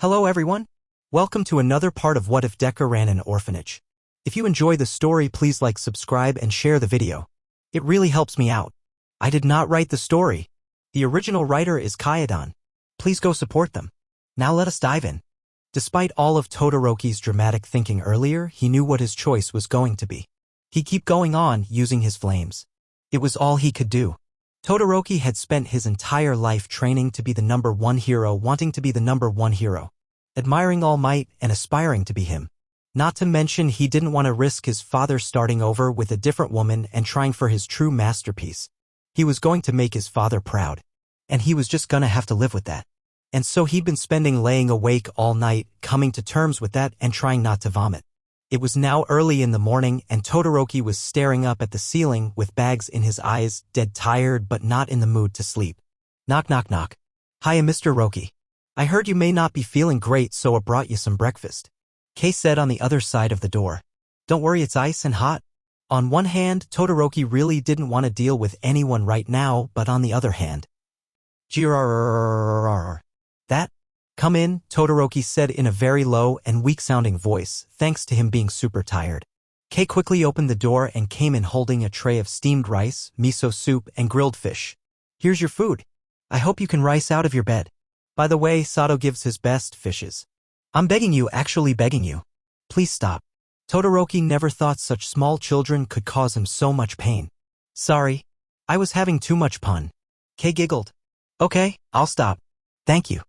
Hello everyone. Welcome to another part of What If Deku ran an orphanage. If you enjoy the story, please like, subscribe, and share the video. It really helps me out. I did not write the story. The original writer is Kyodon. Please go support them. Now let us dive in. Despite all of Todoroki's dramatic thinking earlier, he knew what his choice was going to be. He kept going on, using his flames. It was all he could do. Todoroki had spent his entire life training to be the #1 hero, wanting to be the #1 hero, admiring All Might and aspiring to be him. Not to mention he didn't want to risk his father starting over with a different woman and trying for his true masterpiece. He was going to make his father proud, and he was just gonna have to live with that. And so he'd been spending laying awake all night, coming to terms with that and trying not to vomit. It was now early in the morning and Todoroki was staring up at the ceiling with bags in his eyes, dead tired but not in the mood to sleep. Knock knock knock. Hiya Mr. Roki. I heard you may not be feeling great, so I brought you some breakfast. Kay said on the other side of the door. Don't worry, it's ice and hot. On one hand, Todoroki really didn't want to deal with anyone right now, but on the other hand. That? Come in, Todoroki said in a very low and weak-sounding voice, thanks to him being super tired. Kay quickly opened the door and came in holding a tray of steamed rice, miso soup, and grilled fish. Here's your food. I hope you can rise out of your bed. By the way, Sato gives his best fishes. I'm begging you, actually begging you. Please stop. Todoroki never thought such small children could cause him so much pain. Sorry. I was having too much pun. Kay giggled. Okay, I'll stop. Thank you.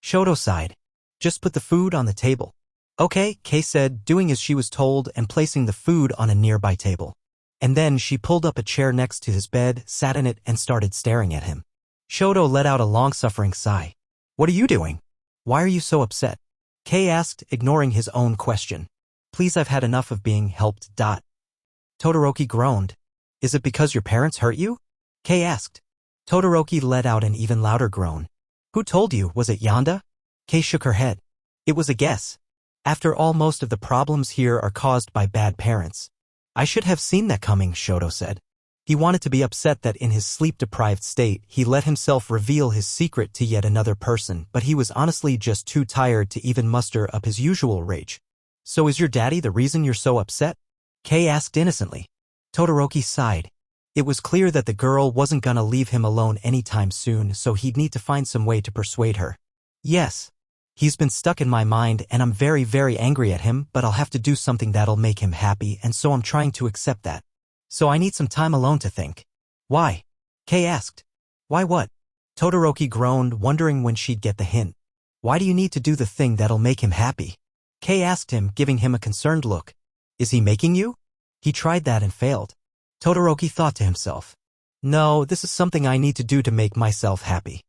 Shoto sighed. Just put the food on the table. Okay, Kay said, doing as she was told and placing the food on a nearby table. And then she pulled up a chair next to his bed, sat in it, and started staring at him. Shoto let out a long-suffering sigh. What are you doing? Why are you so upset? Kay asked, ignoring his own question. Please, I've had enough of being helped. Todoroki groaned. Is it because your parents hurt you? Kay asked. Todoroki let out an even louder groan. Who told you? Was it Yonda? Kay shook her head. It was a guess. After all, most of the problems here are caused by bad parents. I should have seen that coming, Shoto said. He wanted to be upset that in his sleep-deprived state he let himself reveal his secret to yet another person, but he was honestly just too tired to even muster up his usual rage. So is your daddy the reason you're so upset? Kay asked innocently. Todoroki sighed. It was clear that the girl wasn't gonna leave him alone anytime soon, so he'd need to find some way to persuade her. Yes. He's been stuck in my mind and I'm very, very angry at him, but I'll have to do something that'll make him happy, and so I'm trying to accept that. So I need some time alone to think. Why? Kay asked. Why what? Todoroki groaned, wondering when she'd get the hint. Why do you need to do the thing that'll make him happy? Kay asked him, giving him a concerned look. Is he making you? He tried that and failed. Todoroki thought to himself. No, this is something I need to do to make myself happy.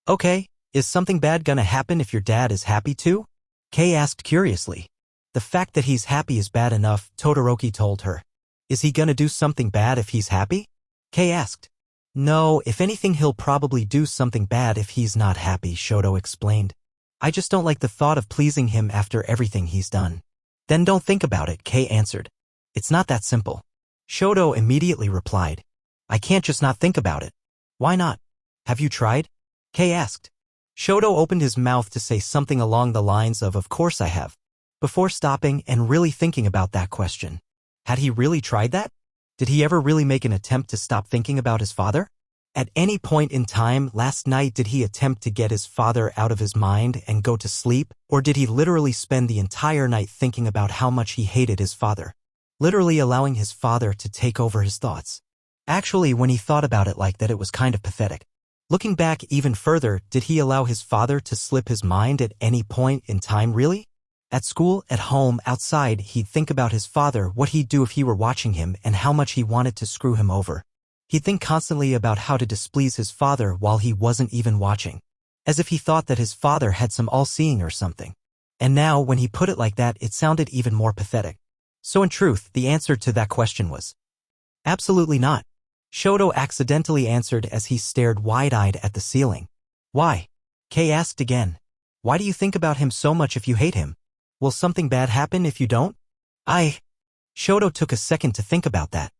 Okay, is something bad gonna happen if your dad is happy too? Kay asked curiously. The fact that he's happy is bad enough, Todoroki told her. Is he gonna do something bad if he's happy? Kay asked. No, if anything he'll probably do something bad if he's not happy, Shoto explained. I just don't like the thought of pleasing him after everything he's done. Then don't think about it, Kay answered. It's not that simple. Shoto immediately replied. I can't just not think about it. Why not? Have you tried? Kay asked. Shoto opened his mouth to say something along the lines of course I have, before stopping and really thinking about that question. Had he really tried that? Did he ever really make an attempt to stop thinking about his father? At any point in time last night did he attempt to get his father out of his mind and go to sleep, or did he literally spend the entire night thinking about how much he hated his father? Literally allowing his father to take over his thoughts. Actually, when he thought about it like that, it was kind of pathetic. Looking back even further, did he allow his father to slip his mind at any point in time really? At school, at home, outside, he'd think about his father, what he'd do if he were watching him, and how much he wanted to screw him over. He'd think constantly about how to displease his father while he wasn't even watching. As if he thought that his father had some all-seeing or something. And now, when he put it like that, it sounded even more pathetic. So in truth, the answer to that question was absolutely not. Shoto accidentally answered as he stared wide-eyed at the ceiling. Why? Kay asked again. Why do you think about him so much if you hate him? Will something bad happen if you don't? Shoto took a second to think about that.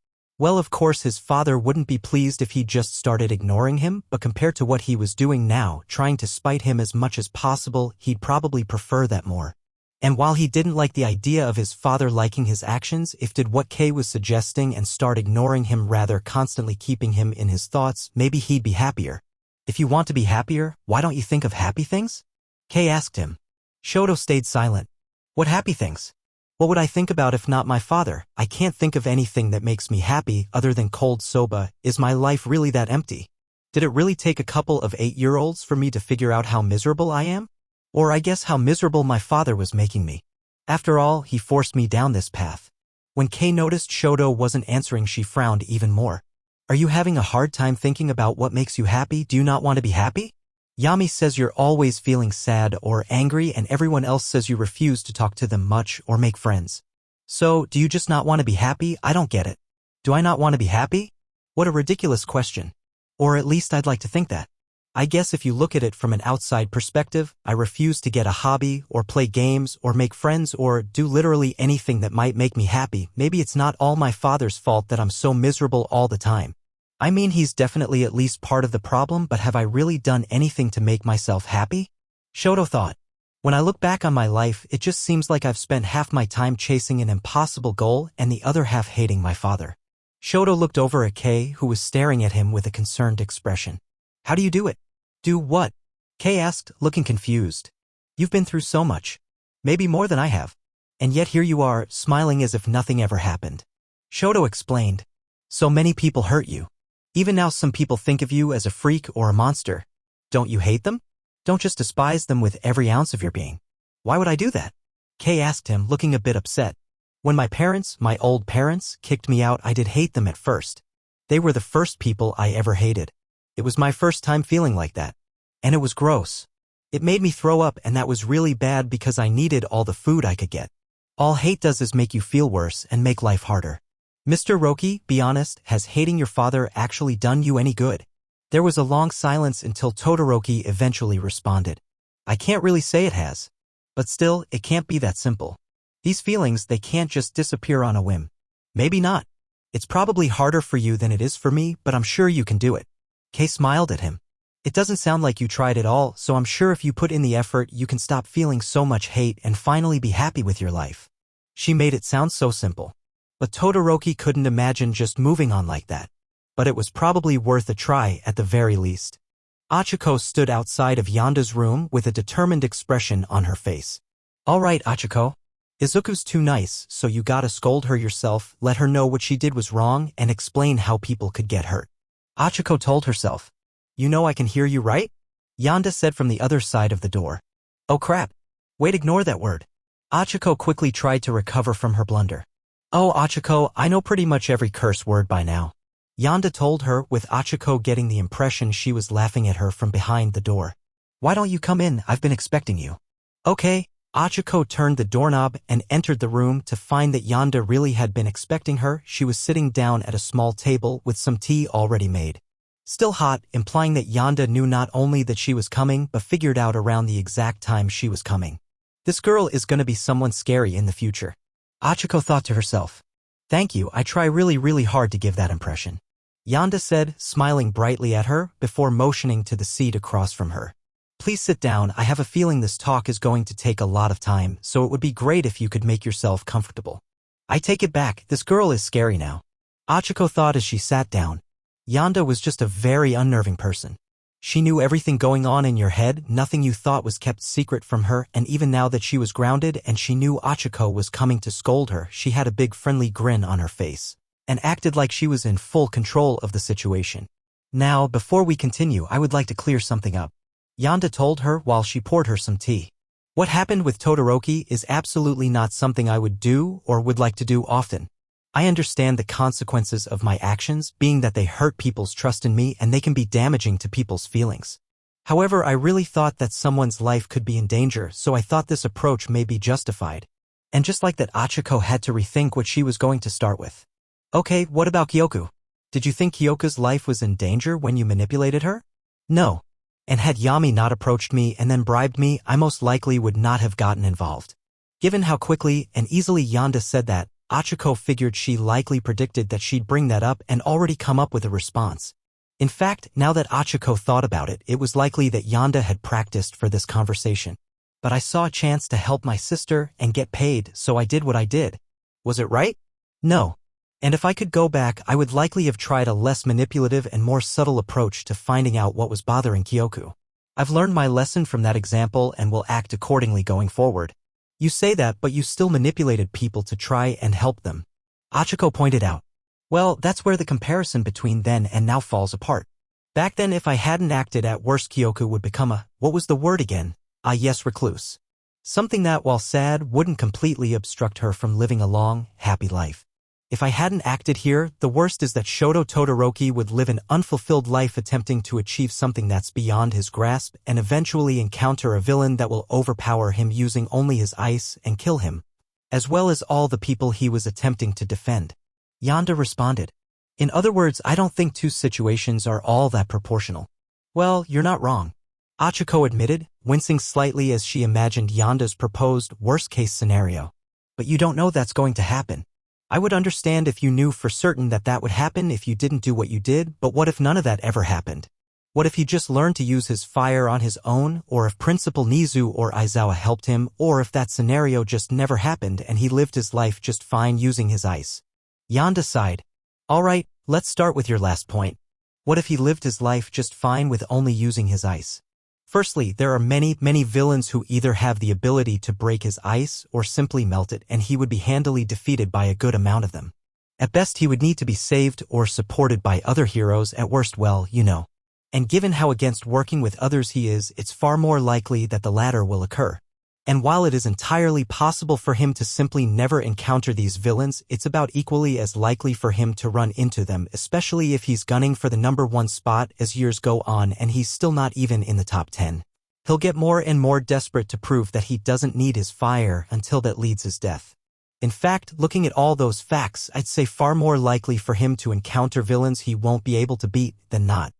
Well, of course his father wouldn't be pleased if he just started ignoring him, but compared to what he was doing now, trying to spite him as much as possible, he'd probably prefer that more. And while he didn't like the idea of his father liking his actions, if did what Kay was suggesting and start ignoring him, rather constantly keeping him in his thoughts, maybe he'd be happier. If you want to be happier, why don't you think of happy things? Kay asked him. Shoto stayed silent. What happy things? What would I think about if not my father? I can't think of anything that makes me happy other than cold soba. Is my life really that empty? Did it really take a couple of 8-year-olds for me to figure out how miserable I am? Or I guess how miserable my father was making me. After all, he forced me down this path. When Kay noticed Shoto wasn't answering, she frowned even more. Are you having a hard time thinking about what makes you happy? Do you not want to be happy? Yami says you're always feeling sad or angry, and everyone else says you refuse to talk to them much or make friends. So, do you just not want to be happy? I don't get it. Do I not want to be happy? What a ridiculous question. Or at least I'd like to think that. I guess if you look at it from an outside perspective, I refuse to get a hobby or play games or make friends or do literally anything that might make me happy. Maybe it's not all my father's fault that I'm so miserable all the time. I mean, he's definitely at least part of the problem, but have I really done anything to make myself happy? Shoto thought. When I look back on my life, it just seems like I've spent half my time chasing an impossible goal and the other half hating my father. Shoto looked over at Kay, who was staring at him with a concerned expression. How do you do it? Do what? Kay asked, looking confused. You've been through so much. Maybe more than I have. And yet here you are, smiling as if nothing ever happened. Shoto explained. So many people hurt you. Even now some people think of you as a freak or a monster. Don't you hate them? Don't just despise them with every ounce of your being. Why would I do that? Kay asked him, looking a bit upset. When my parents, my old parents, kicked me out, I did hate them at first. They were the first people I ever hated. It was my first time feeling like that. And it was gross. It made me throw up, and that was really bad because I needed all the food I could get. All hate does is make you feel worse and make life harder. Mr. Roki, be honest, has hating your father actually done you any good? There was a long silence until Todoroki eventually responded. I can't really say it has. But still, it can't be that simple. These feelings, they can't just disappear on a whim. Maybe not. It's probably harder for you than it is for me, but I'm sure you can do it. Kay smiled at him. It doesn't sound like you tried at all, so I'm sure if you put in the effort, you can stop feeling so much hate and finally be happy with your life. She made it sound so simple. But Todoroki couldn't imagine just moving on like that. But it was probably worth a try at the very least. Achiko stood outside of Yanda's room with a determined expression on her face. All right, Achiko. Izuku's too nice, so you gotta scold her yourself, let her know what she did was wrong, and explain how people could get hurt. Achiko told herself. You know I can hear you, right? Yanda said from the other side of the door. Oh crap. Wait, ignore that word. Achiko quickly tried to recover from her blunder. Oh, Achiko, I know pretty much every curse word by now. Yanda told her, with Achiko getting the impression she was laughing at her from behind the door. Why don't you come in? I've been expecting you. Okay. Achiko turned the doorknob and entered the room to find that Yanda really had been expecting her. She was sitting down at a small table with some tea already made. Still hot, implying that Yanda knew not only that she was coming, but figured out around the exact time she was coming. This girl is gonna be someone scary in the future. Achiko thought to herself. Thank you, I try really hard to give that impression. Yanda said, smiling brightly at her, before motioning to the seat across from her. Please sit down, I have a feeling this talk is going to take a lot of time, so it would be great if you could make yourself comfortable. I take it back, this girl is scary now. Achiko thought as she sat down. Yanda was just a very unnerving person. She knew everything going on in your head, nothing you thought was kept secret from her, and even now that she was grounded and she knew Achiko was coming to scold her, she had a big friendly grin on her face, and acted like she was in full control of the situation. Now, before we continue, I would like to clear something up. Yanda told her while she poured her some tea. What happened with Todoroki is absolutely not something I would do or would like to do often. I understand the consequences of my actions, being that they hurt people's trust in me and they can be damaging to people's feelings. However, I really thought that someone's life could be in danger, so I thought this approach may be justified. And just like that, Achiko had to rethink what she was going to start with. Okay, what about Kyoku? Did you think Kyoku's life was in danger when you manipulated her? No. And had Yami not approached me and then bribed me, I most likely would not have gotten involved. Given how quickly and easily Yanda said that, Achiko figured she likely predicted that she'd bring that up and already come up with a response. In fact, now that Achiko thought about it, it was likely that Yonda had practiced for this conversation. But I saw a chance to help my sister and get paid, so I did what I did. Was it right? No. And if I could go back, I would likely have tried a less manipulative and more subtle approach to finding out what was bothering Kyoku. I've learned my lesson from that example and will act accordingly going forward. You say that, but you still manipulated people to try and help them. Achiko pointed out. Well, that's where the comparison between then and now falls apart. Back then, if I hadn't acted, at worst Kyoku would become a, what was the word again? Yes, recluse. Something that, while sad, wouldn't completely obstruct her from living a long, happy life. If I hadn't acted here, the worst is that Shoto Todoroki would live an unfulfilled life attempting to achieve something that's beyond his grasp and eventually encounter a villain that will overpower him using only his ice and kill him, as well as all the people he was attempting to defend. Yonda responded. In other words, I don't think two situations are all that proportional. Well, you're not wrong. Achiko admitted, wincing slightly as she imagined Yonda's proposed worst-case scenario. But you don't know that's going to happen. I would understand if you knew for certain that that would happen if you didn't do what you did, but what if none of that ever happened? What if he just learned to use his fire on his own, or if Principal Nizu or Aizawa helped him, or if that scenario just never happened and he lived his life just fine using his ice? Yonda sighed. All right, let's start with your last point. What if he lived his life just fine with only using his ice? Firstly, there are many villains who either have the ability to break his ice or simply melt it, and he would be handily defeated by a good amount of them. At best, he would need to be saved or supported by other heroes, at worst, well, you know. And given how against working with others he is, it's far more likely that the latter will occur. And while it is entirely possible for him to simply never encounter these villains, it's about equally as likely for him to run into them, especially if he's gunning for the #1 spot as years go on and he's still not even in the top 10. He'll get more and more desperate to prove that he doesn't need his fire until that leads his death. In fact, looking at all those facts, I'd say far more likely for him to encounter villains he won't be able to beat than not.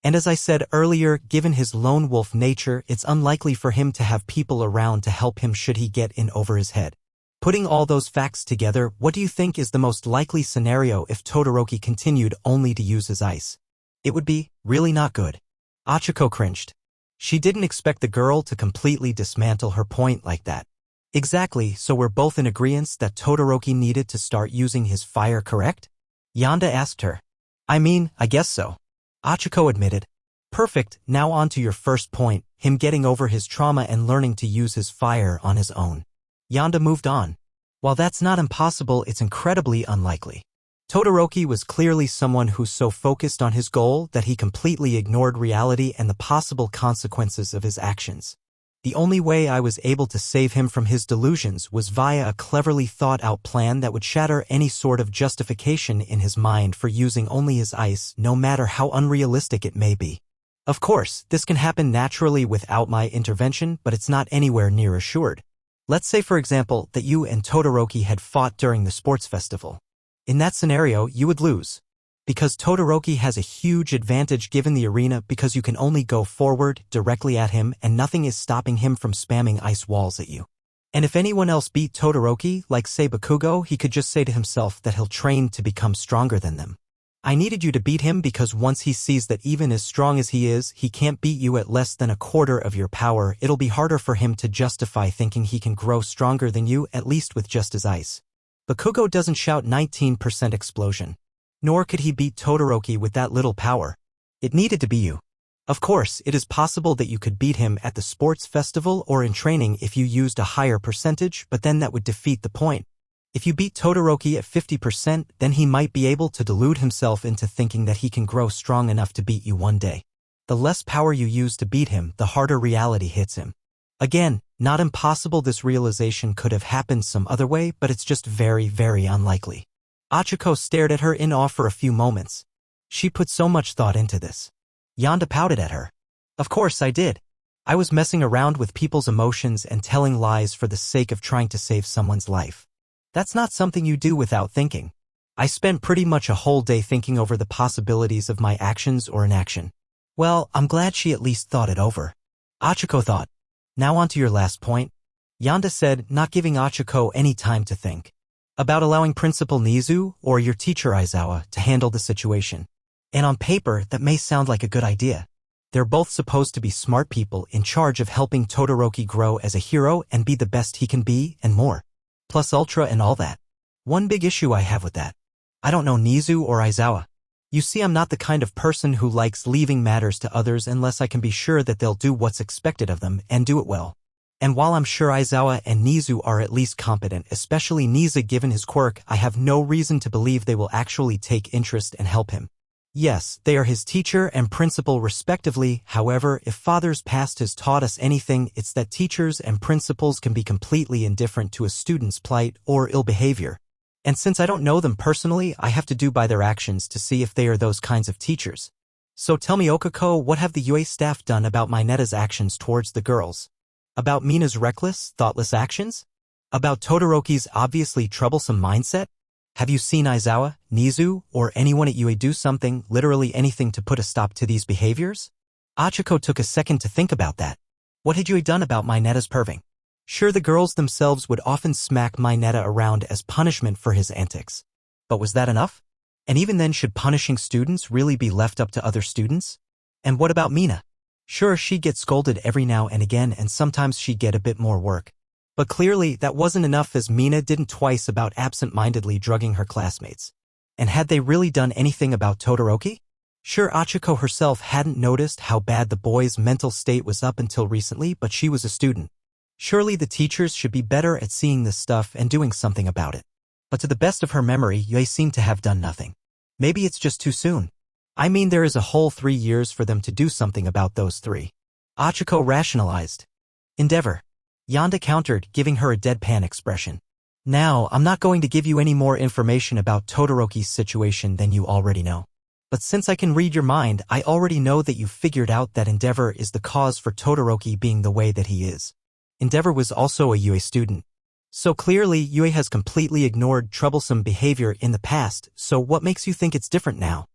And as I said earlier, given his lone wolf nature, it's unlikely for him to have people around to help him should he get in over his head. Putting all those facts together, what do you think is the most likely scenario if Todoroki continued only to use his ice? It would be really not good. Achiko cringed. She didn't expect the girl to completely dismantle her point like that. Exactly, so we're both in agreement that Todoroki needed to start using his fire, correct? Yonda asked her. I mean, I guess so. Achiko admitted. Perfect, now on to your first point, him getting over his trauma and learning to use his fire on his own. Yonda moved on. While that's not impossible, it's incredibly unlikely. Todoroki was clearly someone who's so focused on his goal that he completely ignored reality and the possible consequences of his actions. The only way I was able to save him from his delusions was via a cleverly thought-out plan that would shatter any sort of justification in his mind for using only his ice, no matter how unrealistic it may be. Of course, this can happen naturally without my intervention, but it's not anywhere near assured. Let's say, for example, that you and Todoroki had fought during the sports festival. In that scenario, you would lose. Because Todoroki has a huge advantage given the arena because you can only go forward directly at him and nothing is stopping him from spamming ice walls at you. And if anyone else beat Todoroki, like say Bakugo, he could just say to himself that he'll train to become stronger than them. I needed you to beat him because once he sees that even as strong as he is, he can't beat you at less than a quarter of your power, it'll be harder for him to justify thinking he can grow stronger than you, at least with just his ice. Bakugo doesn't shout 19% explosion. Nor could he beat Todoroki with that little power. It needed to be you. Of course, it is possible that you could beat him at the sports festival or in training if you used a higher percentage, but then that would defeat the point. If you beat Todoroki at 50%, then he might be able to delude himself into thinking that he can grow strong enough to beat you one day. The less power you use to beat him, the harder reality hits him. Again, not impossible. This realization could have happened some other way, but it's just very, very unlikely. Achiko stared at her in awe for a few moments. She put so much thought into this. Yonda pouted at her. Of course I did. I was messing around with people's emotions and telling lies for the sake of trying to save someone's life. That's not something you do without thinking. I spent pretty much a whole day thinking over the possibilities of my actions or inaction. Well, I'm glad she at least thought it over. Achiko thought. Now on to your last point. Yonda said, not giving Achiko any time to think. About allowing Principal Nizu or your teacher Aizawa to handle the situation. And on paper, that may sound like a good idea. They're both supposed to be smart people in charge of helping Todoroki grow as a hero and be the best he can be, and more. Plus Ultra and all that. One big issue I have with that. I don't know Nizu or Aizawa. You see, I'm not the kind of person who likes leaving matters to others unless I can be sure that they'll do what's expected of them and do it well. And while I'm sure Aizawa and Nizu are at least competent, especially Nizu given his quirk, I have no reason to believe they will actually take interest and help him. Yes, they are his teacher and principal respectively. However, if father's past has taught us anything, it's that teachers and principals can be completely indifferent to a student's plight or ill behavior. And since I don't know them personally, I have to do by their actions to see if they are those kinds of teachers. So tell me, Okako, what have the UA staff done about Mineta's actions towards the girls? About Mina's reckless, thoughtless actions? About Todoroki's obviously troublesome mindset? Have you seen Aizawa, Nizu, or anyone at UA do something, literally anything to put a stop to these behaviors? Achiko took a second to think about that. What had UA done about Mineta's perving? Sure, the girls themselves would often smack Mineta around as punishment for his antics. But was that enough? And even then, should punishing students really be left up to other students? And what about Mina? Sure, she'd get scolded every now and again, and sometimes she'd get a bit more work. But clearly, that wasn't enough, as Mina didn't twice about absent-mindedly drugging her classmates. And had they really done anything about Todoroki? Sure, Achiko herself hadn't noticed how bad the boy's mental state was up until recently, but she was a student. Surely the teachers should be better at seeing this stuff and doing something about it. But to the best of her memory, Yue seemed to have done nothing. Maybe it's just too soon. I mean, there is a whole 3 years for them to do something about those three. Achiko rationalized. Endeavor. Yonda countered, giving her a deadpan expression. Now, I'm not going to give you any more information about Todoroki's situation than you already know. But since I can read your mind, I already know that you figured out that Endeavor is the cause for Todoroki being the way that he is. Endeavor was also a UA student. So clearly, UA has completely ignored troublesome behavior in the past, so what makes you think it's different now?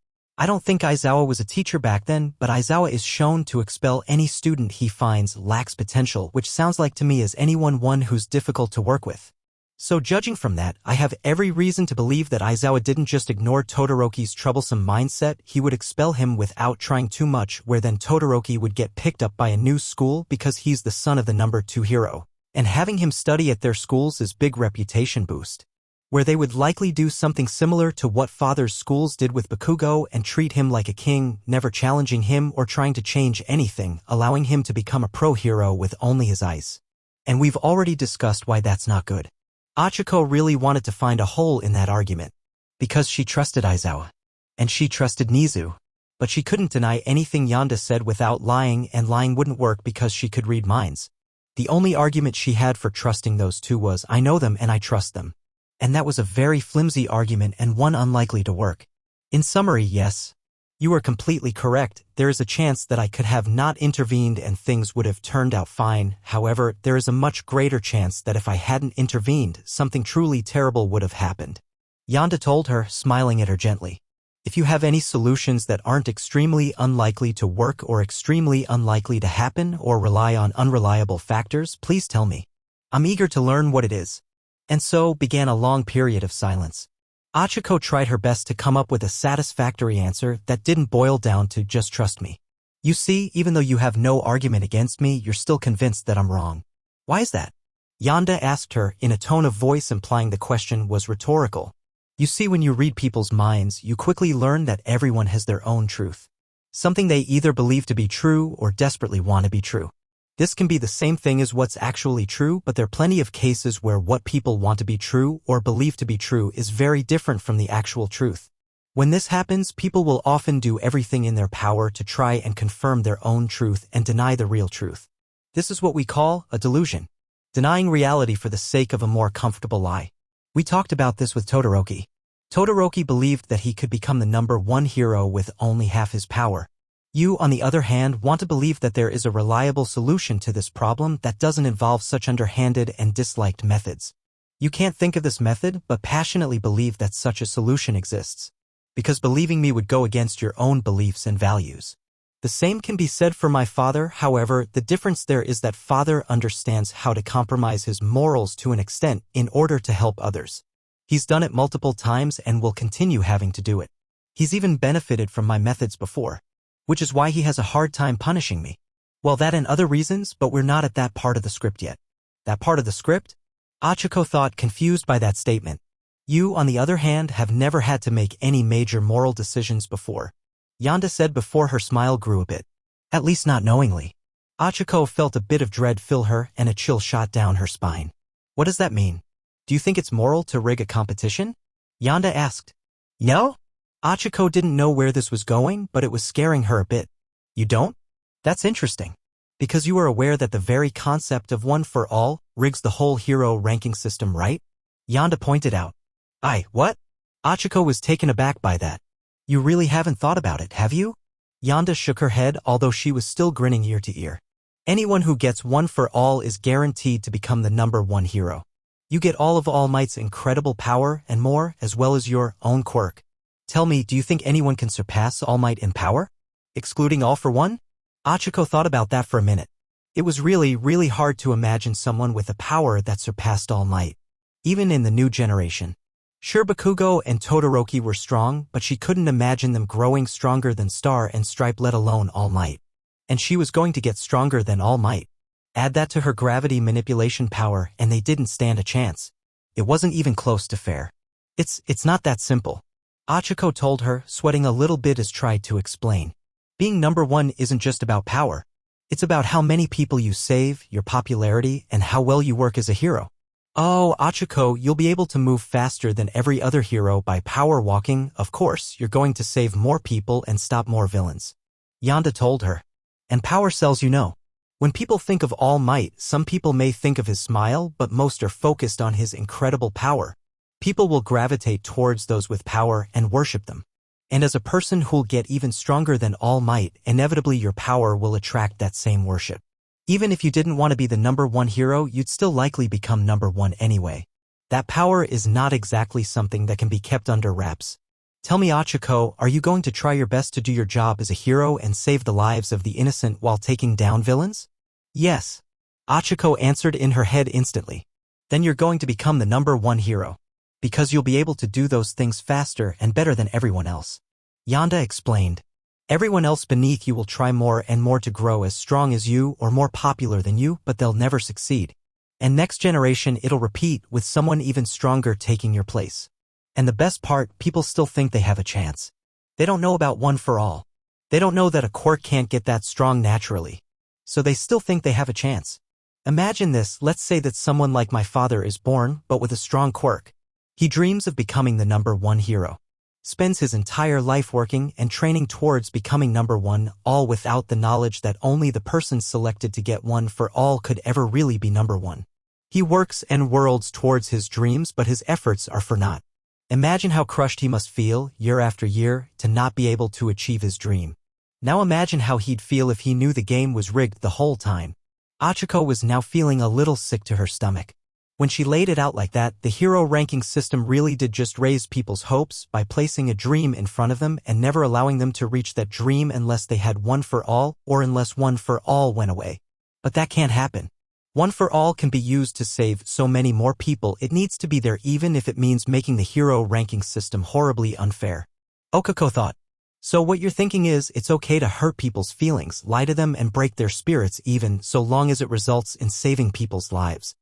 I don't think Aizawa was a teacher back then, but Aizawa is shown to expel any student he finds lacks potential, which sounds like to me as one who's difficult to work with. So judging from that, I have every reason to believe that Aizawa didn't just ignore Todoroki's troublesome mindset, he would expel him without trying too much, where then Todoroki would get picked up by a new school because he's the son of the number 2 hero. And having him study at their schools is big reputation boost. Where they would likely do something similar to what father's schools did with Bakugo and treat him like a king, never challenging him or trying to change anything, allowing him to become a pro hero with only his eyes. And we've already discussed why that's not good. Achiko really wanted to find a hole in that argument. Because she trusted Aizawa. And she trusted Nizu. But she couldn't deny anything Yonda said without lying, and lying wouldn't work because she could read minds. The only argument she had for trusting those two was, I know them and I trust them. And that was a very flimsy argument and one unlikely to work. In summary, yes. You are completely correct. There is a chance that I could have not intervened and things would have turned out fine. However, there is a much greater chance that if I hadn't intervened, something truly terrible would have happened. Yonda told her, smiling at her gently. If you have any solutions that aren't extremely unlikely to work or extremely unlikely to happen or rely on unreliable factors, please tell me. I'm eager to learn what it is. And so began a long period of silence. Achiko tried her best to come up with a satisfactory answer that didn't boil down to just trust me. You see, even though you have no argument against me, you're still convinced that I'm wrong. Why is that? Yonda asked her in a tone of voice implying the question was rhetorical. You see, when you read people's minds, you quickly learn that everyone has their own truth. Something they either believe to be true or desperately want to be true. This can be the same thing as what's actually true, but there are plenty of cases where what people want to be true or believe to be true is very different from the actual truth. When this happens, people will often do everything in their power to try and confirm their own truth and deny the real truth. This is what we call a delusion. Denying reality for the sake of a more comfortable lie. We talked about this with Todoroki. Todoroki believed that he could become the number 1 hero with only half his power. You, on the other hand, want to believe that there is a reliable solution to this problem that doesn't involve such underhanded and disliked methods. You can't think of this method, but passionately believe that such a solution exists. Because believing me would go against your own beliefs and values. The same can be said for my father, however, the difference there is that father understands how to compromise his morals to an extent in order to help others. He's done it multiple times and will continue having to do it. He's even benefited from my methods before, which is why he has a hard time punishing me. Well, that and other reasons, but we're not at that part of the script yet. That part of the script? Achiko thought, confused by that statement. You, on the other hand, have never had to make any major moral decisions before, Yonda said before her smile grew a bit. At least not knowingly. Achiko felt a bit of dread fill her and a chill shot down her spine. What does that mean? Do you think it's moral to rig a competition? Yonda asked. No? Achiko didn't know where this was going, but it was scaring her a bit. You don't? That's interesting. Because you are aware that the very concept of one for all rigs the whole hero ranking system, right? Yonda pointed out. What? Achiko was taken aback by that. You really haven't thought about it, have you? Yonda shook her head, although she was still grinning ear to ear. Anyone who gets one for all is guaranteed to become the #1 hero. You get all of All Might's incredible power and more, as well as your own quirk. Tell me, do you think anyone can surpass All Might in power? Excluding All for One? Achiko thought about that for a minute. It was really hard to imagine someone with a power that surpassed All Might, even in the new generation. Sure, Bakugo and Todoroki were strong, but she couldn't imagine them growing stronger than Star and Stripe, let alone All Might. And she was going to get stronger than All Might. Add that to her gravity manipulation power and they didn't stand a chance. It wasn't even close to fair. It's not that simple. Achiko told her, sweating a little bit as tried to explain. Being #1 isn't just about power. It's about how many people you save, your popularity, and how well you work as a hero. Oh, Achiko, you'll be able to move faster than every other hero by power walking. Of course, you're going to save more people and stop more villains. Yonda told her. And power cells, you know. When people think of All Might, some people may think of his smile, but most are focused on his incredible power. People will gravitate towards those with power and worship them. And as a person who'll get even stronger than All Might, inevitably your power will attract that same worship. Even if you didn't want to be the #1 hero, you'd still likely become #1 anyway. That power is not exactly something that can be kept under wraps. Tell me, Achiko, are you going to try your best to do your job as a hero and save the lives of the innocent while taking down villains? Yes. Achiko answered in her head instantly. Then you're going to become the #1 hero. Because you'll be able to do those things faster and better than everyone else. Yonda explained. Everyone else beneath you will try more and more to grow as strong as you or more popular than you, but they'll never succeed. And next generation it'll repeat with someone even stronger taking your place. And the best part, people still think they have a chance. They don't know about one for all. They don't know that a quirk can't get that strong naturally. So they still think they have a chance. Imagine this, let's say that someone like my father is born, but with a strong quirk. He dreams of becoming the #1 hero. Spends his entire life working and training towards becoming #1, all without the knowledge that only the person selected to get one for all could ever really be #1. He works and worlds towards his dreams, but his efforts are for naught. Imagine how crushed he must feel, year after year, to not be able to achieve his dream. Now imagine how he'd feel if he knew the game was rigged the whole time. Achiko was now feeling a little sick to her stomach. When she laid it out like that, the hero ranking system really did just raise people's hopes by placing a dream in front of them and never allowing them to reach that dream unless they had one for all or unless one for all went away. But that can't happen. One for all can be used to save so many more people. It needs to be there even if it means making the hero ranking system horribly unfair. Okako thought. So what you're thinking is it's okay to hurt people's feelings, lie to them and break their spirits even so long as it results in saving people's lives.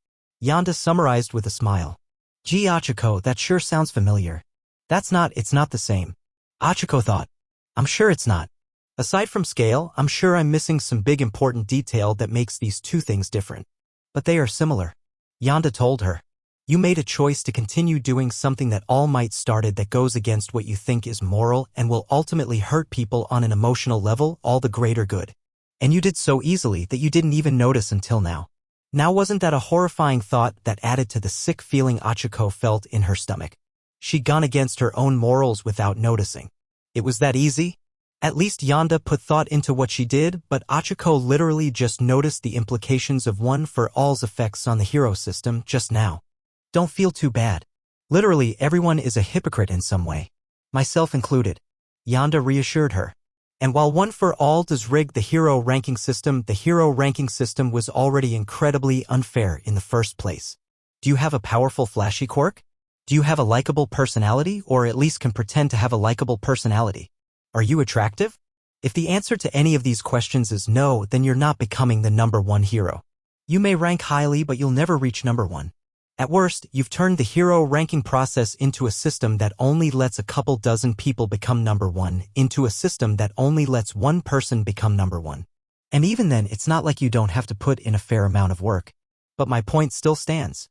Yonda summarized with a smile. Gee, Achiko, that sure sounds familiar. It's not the same. Achiko thought. I'm sure it's not. Aside from scale, I'm sure I'm missing some big important detail that makes these two things different. But they are similar. Yonda told her. You made a choice to continue doing something that All Might started that goes against what you think is moral and will ultimately hurt people on an emotional level, all the greater good. And you did so easily that you didn't even notice until now. Now wasn't that a horrifying thought that added to the sick feeling Achiko felt in her stomach? She'd gone against her own morals without noticing. It was that easy? At least Yonda put thought into what she did, but Achiko literally just noticed the implications of one for all's effects on the hero system just now. Don't feel too bad. Literally everyone is a hypocrite in some way. Myself included. Yonda reassured her. And while one for all does rig the hero ranking system was already incredibly unfair in the first place. Do you have a powerful flashy quirk? Do you have a likable personality, or at least can pretend to have a likable personality? Are you attractive? If the answer to any of these questions is no, then you're not becoming the #1 hero. You may rank highly, but you'll never reach #1. At worst, you've turned the hero ranking process into a system that only lets a couple dozen people become #1, into a system that only lets one person become #1. And even then, it's not like you don't have to put in a fair amount of work. But my point still stands.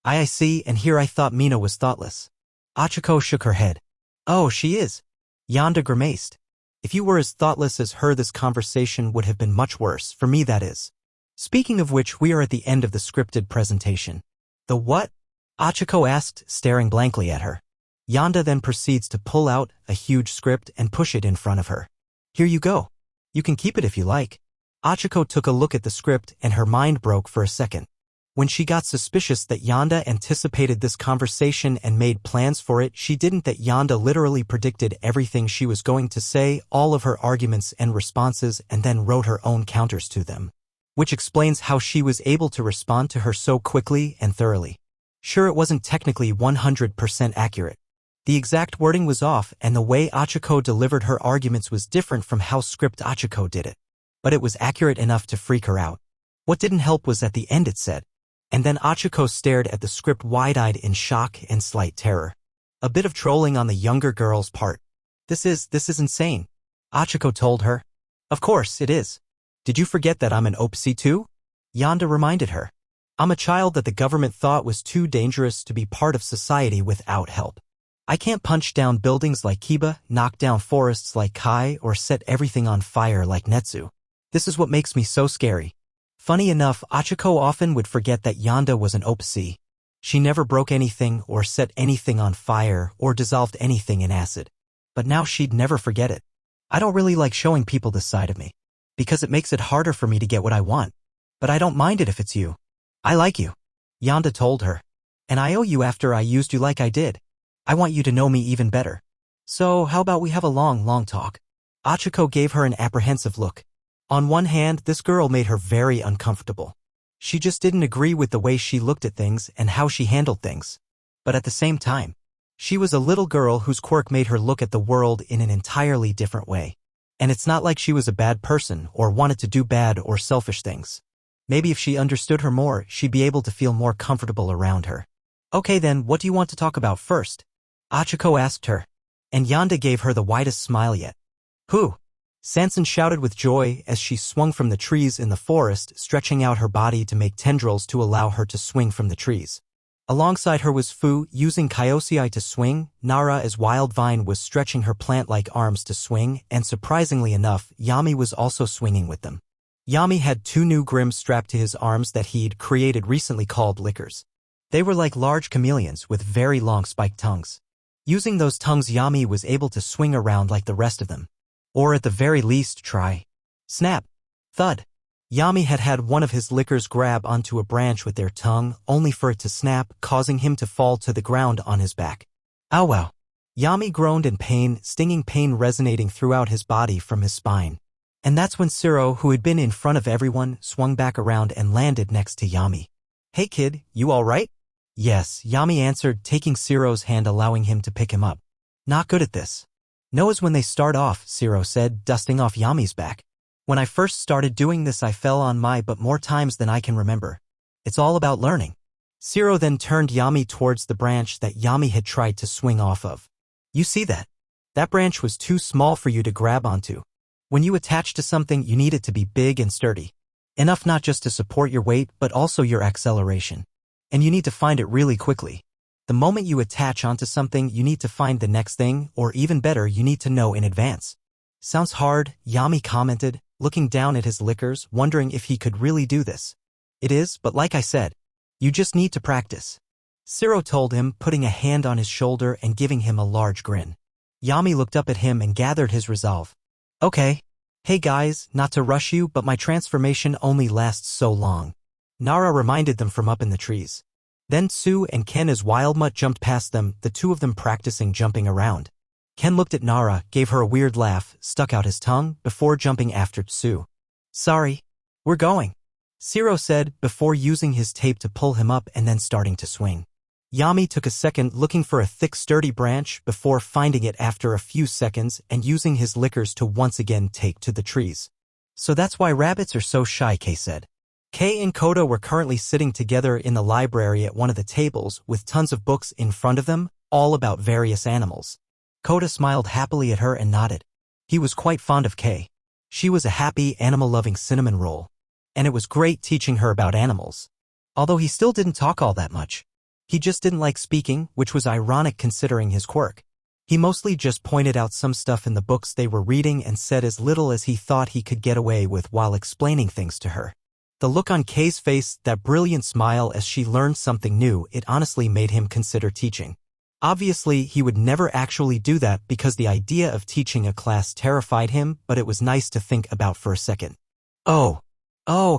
I see, and here I thought Mina was thoughtless. Achiko shook her head. Oh, she is. Yonda grimaced. If you were as thoughtless as her, this conversation would have been much worse, for me that is. Speaking of which, we are at the end of the scripted presentation. The what? Achiko asked, staring blankly at her. Yonda then proceeds to pull out a huge script and push it in front of her. Here you go. You can keep it if you like. Achiko took a look at the script and her mind broke for a second. When she got suspicious that Yonda anticipated this conversation and made plans for it, she didn't. That Yonda literally predicted everything she was going to say, all of her arguments and responses, and then wrote her own counters to them. Which explains how she was able to respond to her so quickly and thoroughly. Sure, it wasn't technically 100% accurate. The exact wording was off, and the way Achiko delivered her arguments was different from how script Achiko did it. But it was accurate enough to freak her out. What didn't help was at the end it said. And then Achiko stared at the script wide-eyed in shock and slight terror. A bit of trolling on the younger girl's part. This is insane, Achiko told her. Of course, it is. Did you forget that I'm an OPC too? Yonda reminded her. I'm a child that the government thought was too dangerous to be part of society without help. I can't punch down buildings like Kiba, knock down forests like Kai, or set everything on fire like Netsu. This is what makes me so scary. Funny enough, Achiko often would forget that Yonda was an OPC. She never broke anything or set anything on fire or dissolved anything in acid. But now she'd never forget it. I don't really like showing people this side of me, because it makes it harder for me to get what I want. But I don't mind it if it's you. I like you, Yonda told her. And I owe you after I used you like I did. I want you to know me even better. So how about we have a long talk? Achiko gave her an apprehensive look. On one hand, this girl made her very uncomfortable. She just didn't agree with the way she looked at things and how she handled things. But at the same time, she was a little girl whose quirk made her look at the world in an entirely different way. And it's not like she was a bad person or wanted to do bad or selfish things. Maybe if she understood her more, she'd be able to feel more comfortable around her. Okay then, what do you want to talk about first? Achiko asked her. And Yonda gave her the widest smile yet. Who? Sanson shouted with joy as she swung from the trees in the forest, stretching out her body to make tendrils to allow her to swing from the trees. Alongside her was Fu, using Kyosei to swing. Nara as Wild Vine was stretching her plant-like arms to swing, and surprisingly enough, Yami was also swinging with them. Yami had 2 new grims strapped to his arms that he'd created recently called lickers. They were like large chameleons with very long spiked tongues. Using those tongues, Yami was able to swing around like the rest of them. Or at the very least try. Snap. Thud. Yami had one of his lickers grab onto a branch with their tongue, only for it to snap, causing him to fall to the ground on his back. Ow wow. Yami groaned in pain, stinging pain resonating throughout his body from his spine. And that's when Siro, who had been in front of everyone, swung back around and landed next to Yami. Hey kid, you alright? Yes, Yami answered, taking Siro's hand, allowing him to pick him up. Not good at this. No is when they start off, Siro said, dusting off Yami's back. When I first started doing this I fell on my butt more times than I can remember. It's all about learning. Siro then turned Yami towards the branch that Yami had tried to swing off of. You see that? That branch was too small for you to grab onto. When you attach to something, you need it to be big and sturdy. Enough not just to support your weight, but also your acceleration. And you need to find it really quickly. The moment you attach onto something, you need to find the next thing, or even better, you need to know in advance. Sounds hard, Yami commented, looking down at his lickers, wondering if he could really do this. It is, but like I said, you just need to practice. Siro told him, putting a hand on his shoulder and giving him a large grin. Yami looked up at him and gathered his resolve. Okay. Hey guys, not to rush you, but my transformation only lasts so long. Nara reminded them from up in the trees. Then Tsu and Ken as Wildmutt jumped past them, the 2 of them practicing jumping around. Ken looked at Nara, gave her a weird laugh, stuck out his tongue, before jumping after Tsu. Sorry. We're going, Siro said, before using his tape to pull him up and then starting to swing. Yami took a second looking for a thick sturdy branch before finding it after a few seconds and using his lickers to once again take to the trees. So that's why rabbits are so shy, Kay said. Kay and Koda were currently sitting together in the library at one of the tables with tons of books in front of them, all about various animals. Koda smiled happily at her and nodded. He was quite fond of Kay. She was a happy, animal-loving cinnamon roll. And it was great teaching her about animals. Although he still didn't talk all that much. He just didn't like speaking, which was ironic considering his quirk. He mostly just pointed out some stuff in the books they were reading and said as little as he thought he could get away with while explaining things to her. The look on Kay's face, that brilliant smile as she learned something new, it honestly made him consider teaching. Obviously, he would never actually do that because the idea of teaching a class terrified him, but it was nice to think about for a second. Oh,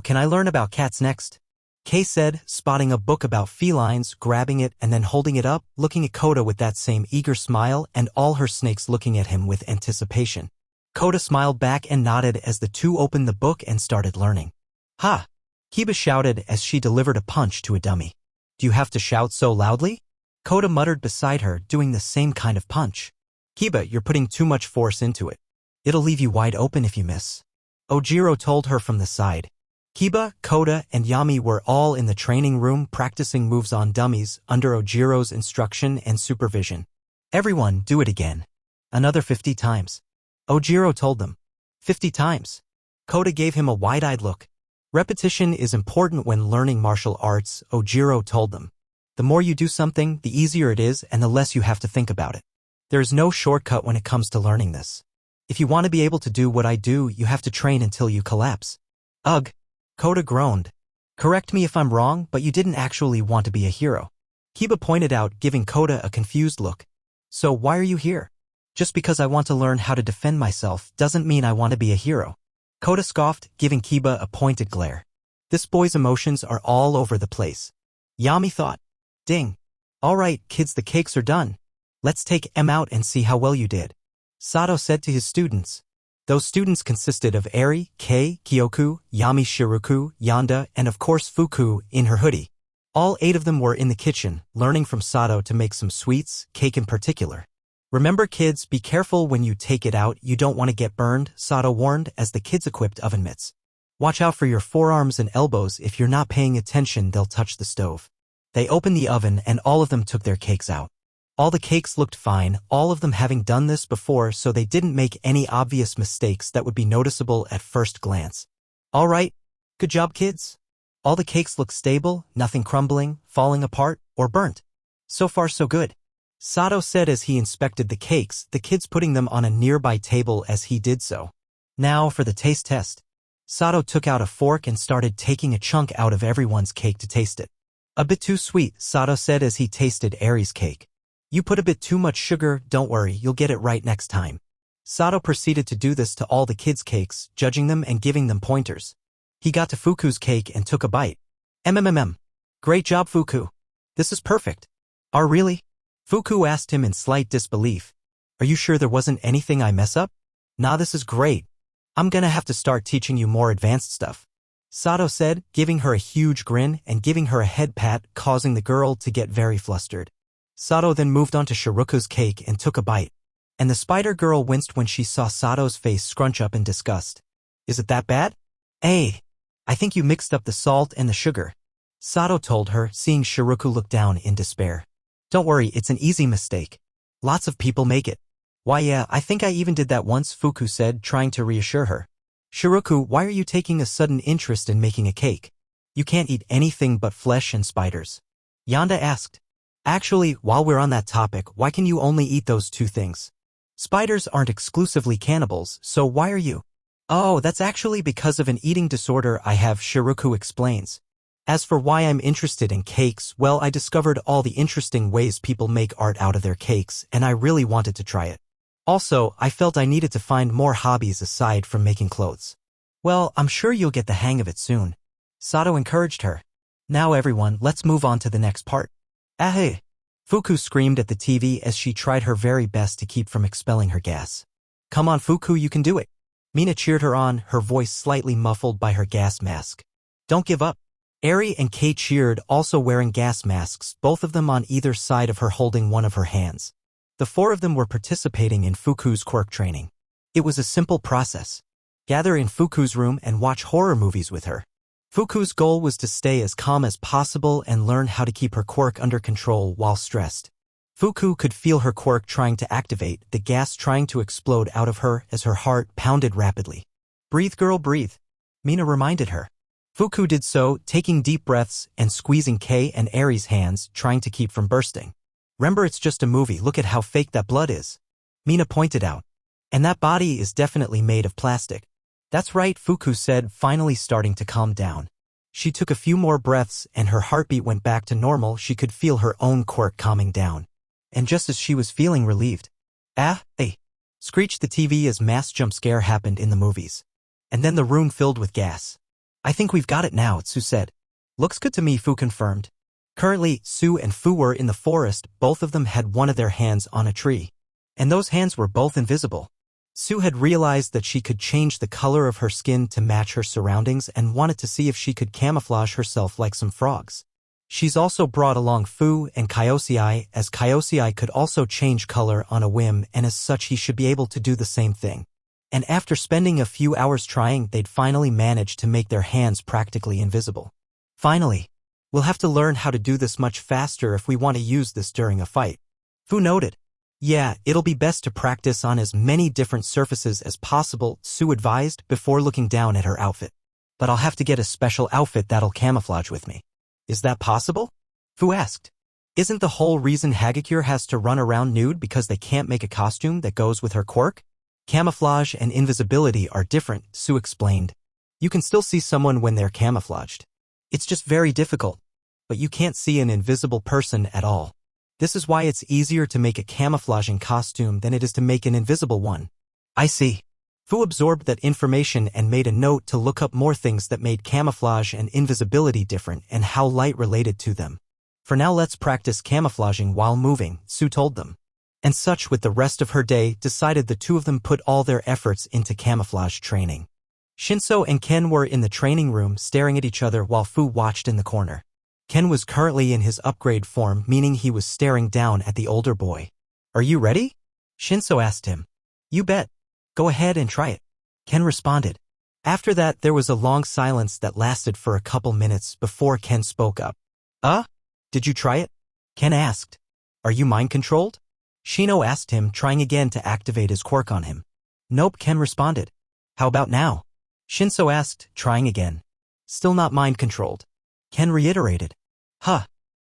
can I learn about cats next? Kay said, spotting a book about felines, grabbing it and then holding it up, looking at Koda with that same eager smile and all her snakes looking at him with anticipation. Koda smiled back and nodded as the two opened the book and started learning. Ha! Kiba shouted as she delivered a punch to a dummy. Do you have to shout so loudly? Koda muttered beside her, doing the same kind of punch. Kiba, you're putting too much force into it. It'll leave you wide open if you miss. Ojiro told her from the side. Kiba, Koda, and Yami were all in the training room practicing moves on dummies under Ojiro's instruction and supervision. Everyone, do it again. Another 50 times. Ojiro told them. 50 times. Koda gave him a wide-eyed look. Repetition is important when learning martial arts, Ojiro told them. The more you do something, the easier it is and the less you have to think about it. There is no shortcut when it comes to learning this. If you want to be able to do what I do, you have to train until you collapse. Ugh. Koda groaned. Correct me if I'm wrong, but you didn't actually want to be a hero. Kiba pointed out, giving Koda a confused look. So why are you here? Just because I want to learn how to defend myself doesn't mean I want to be a hero. Koda scoffed, giving Kiba a pointed glare. This boy's emotions are all over the place. Yami thought. Ding. All right, kids, the cakes are done. Let's take M out and see how well you did. Sato said to his students. Those students consisted of Eri, Kei, Kyoku, Yami, Shiruku, Yanda, and of course Fuku in her hoodie. All 8 of them were in the kitchen, learning from Sato to make some sweets, cake in particular. Remember kids, be careful when you take it out, you don't want to get burned, Sato warned as the kids equipped oven mitts. Watch out for your forearms and elbows, if you're not paying attention they'll touch the stove. They opened the oven and all of them took their cakes out. All the cakes looked fine, all of them having done this before, so they didn't make any obvious mistakes that would be noticeable at first glance. All right. Good job, kids. All the cakes look stable, nothing crumbling, falling apart, or burnt. So far so good. Sato said as he inspected the cakes, the kids putting them on a nearby table as he did so. Now for the taste test. Sato took out a fork and started taking a chunk out of everyone's cake to taste it. A bit too sweet, Sato said as he tasted Eri's cake. You put a bit too much sugar, don't worry, you'll get it right next time. Sato proceeded to do this to all the kids' cakes, judging them and giving them pointers. He got to Fuku's cake and took a bite. Great job, Fuku. This is perfect. Are really? Fuku asked him in slight disbelief. Are you sure there wasn't anything I mess up? Nah, this is great. I'm gonna have to start teaching you more advanced stuff. Sato said, giving her a huge grin and giving her a head pat, causing the girl to get very flustered. Sato then moved on to Shiruku's cake and took a bite. And the spider girl winced when she saw Sato's face scrunch up in disgust. Is it that bad? Hey, I think you mixed up the salt and the sugar. Sato told her, seeing Shiruku look down in despair. Don't worry, it's an easy mistake. Lots of people make it. Why yeah, I think I even did that once, Fuku said, trying to reassure her. Shiruku, why are you taking a sudden interest in making a cake? You can't eat anything but flesh and spiders. Yanda asked. Actually, while we're on that topic, why can you only eat those 2 things? Spiders aren't exclusively cannibals, so why are you? Oh, that's actually because of an eating disorder I have, Shiruku explains. As for why I'm interested in cakes, well, I discovered all the interesting ways people make art out of their cakes, and I really wanted to try it. Also, I felt I needed to find more hobbies aside from making clothes. Well, I'm sure you'll get the hang of it soon. Sato encouraged her. Now everyone, let's move on to the next part. Ahey! Fuku screamed at the TV as she tried her very best to keep from expelling her gas. Come on, Fuku, you can do it. Mina cheered her on, her voice slightly muffled by her gas mask. Don't give up. Eri and Kei cheered, also wearing gas masks, both of them on either side of her holding one of her hands. The four of them were participating in Fuku's quirk training. It was a simple process. Gather in Fuku's room and watch horror movies with her. Fuku's goal was to stay as calm as possible and learn how to keep her quirk under control while stressed. Fuku could feel her quirk trying to activate, the gas trying to explode out of her as her heart pounded rapidly. "Breathe, girl, breathe," Mina reminded her. Fuku did so, taking deep breaths and squeezing Kei and Eri's hands, trying to keep from bursting. "Remember, it's just a movie, look at how fake that blood is," Mina pointed out. "And that body is definitely made of plastic." "That's right," Fuku said, finally starting to calm down. She took a few more breaths and her heartbeat went back to normal. She could feel her own quirk calming down. And just as she was feeling relieved, hey, screeched the TV as mass jump scare happened in the movies. And then the room filled with gas. "I think we've got it now," Sue said. "Looks good to me," Fu confirmed. Currently, Sue and Fu were in the forest. Both of them had one of their hands on a tree. And those hands were both invisible. Sue had realized that she could change the color of her skin to match her surroundings and wanted to see if she could camouflage herself like some frogs. She's also brought along Fu and Kyosei, as Kyosei could also change color on a whim, and as such he should be able to do the same thing. And after spending a few hours trying, they'd finally managed to make their hands practically invisible. "Finally. We'll have to learn how to do this much faster if we want to use this during a fight," Fu noted. "Yeah, it'll be best to practice on as many different surfaces as possible," Sue advised before looking down at her outfit. "But I'll have to get a special outfit that'll camouflage with me." "Is that possible?" Fu asked. "Isn't the whole reason Hagakure has to run around nude because they can't make a costume that goes with her quirk?" "Camouflage and invisibility are different," Sue explained. "You can still see someone when they're camouflaged. It's just very difficult. But you can't see an invisible person at all. This is why it's easier to make a camouflaging costume than it is to make an invisible one." "I see." Fu absorbed that information and made a note to look up more things that made camouflage and invisibility different and how light related to them. "For now, let's practice camouflaging while moving," Sue told them. And such, with the rest of her day, decided the two of them put all their efforts into camouflage training. Shinso and Ken were in the training room staring at each other while Fu watched in the corner. Ken was currently in his upgrade form, meaning he was staring down at the older boy. "Are you ready?" Shinso asked him. "You bet. Go ahead and try it," Ken responded. After that, there was a long silence that lasted for a couple minutes before Ken spoke up. Did you try it?" Ken asked. "Are you mind-controlled?" Shino asked him, trying again to activate his quirk on him. "Nope," Ken responded. "How about now?" Shinso asked, trying again. "Still not mind-controlled," Ken reiterated.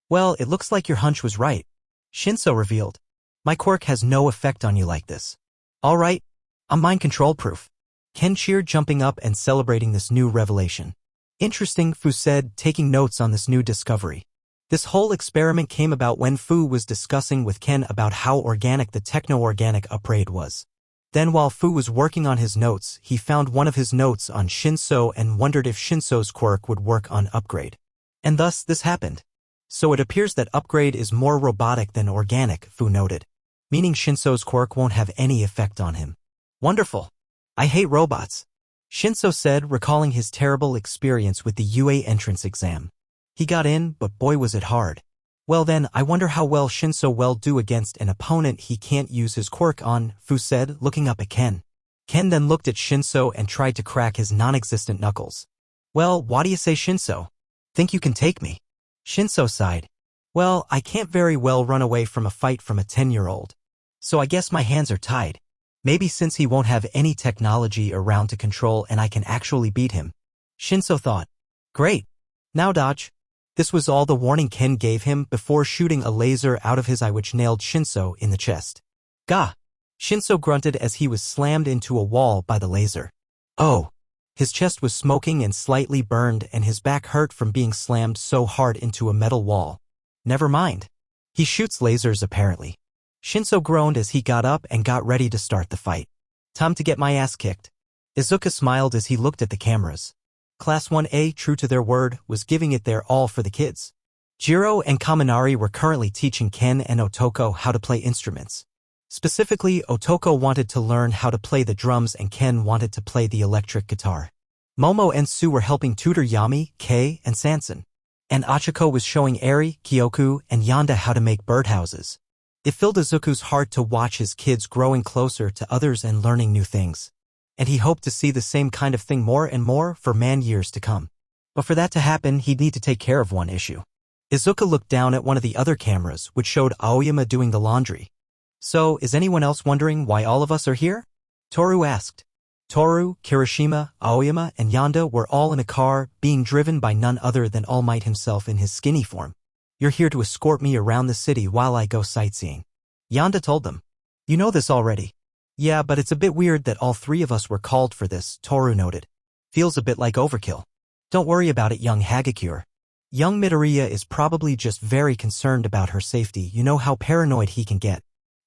Well, it looks like your hunch was right," Shinso revealed. "My quirk has no effect on you like this." "All right. I'm mind-control proof," Ken cheered, jumping up and celebrating this new revelation. "Interesting," Fu said, taking notes on this new discovery. This whole experiment came about when Fu was discussing with Ken about how organic the techno-organic upgrade was. Then while Fu was working on his notes, he found one of his notes on Shinso and wondered if Shinso's quirk would work on upgrade. And thus this happened. "So it appears that upgrade is more robotic than organic," Fu noted. "Meaning Shinso's quirk won't have any effect on him." "Wonderful. I hate robots," Shinso said, recalling his terrible experience with the UA entrance exam. He got in, but boy was it hard. "Well then, I wonder how well Shinso will do against an opponent he can't use his quirk on," Fu said, looking up at Ken. Ken then looked at Shinso and tried to crack his non-existent knuckles. "Well, what do you say, Shinso? Think you can take me?" Shinso sighed. "Well, I can't very well run away from a fight from a 10-year-old. So I guess my hands are tied. Maybe since he won't have any technology around to control and I can actually beat him." Shinso thought. "Great. Now dodge." This was all the warning Ken gave him before shooting a laser out of his eye which nailed Shinso in the chest. "Gah!" Shinso grunted as he was slammed into a wall by the laser. "Oh!" His chest was smoking and slightly burned and his back hurt from being slammed so hard into a metal wall. "Never mind. He shoots lasers apparently." Shinso groaned as he got up and got ready to start the fight. "Time to get my ass kicked." Izuka smiled as he looked at the cameras. Class 1A, true to their word, was giving it their all for the kids. Jiro and Kaminari were currently teaching Ken and Otoko how to play instruments. Specifically, Otoko wanted to learn how to play the drums and Ken wanted to play the electric guitar. Momo and Sue were helping tutor Yami, Kei, and Sanson. And Achiko was showing Eri, Kyoku, and Yanda how to make birdhouses. It filled Izuku's heart to watch his kids growing closer to others and learning new things. And he hoped to see the same kind of thing more and more for years to come. But for that to happen, he'd need to take care of one issue. Izuku looked down at one of the other cameras, which showed Aoyama doing the laundry. So, is anyone else wondering why all of us are here? Toru asked. Toru, Kirishima, Aoyama, and Yanda were all in a car, being driven by none other than All Might himself in his skinny form. You're here to escort me around the city while I go sightseeing. Yanda told them. You know this already. Yeah, but it's a bit weird that all three of us were called for this, Toru noted. Feels a bit like overkill. Don't worry about it, young Hagakure. Young Midoriya is probably just very concerned about her safety. You know how paranoid he can get.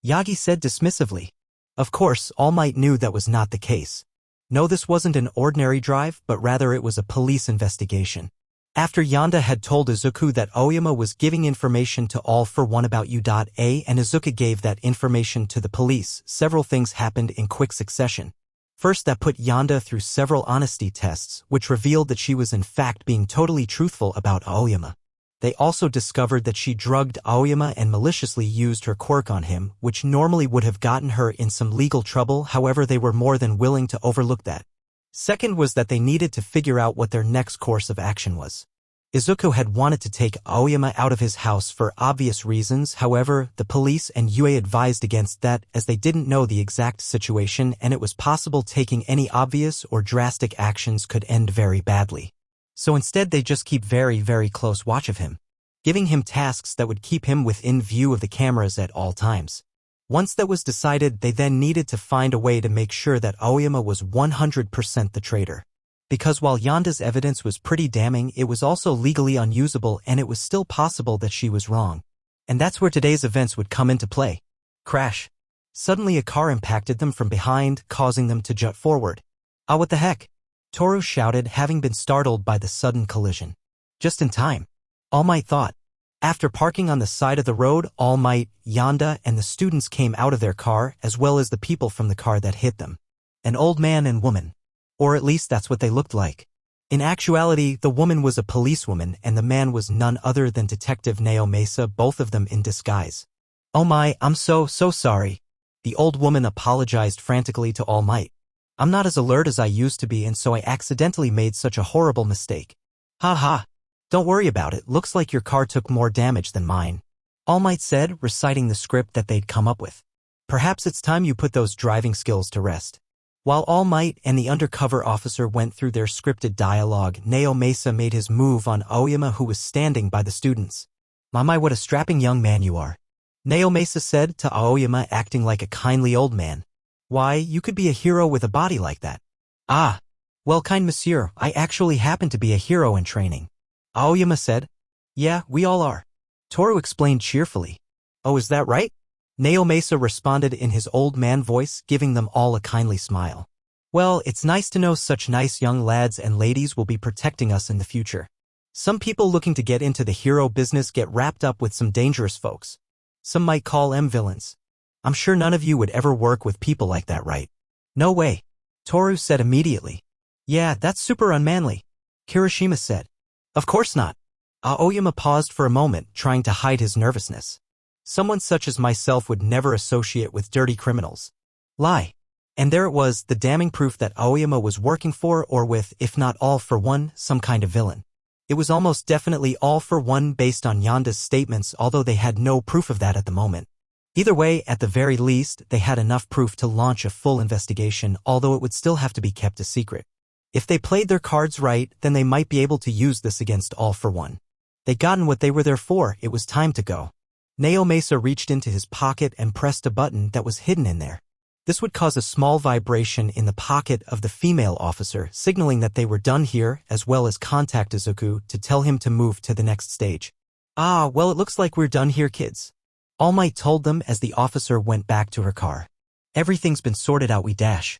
Yagi said dismissively. Of course, All Might knew that was not the case. No, this wasn't an ordinary drive, but rather it was a police investigation. After Yanda had told Izuku that Aoyama was giving information to All for One about U.A and Izuku gave that information to the police, several things happened in quick succession. First, that put Yanda through several honesty tests, which revealed that she was in fact being totally truthful about Aoyama. They also discovered that she drugged Aoyama and maliciously used her quirk on him, which normally would have gotten her in some legal trouble. However, they were more than willing to overlook that. Second was that they needed to figure out what their next course of action was. Izuku had wanted to take Aoyama out of his house for obvious reasons. However, the police and UA advised against that as they didn't know the exact situation and it was possible taking any obvious or drastic actions could end very badly. So instead they just keep very, very close watch of him, giving him tasks that would keep him within view of the cameras at all times. Once that was decided, they then needed to find a way to make sure that Aoyama was 100% the traitor. Because while Yanda's evidence was pretty damning, it was also legally unusable and it was still possible that she was wrong. And that's where today's events would come into play. Crash. Suddenly a car impacted them from behind, causing them to jut forward. Ah, what the heck? Toru shouted, having been startled by the sudden collision. Just in time. All Might thought. After parking on the side of the road, All Might, Yanda, and the students came out of their car, as well as the people from the car that hit them. An old man and woman. Or at least that's what they looked like. In actuality, the woman was a policewoman and the man was none other than Detective Nao Mesa, both of them in disguise. Oh my, I'm so sorry. The old woman apologized frantically to All Might. I'm not as alert as I used to be and so I accidentally made such a horrible mistake. Ha ha. Don't worry about it, looks like your car took more damage than mine. All Might said, reciting the script that they'd come up with. Perhaps it's time you put those driving skills to rest. While All Might and the undercover officer went through their scripted dialogue, Nao Mesa made his move on Aoyama, who was standing by the students. My, what a strapping young man you are. Nao Mesa said to Aoyama, acting like a kindly old man. Why, you could be a hero with a body like that. Ah. Well, kind monsieur, I actually happen to be a hero in training. Aoyama said. Yeah, we all are. Toru explained cheerfully. Oh, is that right? Nao Mesa responded in his old man voice, giving them all a kindly smile. Well, it's nice to know such nice young lads and ladies will be protecting us in the future. Some people looking to get into the hero business get wrapped up with some dangerous folks. Some might call them villains. I'm sure none of you would ever work with people like that, right? No way. Toru said immediately. Yeah, that's super unmanly. Kirishima said. Of course not. Aoyama paused for a moment, trying to hide his nervousness. Someone such as myself would never associate with dirty criminals. Lie. And there it was, the damning proof that Aoyama was working for or with, if not all for one, some kind of villain. It was almost definitely all for one based on Yanda's statements, although they had no proof of that at the moment. Either way, at the very least, they had enough proof to launch a full investigation, although it would still have to be kept a secret. If they played their cards right, then they might be able to use this against All for One. They'd gotten what they were there for, it was time to go. Nao Mesa reached into his pocket and pressed a button that was hidden in there. This would cause a small vibration in the pocket of the female officer, signaling that they were done here, as well as contact Izuku to tell him to move to the next stage. Ah, well, it looks like we're done here, kids. All Might told them as the officer went back to her car. Everything's been sorted out, we dash.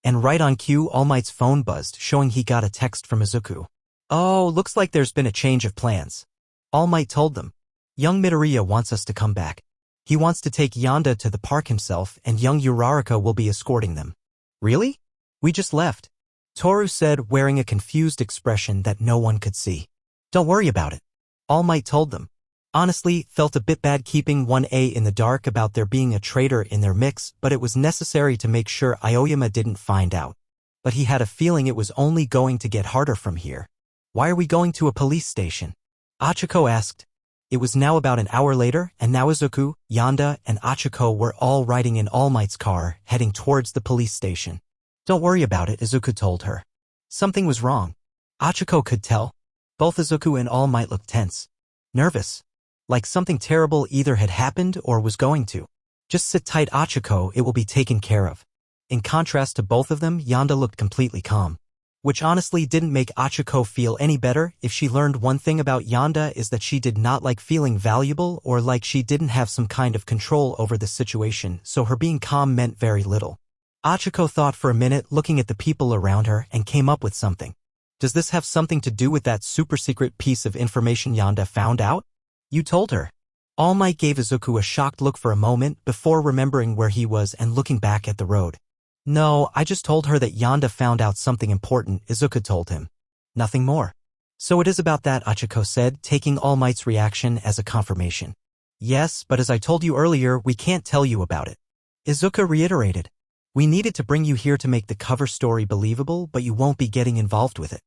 And right on cue, All Might's phone buzzed, showing he got a text from Izuku. Oh, looks like there's been a change of plans. All Might told them. Young Midoriya wants us to come back. He wants to take Yanda to the park himself and young Uraraka will be escorting them. Really? We just left. Toru said, wearing a confused expression that no one could see. Don't worry about it. All Might told them. Honestly, felt a bit bad keeping 1A in the dark about there being a traitor in their mix, but it was necessary to make sure Aoyama didn't find out. But he had a feeling it was only going to get harder from here. Why are we going to a police station? Achiko asked. It was now about an hour later, and now Izuku, Yonda, and Achiko were all riding in All Might's car, heading towards the police station. Don't worry about it, Izuku told her. Something was wrong. Achiko could tell. Both Izuku and All Might looked tense. Nervous. Like something terrible either had happened or was going to. Just sit tight, Achiko, it will be taken care of. In contrast to both of them, Yonda looked completely calm. Which honestly didn't make Achiko feel any better. If she learned one thing about Yonda is that she did not like feeling valuable or like she didn't have some kind of control over the situation, so her being calm meant very little. Achiko thought for a minute, looking at the people around her, and came up with something. Does this have something to do with that super secret piece of information Yonda found out? You told her. All Might gave Izuku a shocked look for a moment before remembering where he was and looking back at the road. No, I just told her that Yonda found out something important, Izuku told him. Nothing more. So it is about that, Achiko said, taking All Might's reaction as a confirmation. Yes, but as I told you earlier, we can't tell you about it. Izuku reiterated. We needed to bring you here to make the cover story believable, but you won't be getting involved with it.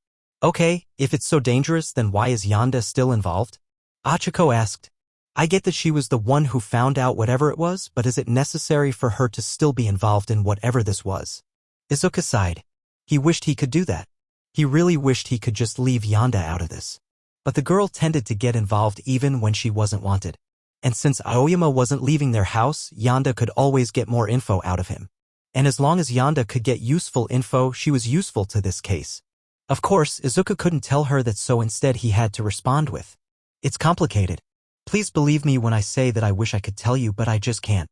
Okay, if it's so dangerous, then why is Yonda still involved? Achiko asked. I get that she was the one who found out whatever it was, but is it necessary for her to still be involved in whatever this was? Izuku sighed. He wished he could do that. He really wished he could just leave Yonda out of this. But the girl tended to get involved even when she wasn't wanted. And since Aoyama wasn't leaving their house, Yonda could always get more info out of him. And as long as Yonda could get useful info, she was useful to this case. Of course, Izuku couldn't tell her that, so instead he had to respond with. It's complicated. Please believe me when I say that I wish I could tell you, but I just can't.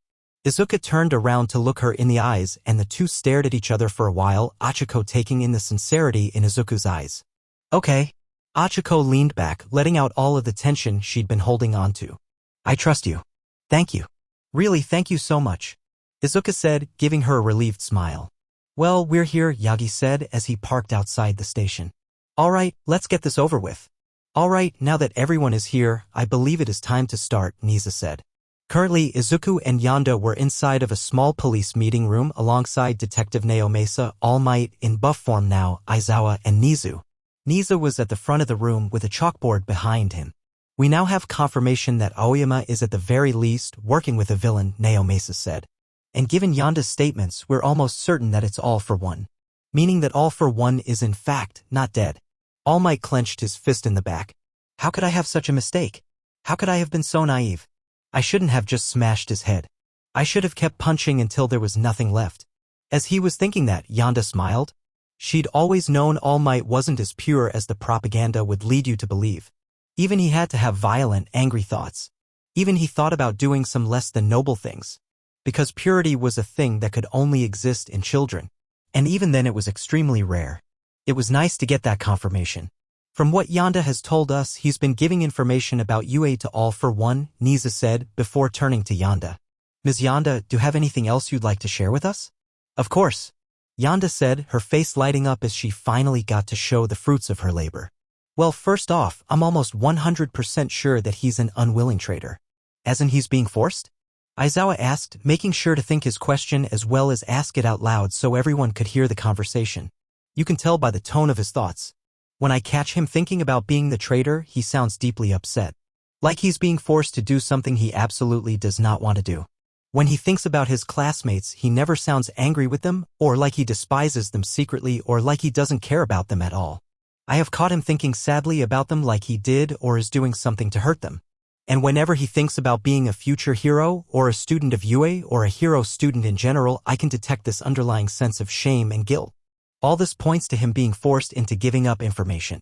Izuku turned around to look her in the eyes, and the two stared at each other for a while, Achiko taking in the sincerity in Izuku's eyes. Okay. Achiko leaned back, letting out all of the tension she'd been holding on to. I trust you. Thank you. Really, thank you so much. Izuku said, giving her a relieved smile. Well, we're here, Yagi said as he parked outside the station. All right, let's get this over with. All right, now that everyone is here, I believe it is time to start, Niza said. Currently, Izuku and Yonda were inside of a small police meeting room alongside Detective Naomasa, All Might, in buff form now, Aizawa, and Nizu. Niza was at the front of the room with a chalkboard behind him. We now have confirmation that Aoyama is at the very least working with a villain, Naomasa said. And given Yonda's statements, we're almost certain that it's All for One. Meaning that All for One is in fact not dead. All Might clenched his fist in the back. How could I have such a mistake? How could I have been so naive? I shouldn't have just smashed his head. I should have kept punching until there was nothing left. As he was thinking that, Yonda smiled. She'd always known All Might wasn't as pure as the propaganda would lead you to believe. Even he had to have violent, angry thoughts. Even he thought about doing some less than noble things. Because purity was a thing that could only exist in children. And even then it was extremely rare. It was nice to get that confirmation. From what Yonda has told us, he's been giving information about UA to All for One, Niza said, before turning to Yonda. Ms. Yonda, do you have anything else you'd like to share with us? Of course. Yonda said, her face lighting up as she finally got to show the fruits of her labor. Well, first off, I'm almost 100% sure that he's an unwilling traitor. As in he's being forced? Aizawa asked, making sure to think his question as well as ask it out loud so everyone could hear the conversation. You can tell by the tone of his thoughts. When I catch him thinking about being the traitor, he sounds deeply upset. Like he's being forced to do something he absolutely does not want to do. When he thinks about his classmates, he never sounds angry with them, or like he despises them secretly, or like he doesn't care about them at all. I have caught him thinking sadly about them like he did or is doing something to hurt them. And whenever he thinks about being a future hero, or a student of UA, or a hero student in general, I can detect this underlying sense of shame and guilt. All this points to him being forced into giving up information.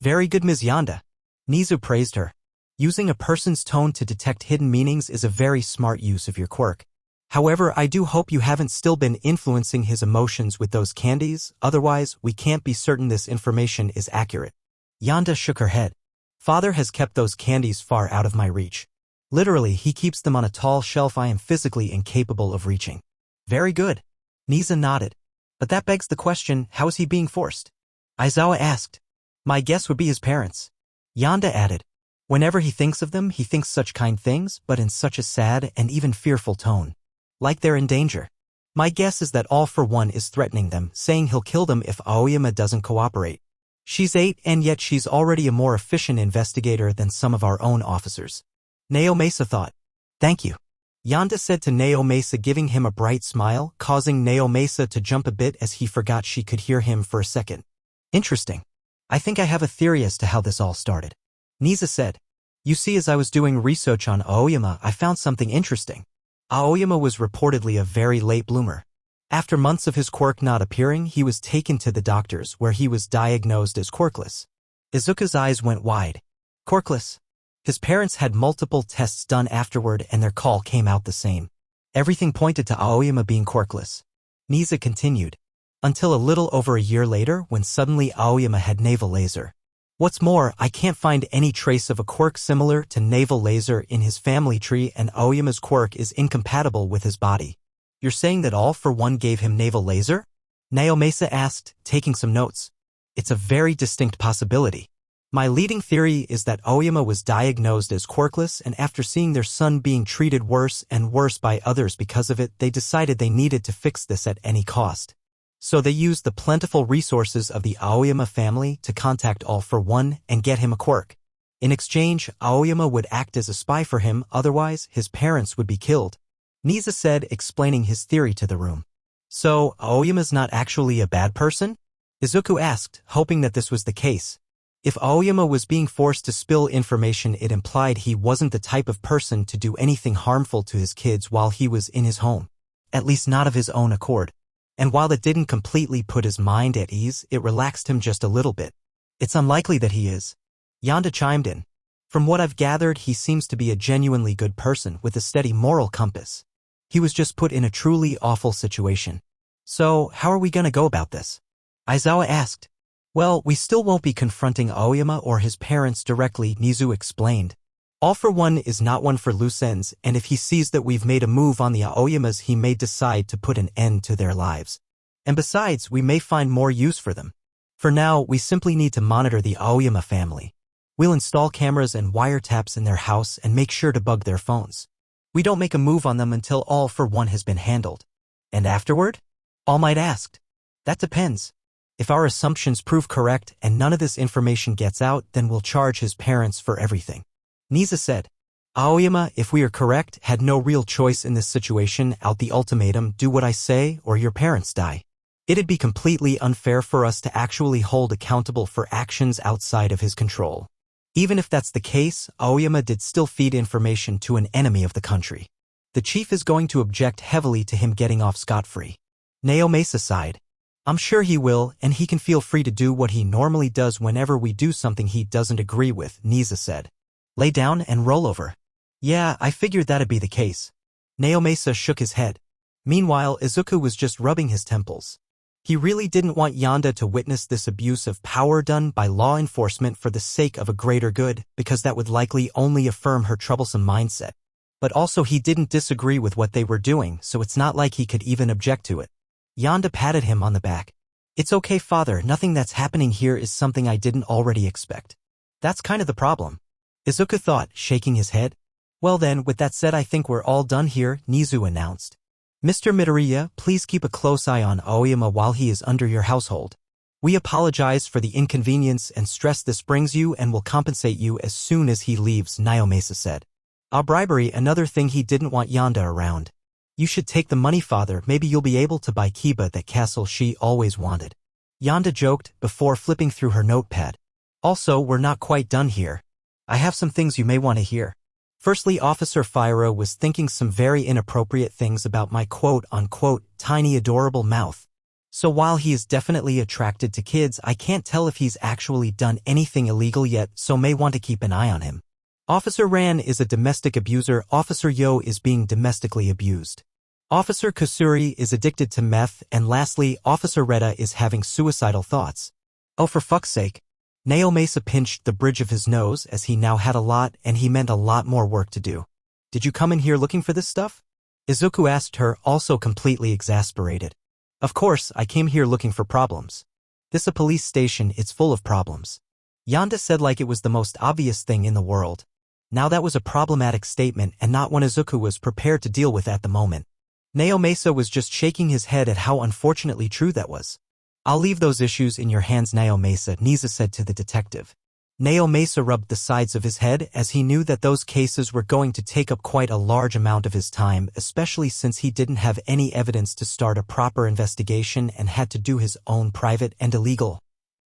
Very good, Ms. Yonda. Nizu praised her. Using a person's tone to detect hidden meanings is a very smart use of your quirk. However, I do hope you haven't still been influencing his emotions with those candies, otherwise we can't be certain this information is accurate. Yonda shook her head. Father has kept those candies far out of my reach. Literally, he keeps them on a tall shelf I am physically incapable of reaching. Very good. Niza nodded. But that begs the question, how is he being forced? Aizawa asked. My guess would be his parents. Yonda added. Whenever he thinks of them, he thinks such kind things, but in such a sad and even fearful tone. Like they're in danger. My guess is that All for One is threatening them, saying he'll kill them if Aoyama doesn't cooperate. She's 8 and yet she's already a more efficient investigator than some of our own officers. Nao Mesa thought. Thank you. Yonda said to Nao Mesa, giving him a bright smile, causing Nao Mesa to jump a bit as he forgot she could hear him for a second. Interesting. I think I have a theory as to how this all started. Niza said. You see, as I was doing research on Aoyama, I found something interesting. Aoyama was reportedly a very late bloomer. After months of his quirk not appearing, he was taken to the doctors where he was diagnosed as quirkless. Izuku's eyes went wide. Quirkless? His parents had multiple tests done afterward and their call came out the same. Everything pointed to Aoyama being quirkless. Niza continued. Until a little over a year later when suddenly Aoyama had navel laser. What's more, I can't find any trace of a quirk similar to navel laser in his family tree, and Aoyama's quirk is incompatible with his body. You're saying that All for One gave him navel laser? Nao Mesa asked, taking some notes. It's a very distinct possibility. My leading theory is that Aoyama was diagnosed as quirkless, and after seeing their son being treated worse and worse by others because of it, they decided they needed to fix this at any cost. So they used the plentiful resources of the Aoyama family to contact All for One and get him a quirk. In exchange, Aoyama would act as a spy for him, otherwise his parents would be killed. Niza said, explaining his theory to the room. So, Aoyama's not actually a bad person? Izuku asked, hoping that this was the case. If Aoyama was being forced to spill information, it implied he wasn't the type of person to do anything harmful to his kids while he was in his home. At least not of his own accord. And while it didn't completely put his mind at ease, it relaxed him just a little bit. It's unlikely that he is. Yonda chimed in. From what I've gathered, he seems to be a genuinely good person with a steady moral compass. He was just put in a truly awful situation. So, how are we gonna go about this? Aizawa asked. Well, we still won't be confronting Aoyama or his parents directly, Nizu explained. All for One is not one for loose ends, and if he sees that we've made a move on the Aoyamas, he may decide to put an end to their lives. And besides, we may find more use for them. For now, we simply need to monitor the Aoyama family. We'll install cameras and wiretaps in their house and make sure to bug their phones. We don't make a move on them until All for One has been handled. And afterward? All Might asked. That depends. If our assumptions prove correct and none of this information gets out, then we'll charge his parents for everything. Niza said. Aoyama, if we are correct, had no real choice in this situation. Out the ultimatum, do what I say or your parents die. It'd be completely unfair for us to actually hold accountable for actions outside of his control. Even if that's the case, Aoyama did still feed information to an enemy of the country. The chief is going to object heavily to him getting off scot-free. Nao Mesa sighed. I'm sure he will, and he can feel free to do what he normally does whenever we do something he doesn't agree with, Niza said. Lay down and roll over. Yeah, I figured that'd be the case. Nao Mesa shook his head. Meanwhile, Izuku was just rubbing his temples. He really didn't want Yonda to witness this abuse of power done by law enforcement for the sake of a greater good, because that would likely only affirm her troublesome mindset. But also he didn't disagree with what they were doing, so it's not like he could even object to it. Yonda patted him on the back. It's okay, father, nothing that's happening here is something I didn't already expect. That's kind of the problem. Izuku thought, shaking his head. Well then, with that said, I think we're all done here, Nizu announced. Mr. Midoriya, please keep a close eye on Aoyama while he is under your household. We apologize for the inconvenience and stress this brings you and will compensate you as soon as he leaves, Nao Mesa said. Our bribery, another thing he didn't want Yonda around. You should take the money, father, maybe you'll be able to buy Kiba that castle she always wanted. Yonda joked, before flipping through her notepad. Also, we're not quite done here. I have some things you may want to hear. Firstly, Officer Fyra was thinking some very inappropriate things about my quote-unquote tiny adorable mouth. So while he is definitely attracted to kids, I can't tell if he's actually done anything illegal yet, so may want to keep an eye on him. Officer Ran is a domestic abuser. Officer Yo is being domestically abused. Officer Kusuri is addicted to meth, and lastly, Officer Retta is having suicidal thoughts. Oh, for fuck's sake. Nao Mesa pinched the bridge of his nose as he now had a lot and he meant a lot more work to do. Did you come in here looking for this stuff? Izuku asked her, also completely exasperated. Of course, I came here looking for problems. This a police station, it's full of problems. Yanda said like it was the most obvious thing in the world. Now that was a problematic statement and not one Izuku was prepared to deal with at the moment. Naomasa was just shaking his head at how unfortunately true that was. I'll leave those issues in your hands, Naomasa, Niza said to the detective. Naomasa rubbed the sides of his head as he knew that those cases were going to take up quite a large amount of his time, especially since he didn't have any evidence to start a proper investigation and had to do his own private and illegal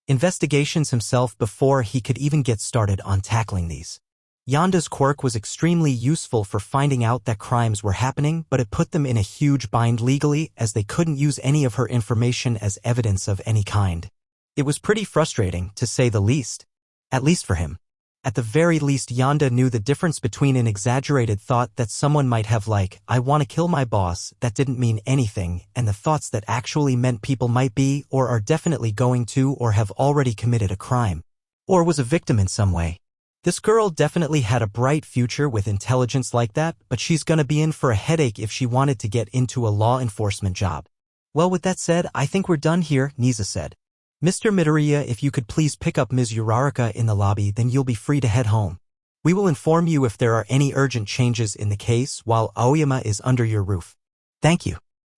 investigations himself before he could even get started on tackling these. Yanda's quirk was extremely useful for finding out that crimes were happening, but it put them in a huge bind legally as they couldn't use any of her information as evidence of any kind. It was pretty frustrating, to say the least. At least for him. At the very least, Yanda knew the difference between an exaggerated thought that someone might have like, I want to kill my boss, that didn't mean anything, and the thoughts that actually meant people might be or are definitely going to or have already committed a crime. Or was a victim in some way. This girl definitely had a bright future with intelligence like that, but she's gonna be in for a headache if she wanted to get into a law enforcement job. Well, with that said, I think we're done here, Niza said. Mr. Midoriya, if you could please pick up Ms. Uraraka in the lobby, then you'll be free to head home. We will inform you if there are any urgent changes in the case while Aoyama is under your roof. Thank you.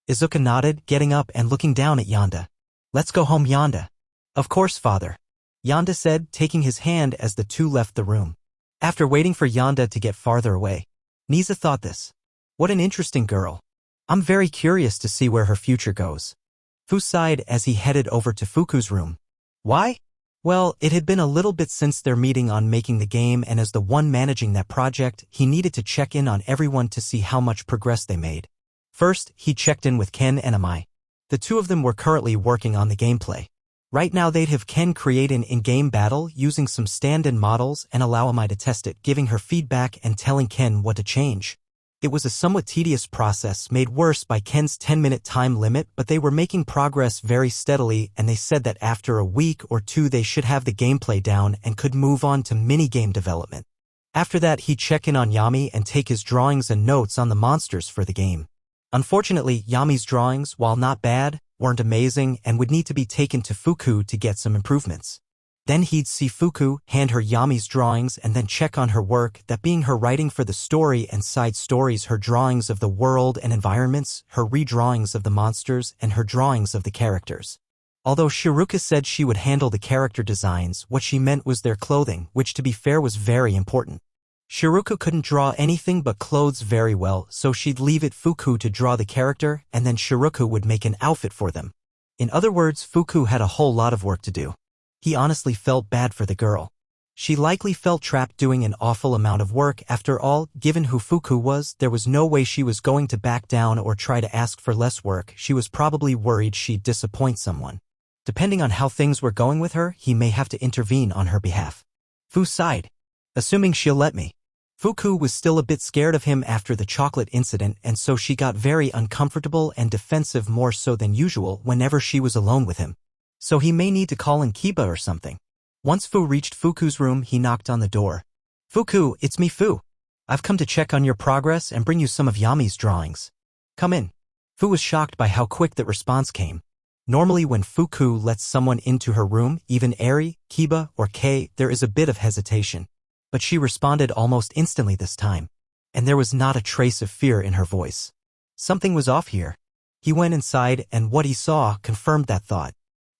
Izuku nodded, getting up and looking down at Yanda. Let's go home, Yanda. Of course, father. Yanda said, taking his hand as the two left the room. After waiting for Yanda to get farther away, Niza thought this. What an interesting girl. I'm very curious to see where her future goes. Fu sighed as he headed over to Fuku's room. Why? Well, it had been a little bit since their meeting on making the game, and as the one managing that project, he needed to check in on everyone to see how much progress they made. First, he checked in with Ken and Amai. The two of them were currently working on the gameplay. Right now they'd have Ken create an in-game battle using some stand-in models and allow Amai to test it, giving her feedback and telling Ken what to change. It was a somewhat tedious process made worse by Ken's 10-minute time limit, but they were making progress very steadily, and they said that after a week or two they should have the gameplay down and could move on to mini-game development. After that, he'd check in on Yami and take his drawings and notes on the monsters for the game. Unfortunately, Yami's drawings, while not bad, weren't amazing and would need to be taken to Fuku to get some improvements. Then he'd see Fuku, hand her Yami's drawings and then check on her work, that being her writing for the story and side stories, her drawings of the world and environments, her redrawings of the monsters, and her drawings of the characters. Although Shiruka said she would handle the character designs, what she meant was their clothing, which to be fair was very important. Shiruka couldn't draw anything but clothes very well, so she'd leave it Fuku to draw the character, and then Shiruka would make an outfit for them. In other words, Fuku had a whole lot of work to do. He honestly felt bad for the girl. She likely felt trapped doing an awful amount of work. After all, given who Fuku was, there was no way she was going to back down or try to ask for less work. She was probably worried she'd disappoint someone. Depending on how things were going with her, he may have to intervene on her behalf. Fu sighed. Assuming she'll let me. Fuku was still a bit scared of him after the chocolate incident, and so she got very uncomfortable and defensive, more so than usual whenever she was alone with him. So he may need to call in Kiba or something. Once Fu reached Fuku's room, he knocked on the door. Fuku, it's me, Fu. I've come to check on your progress and bring you some of Yami's drawings. Come in. Fu was shocked by how quick that response came. Normally when Fuku lets someone into her room, even Eri, Kiba, or Kei, there is a bit of hesitation. But she responded almost instantly this time. And there was not a trace of fear in her voice. Something was off here. He went inside, and what he saw confirmed that thought.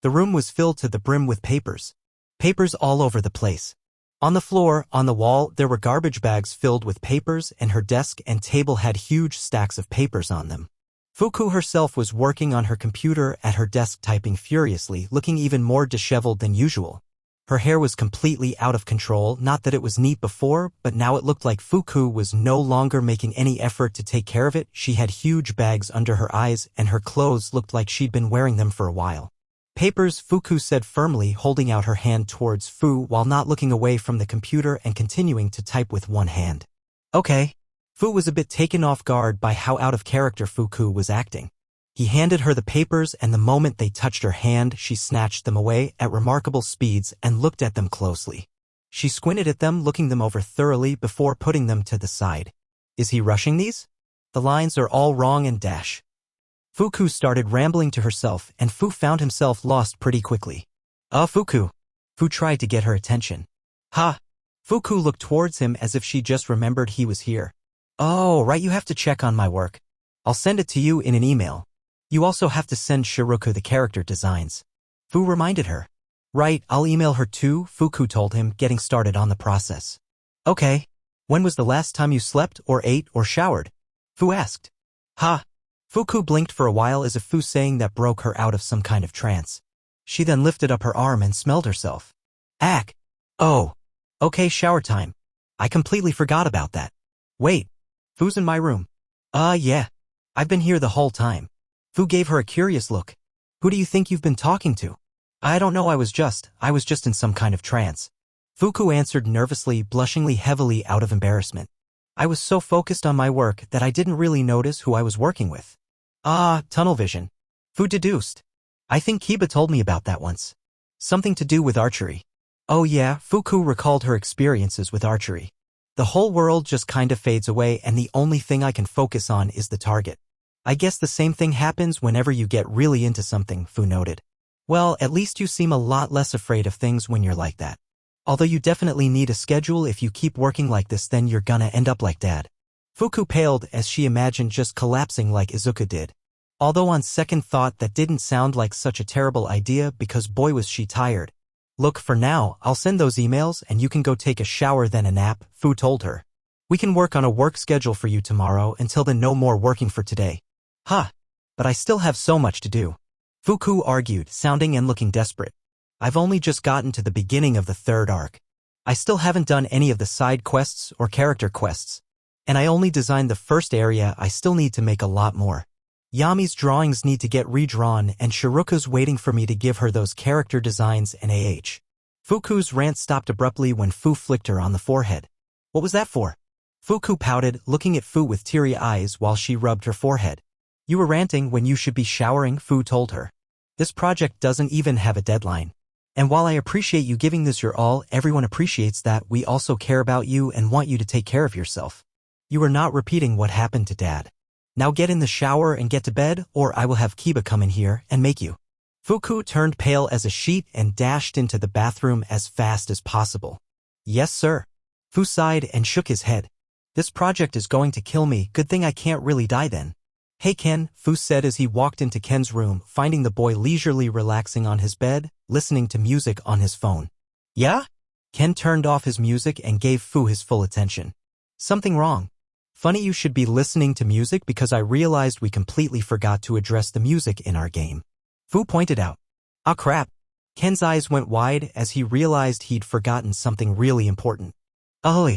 The room was filled to the brim with papers. Papers all over the place. On the floor, on the wall, there were garbage bags filled with papers, and her desk and table had huge stacks of papers on them. Fuku herself was working on her computer at her desk, typing furiously, looking even more disheveled than usual. Her hair was completely out of control, not that it was neat before, but now it looked like Fuku was no longer making any effort to take care of it. She had huge bags under her eyes, and her clothes looked like she'd been wearing them for a while. Papers, Fuku said firmly, holding out her hand towards Fu while not looking away from the computer and continuing to type with one hand. Okay. Fu was a bit taken off guard by how out of character Fuku was acting. He handed her the papers, and the moment they touched her hand, she snatched them away at remarkable speeds and looked at them closely. She squinted at them, looking them over thoroughly before putting them to the side. Is he rushing these? The lines are all wrong and dash. Fuku started rambling to herself, and Fu found himself lost pretty quickly. Fuku. Fu tried to get her attention. Ha! Fuku looked towards him as if she just remembered he was here. Oh, right, you have to check on my work. I'll send it to you in an email. You also have to send Shiroku the character designs. Fu reminded her. Right, I'll email her too, Fuku told him, getting started on the process. Okay. When was the last time you slept or ate or showered? Fu asked. Ha! Fuku blinked for a while as if Fu saying that broke her out of some kind of trance. She then lifted up her arm and smelled herself. Ack! Oh! Okay, shower time. I completely forgot about that. Wait. Fu's in my room. Yeah. I've been here the whole time. Fu gave her a curious look. Who do you think you've been talking to? I don't know, I was just in some kind of trance. Fuku answered nervously, blushingly heavily out of embarrassment. I was so focused on my work that I didn't really notice who I was working with. Tunnel vision. Fu deduced. I think Kiba told me about that once. Something to do with archery. Oh yeah, Fuku recalled her experiences with archery. The whole world just kind of fades away and the only thing I can focus on is the target. I guess the same thing happens whenever you get really into something, Fu noted. Well, at least you seem a lot less afraid of things when you're like that. Although you definitely need a schedule. If you keep working like this, then you're gonna end up like Dad. Fuku paled as she imagined just collapsing like Izuku did. Although on second thought that didn't sound like such a terrible idea because boy was she tired. Look, for now, I'll send those emails and you can go take a shower then a nap, Fu told her. We can work on a work schedule for you tomorrow. Until then, no more working for today. Huh. But I still have so much to do. Fuku argued, sounding and looking desperate. I've only just gotten to the beginning of the third arc. I still haven't done any of the side quests or character quests. And I only designed the first area. I still need to make a lot more. Yami's drawings need to get redrawn and Shiroku's waiting for me to give her those character designs and Fuku's rant stopped abruptly when Fu flicked her on the forehead. What was that for? Fuku pouted, looking at Fu with teary eyes while she rubbed her forehead. You were ranting when you should be showering, Fu told her. This project doesn't even have a deadline. And while I appreciate you giving this your all, everyone appreciates that. We also care about you and want you to take care of yourself. You are not repeating what happened to Dad. Now get in the shower and get to bed, or I will have Kiba come in here and make you. Fuku turned pale as a sheet and dashed into the bathroom as fast as possible. Yes, sir. Fu sighed and shook his head. This project is going to kill me. Good thing I can't really die then. Hey Ken, Fu said as he walked into Ken's room, finding the boy leisurely relaxing on his bed, listening to music on his phone. Yeah? Ken turned off his music and gave Fu his full attention. Something wrong? Funny you should be listening to music because I realized we completely forgot to address the music in our game. Fu pointed out. Ah crap. Ken's eyes went wide as he realized he'd forgotten something really important. Oh,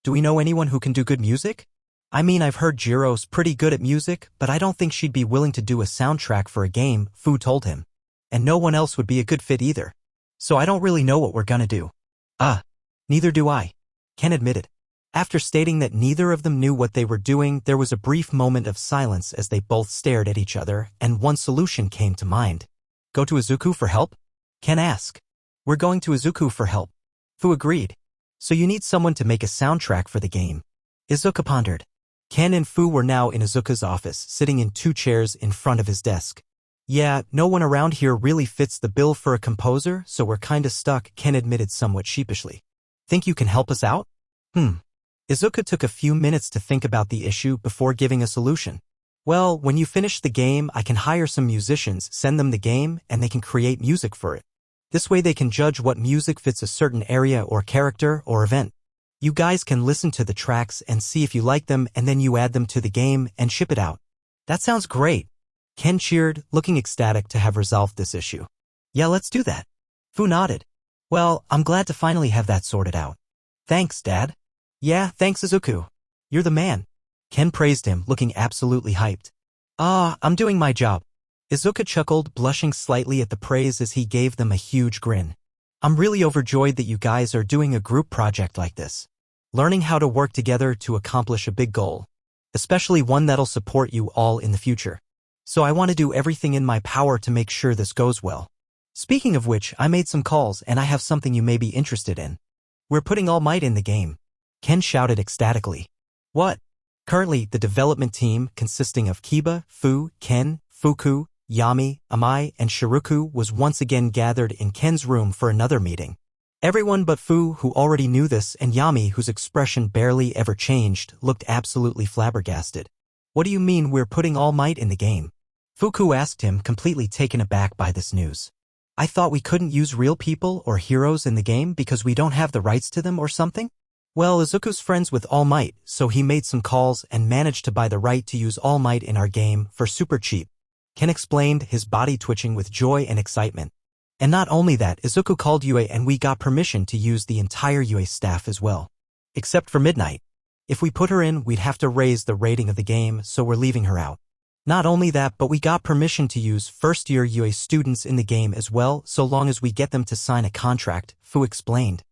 do we know anyone who can do good music? I mean, I've heard Jiro's pretty good at music, but I don't think she'd be willing to do a soundtrack for a game, Fu told him. And no one else would be a good fit either. So I don't really know what we're gonna do. Neither do I, Ken admitted. After stating that neither of them knew what they were doing, there was a brief moment of silence as they both stared at each other, and one solution came to mind. Go to Izuku for help? Ken asked. We're going to Izuku for help. Fu agreed. So you need someone to make a soundtrack for the game. Izuku pondered. Ken and Fu were now in Izuku's office, sitting in 2 chairs in front of his desk. Yeah, no one around here really fits the bill for a composer, so we're kinda stuck, Ken admitted somewhat sheepishly. Think you can help us out? Izuku took a few minutes to think about the issue before giving a solution. Well, when you finish the game, I can hire some musicians, send them the game, and they can create music for it. This way they can judge what music fits a certain area or character or event. You guys can listen to the tracks and see if you like them, and then you add them to the game and ship it out. That sounds great. Ken cheered, looking ecstatic to have resolved this issue. Yeah, let's do that. Fu nodded. Well, I'm glad to finally have that sorted out. Thanks, Dad. Yeah, thanks Izuku. You're the man. Ken praised him, looking absolutely hyped. I'm doing my job. Izuku chuckled, blushing slightly at the praise as he gave them a huge grin. I'm really overjoyed that you guys are doing a group project like this. Learning how to work together to accomplish a big goal. Especially one that'll support you all in the future. So I want to do everything in my power to make sure this goes well. Speaking of which, I made some calls and I have something you may be interested in. We're putting all might in the game. Ken shouted ecstatically. What? Currently, the development team, consisting of Kiba, Fu, Ken, Fuku, Yami, Amai, and Shiruku was once again gathered in Ken's room for another meeting. Everyone but Fu, who already knew this, and Yami, whose expression barely ever changed, looked absolutely flabbergasted. What do you mean we're putting All Might in the game? Fuku asked him, completely taken aback by this news. I thought we couldn't use real people or heroes in the game because we don't have the rights to them or something? Well, Izuku's friends with All Might, so he made some calls and managed to buy the right to use All Might in our game for super cheap. Ken explained, his body twitching with joy and excitement. And not only that, Izuku called Yue and we got permission to use the entire Yue staff as well. Except for Midnight. If we put her in, we'd have to raise the rating of the game, so we're leaving her out. Not only that, but we got permission to use first-year Yue students in the game as well, so long as we get them to sign a contract, Fu explained.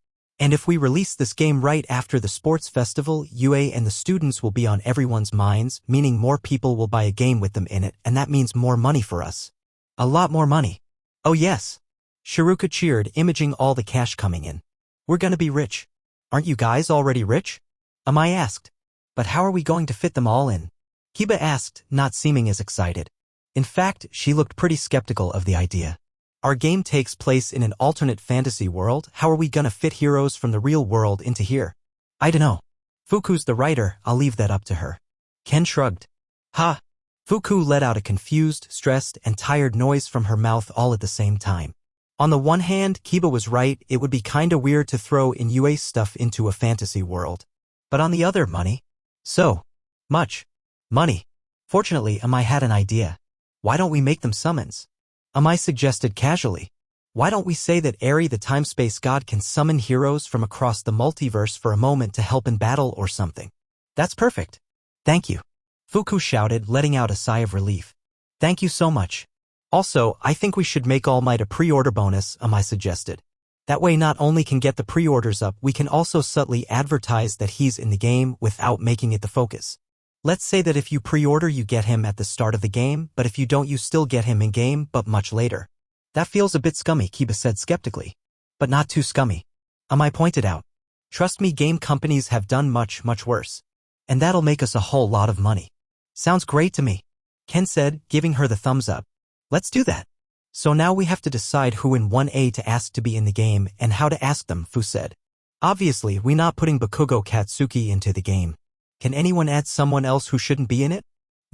And if we release this game right after the sports festival, Yue and the students will be on everyone's minds, meaning more people will buy a game with them in it, and that means more money for us. A lot more money. Oh yes. Shiruka cheered, imaging all the cash coming in. We're gonna be rich. Aren't you guys already rich? Amai asked. But how are we going to fit them all in? Kiba asked, not seeming as excited. In fact, she looked pretty skeptical of the idea. Our game takes place in an alternate fantasy world. How are we gonna fit heroes from the real world into here? I dunno. Fuku's the writer, I'll leave that up to her. Ken shrugged. Ha! Fuku let out a confused, stressed, and tired noise from her mouth all at the same time. On the one hand, Kiba was right, it would be kinda weird to throw in Yue's stuff into a fantasy world. But on the other, money. So much money. Fortunately, Amai had an idea. Why don't we make them summons? Amai suggested casually. Why don't we say that Eri, the time-space god, can summon heroes from across the multiverse for a moment to help in battle or something? That's perfect. Thank you. Fuku shouted, letting out a sigh of relief. Thank you so much. Also, I think we should make All Might a pre-order bonus, Amai suggested. That way not only can get the pre-orders up, we can also subtly advertise that he's in the game without making it the focus. Let's say that if you pre-order you get him at the start of the game, but if you don't you still get him in-game but much later. That feels a bit scummy, Kiba said skeptically. But not too scummy. Amai pointed out. Trust me, game companies have done much worse. And that'll make us a whole lot of money. Sounds great to me. Ken said, giving her the thumbs up. Let's do that. So now we have to decide who in 1A to ask to be in the game and how to ask them, Fu said. Obviously, we're not putting Bakugo Katsuki into the game. Can anyone add someone else who shouldn't be in it?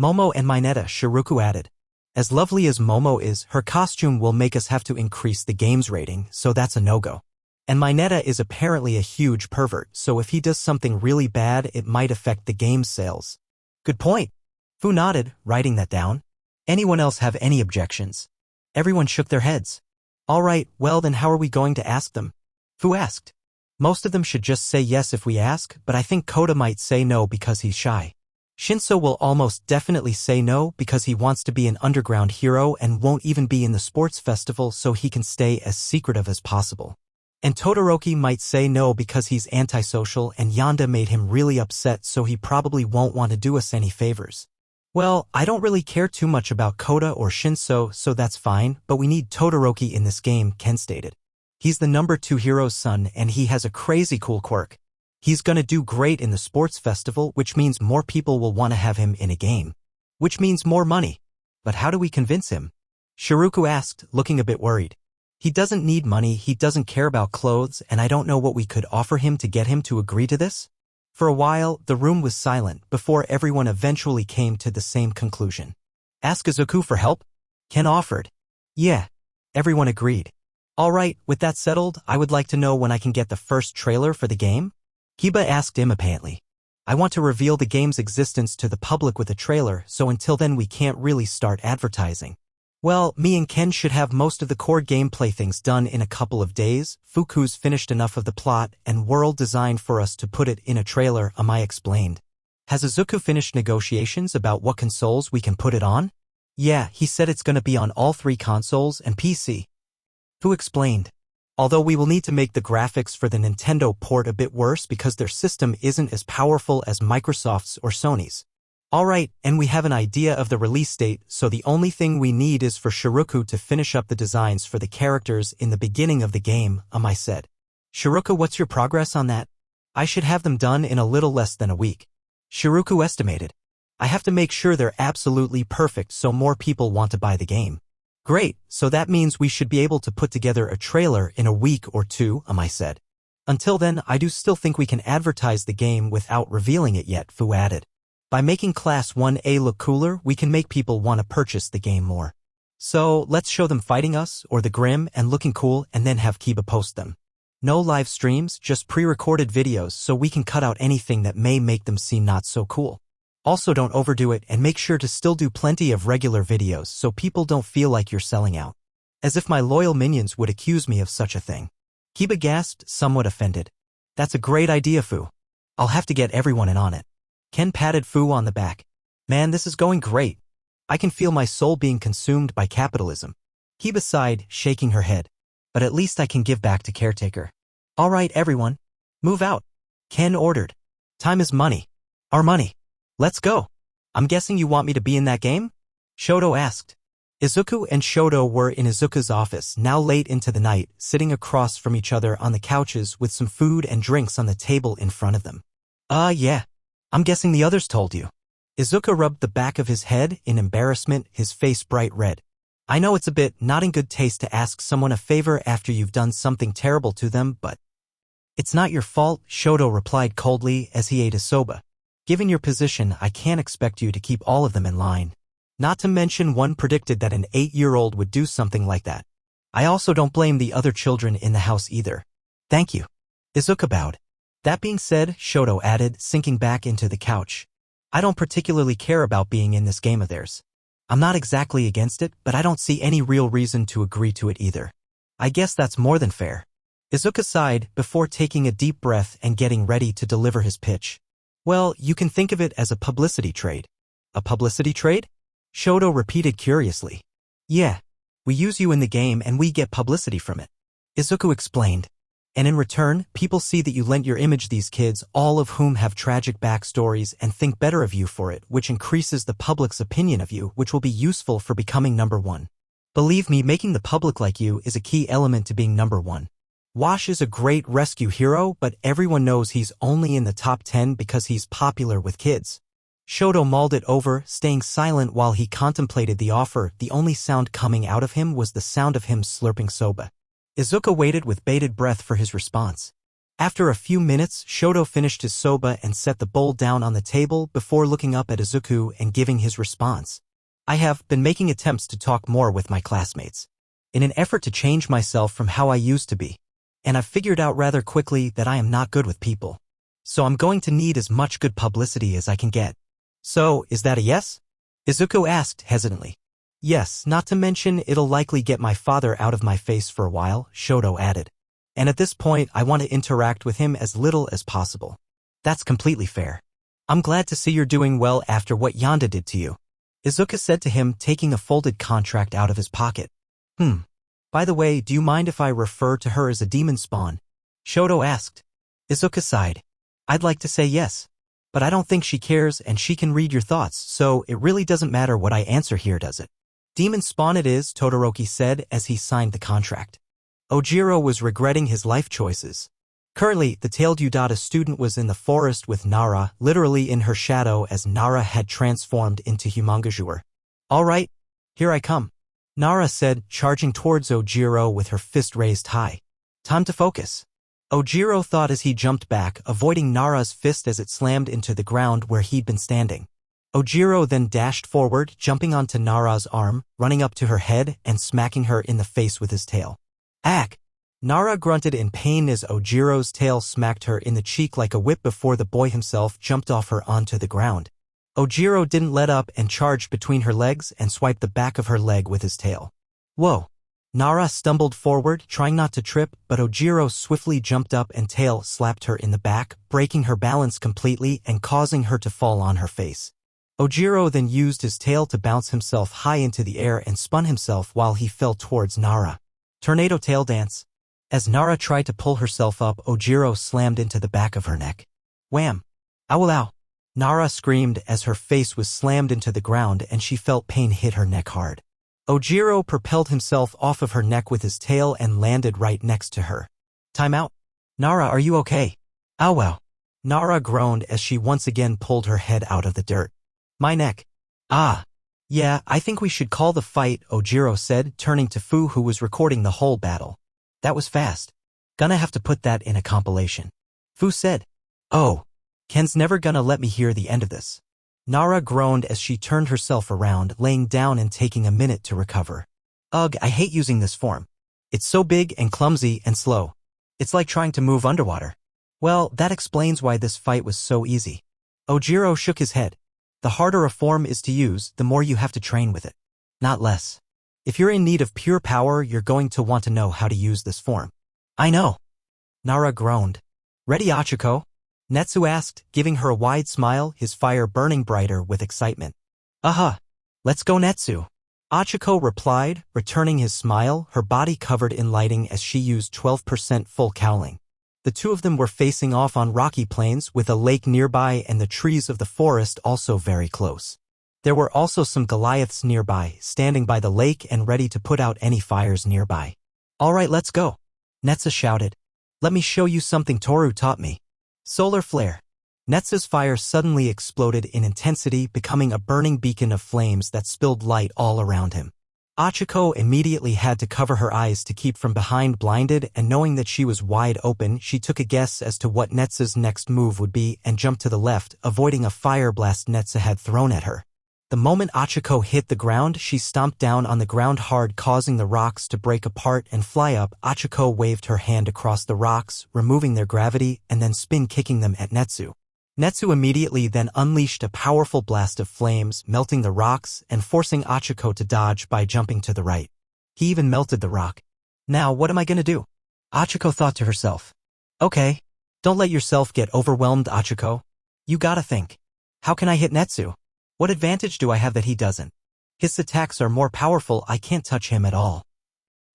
Momo and Mineta, Shiruku added. As lovely as Momo is, her costume will make us have to increase the game's rating, so that's a no-go. And Mineta is apparently a huge pervert, so if he does something really bad, it might affect the game's sales. Good point. Fu nodded, writing that down. Anyone else have any objections? Everyone shook their heads. All right, well then how are we going to ask them? Fu asked. Most of them should just say yes if we ask, but I think Koda might say no because he's shy. Shinso will almost definitely say no because he wants to be an underground hero and won't even be in the sports festival so he can stay as secretive as possible. And Todoroki might say no because he's antisocial and Yanda made him really upset so he probably won't want to do us any favors. Well, I don't really care too much about Koda or Shinso, so that's fine, but we need Todoroki in this game, Ken stated. He's the number 2 hero's son and he has a crazy cool quirk. He's gonna do great in the sports festival, which means more people will want to have him in a game. Which means more money. But how do we convince him? Shiruku asked, looking a bit worried. He doesn't need money, he doesn't care about clothes, and I don't know what we could offer him to get him to agree to this. For a while, the room was silent before everyone eventually came to the same conclusion. Ask Izuku for help? Ken offered. Yeah. Everyone agreed. Alright, with that settled, I would like to know when I can get the first trailer for the game? Kiba asked impatiently. I want to reveal the game's existence to the public with a trailer, so until then we can't really start advertising. Well, me and Ken should have most of the core gameplay things done in a couple of days. Fuku's finished enough of the plot and world design for us to put it in a trailer, Amai explained. Has Izuku finished negotiations about what consoles we can put it on? Yeah, he said it's gonna be on all 3 consoles and PC. Fu explained. Although we will need to make the graphics for the Nintendo port a bit worse because their system isn't as powerful as Microsoft's or Sony's. Alright, and we have an idea of the release date, so the only thing we need is for Shiruku to finish up the designs for the characters in the beginning of the game, Amai said. Shiruku, what's your progress on that? I should have them done in a little less than a week. Shiruku estimated. I have to make sure they're absolutely perfect so more people want to buy the game. Great, so that means we should be able to put together a trailer in a week or two, I said. Until then, I do still think we can advertise the game without revealing it yet, Fu added. By making Class 1A look cooler, we can make people want to purchase the game more. So, let's show them fighting us, or the Grim, and looking cool, and then have Kiba post them. No live streams, just pre-recorded videos so we can cut out anything that may make them seem not so cool. Also don't overdo it and make sure to still do plenty of regular videos so people don't feel like you're selling out. As if my loyal minions would accuse me of such a thing. Kiba gasped, somewhat offended. That's a great idea, Fu. I'll have to get everyone in on it. Ken patted Fu on the back. Man, this is going great. I can feel my soul being consumed by capitalism. Kiba sighed, shaking her head. But at least I can give back to Caretaker. All right, everyone. Move out. Ken ordered. Time is money. Our money. Let's go. I'm guessing you want me to be in that game? Shoto asked. Izuku and Shoto were in Izuku's office, now late into the night, sitting across from each other on the couches with some food and drinks on the table in front of them. Yeah. I'm guessing the others told you. Izuku rubbed the back of his head in embarrassment, his face bright red. I know it's a bit not in good taste to ask someone a favor after you've done something terrible to them, but it's not your fault, Shoto replied coldly as he ate his soba. Given your position, I can't expect you to keep all of them in line. Not to mention one predicted that an 8-year-old would do something like that. I also don't blame the other children in the house either. Thank you. Izuku bowed. That being said, Shoto added, sinking back into the couch. I don't particularly care about being in this game of theirs. I'm not exactly against it, but I don't see any real reason to agree to it either. I guess that's more than fair. Izuku sighed before taking a deep breath and getting ready to deliver his pitch. Well, you can think of it as a publicity trade. A publicity trade? Shoto repeated curiously. Yeah. We use you in the game and we get publicity from it. Izuku explained. And in return, people see that you lent your image these kids, all of whom have tragic backstories, and think better of you for it, which increases the public's opinion of you, which will be useful for becoming number one. Believe me, making the public like you is a key element to being number one. Wash is a great rescue hero, but everyone knows he's only in the top 10 because he's popular with kids. Shoto mulled it over, staying silent while he contemplated the offer. The only sound coming out of him was the sound of him slurping soba. Izuku waited with bated breath for his response. After a few minutes, Shoto finished his soba and set the bowl down on the table before looking up at Izuku and giving his response. I have been making attempts to talk more with my classmates, in an effort to change myself from how I used to be. And I've figured out rather quickly that I am not good with people. So I'm going to need as much good publicity as I can get. So, is that a yes? Izuku asked hesitantly. Yes, not to mention it'll likely get my father out of my face for a while, Shoto added. And at this point, I want to interact with him as little as possible. That's completely fair. I'm glad to see you're doing well after what Yonda did to you. Izuku said to him, taking a folded contract out of his pocket. By the way, do you mind if I refer to her as a demon spawn? Shoto asked. Izuku sighed. I'd like to say yes. But I don't think she cares and she can read your thoughts, so it really doesn't matter what I answer here, does it? Demon spawn it is, Todoroki said as he signed the contract. Ojiro was regretting his life choices. Currently, the tailed Udata student was in the forest with Nara, literally in her shadow as Nara had transformed into Humongajur. All right, here I come. Nara said, charging towards Ojiro with her fist raised high. Time to focus. Ojiro thought as he jumped back, avoiding Nara's fist as it slammed into the ground where he'd been standing. Ojiro then dashed forward, jumping onto Nara's arm, running up to her head and smacking her in the face with his tail. Ack! Nara grunted in pain as Ojiro's tail smacked her in the cheek like a whip before the boy himself jumped off her onto the ground. Ojiro didn't let up and charged between her legs and swiped the back of her leg with his tail. Whoa! Nara stumbled forward, trying not to trip, but Ojiro swiftly jumped up and tail slapped her in the back, breaking her balance completely and causing her to fall on her face. Ojiro then used his tail to bounce himself high into the air and spun himself while he fell towards Nara. Tornado tail dance. As Nara tried to pull herself up, Ojiro slammed into the back of her neck. Wham! Ow ow! Nara screamed as her face was slammed into the ground and she felt pain hit her neck hard. Ojiro propelled himself off of her neck with his tail and landed right next to her. Time out. Nara, are you okay? Ow wow. Nara groaned as she once again pulled her head out of the dirt. My neck. Ah. Yeah, I think we should call the fight, Ojiro said, turning to Fu who was recording the whole battle. That was fast. Gonna have to put that in a compilation. Fu said. Oh. Ken's never gonna let me hear the end of this. Nara groaned as she turned herself around, laying down and taking a minute to recover. Ugh, I hate using this form. It's so big and clumsy and slow. It's like trying to move underwater. Well, that explains why this fight was so easy. Ojiro shook his head. The harder a form is to use, the more you have to train with it. Not less. If you're in need of pure power, you're going to want to know how to use this form. I know. Nara groaned. Ready, Achiko? Netsu asked, giving her a wide smile, his fire burning brighter with excitement. Let's go, Netsu. Achiko replied, returning his smile, her body covered in lighting as she used 12% full cowling. The two of them were facing off on rocky plains with a lake nearby and the trees of the forest also very close. There were also some Goliaths nearby, standing by the lake and ready to put out any fires nearby. All right, let's go. Netsu shouted. Let me show you something Toru taught me. Solar flare. Netsu's fire suddenly exploded in intensity, becoming a burning beacon of flames that spilled light all around him. Achiko immediately had to cover her eyes to keep from behind blinded, and knowing that she was wide open, she took a guess as to what Netsu's next move would be and jumped to the left, avoiding a fire blast Netsu had thrown at her. The moment Achiko hit the ground, she stomped down on the ground hard, causing the rocks to break apart and fly up. Achiko waved her hand across the rocks, removing their gravity, and then spin-kicking them at Netsu. Netsu immediately then unleashed a powerful blast of flames, melting the rocks and forcing Achiko to dodge by jumping to the right. He even melted the rock. Now what am I gonna do? Achiko thought to herself. Okay. Don't let yourself get overwhelmed, Achiko. You gotta think. How can I hit Netsu? What advantage do I have that he doesn't? His attacks are more powerful, I can't touch him at all.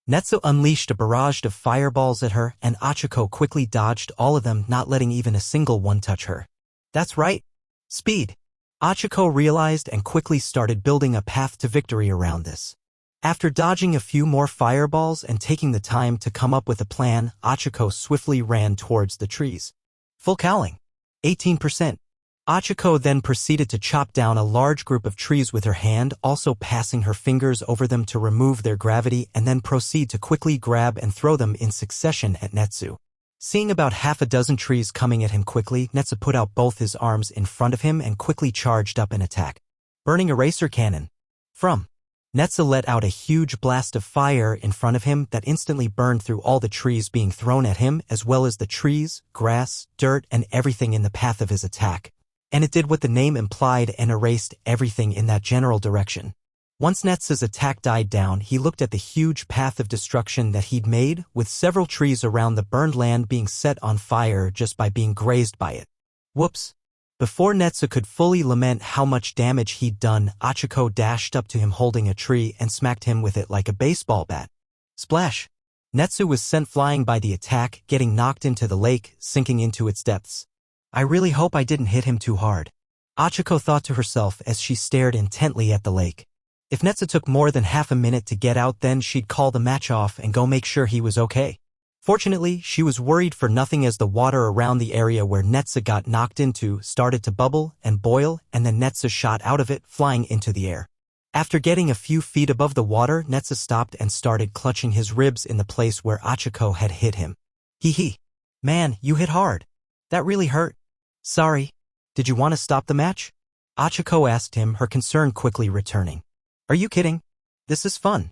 Netsu unleashed a barrage of fireballs at her, and Achiko quickly dodged all of them, not letting even a single one touch her. That's right. Speed. Achiko realized and quickly started building a path to victory around this. After dodging a few more fireballs and taking the time to come up with a plan, Achiko swiftly ran towards the trees. Full cowling. 18%. Achiko then proceeded to chop down a large group of trees with her hand, also passing her fingers over them to remove their gravity, and then proceed to quickly grab and throw them in succession at Netsu. Seeing about half a dozen trees coming at him quickly, Netsu put out both his arms in front of him and quickly charged up an attack. Burning eraser cannon. From. Netsu let out a huge blast of fire in front of him that instantly burned through all the trees being thrown at him, as well as the trees, grass, dirt, and everything in the path of his attack. And it did what the name implied and erased everything in that general direction. Once Netsu's attack died down, he looked at the huge path of destruction that he'd made, with several trees around the burned land being set on fire just by being grazed by it. Whoops. Before Netsu could fully lament how much damage he'd done, Achiko dashed up to him holding a tree and smacked him with it like a baseball bat. Splash. Netsu was sent flying by the attack, getting knocked into the lake, sinking into its depths. I really hope I didn't hit him too hard. Achiko thought to herself as she stared intently at the lake. If Netsu took more than half a minute to get out, then she'd call the match off and go make sure he was okay. Fortunately, she was worried for nothing as the water around the area where Netsu got knocked into started to bubble and boil, and then Netsu shot out of it, flying into the air. After getting a few feet above the water, Netsu stopped and started clutching his ribs in the place where Achiko had hit him. Hee hee. Man, you hit hard. That really hurt. Sorry. Did you want to stop the match? Achiko asked him, her concern quickly returning. Are you kidding? This is fun.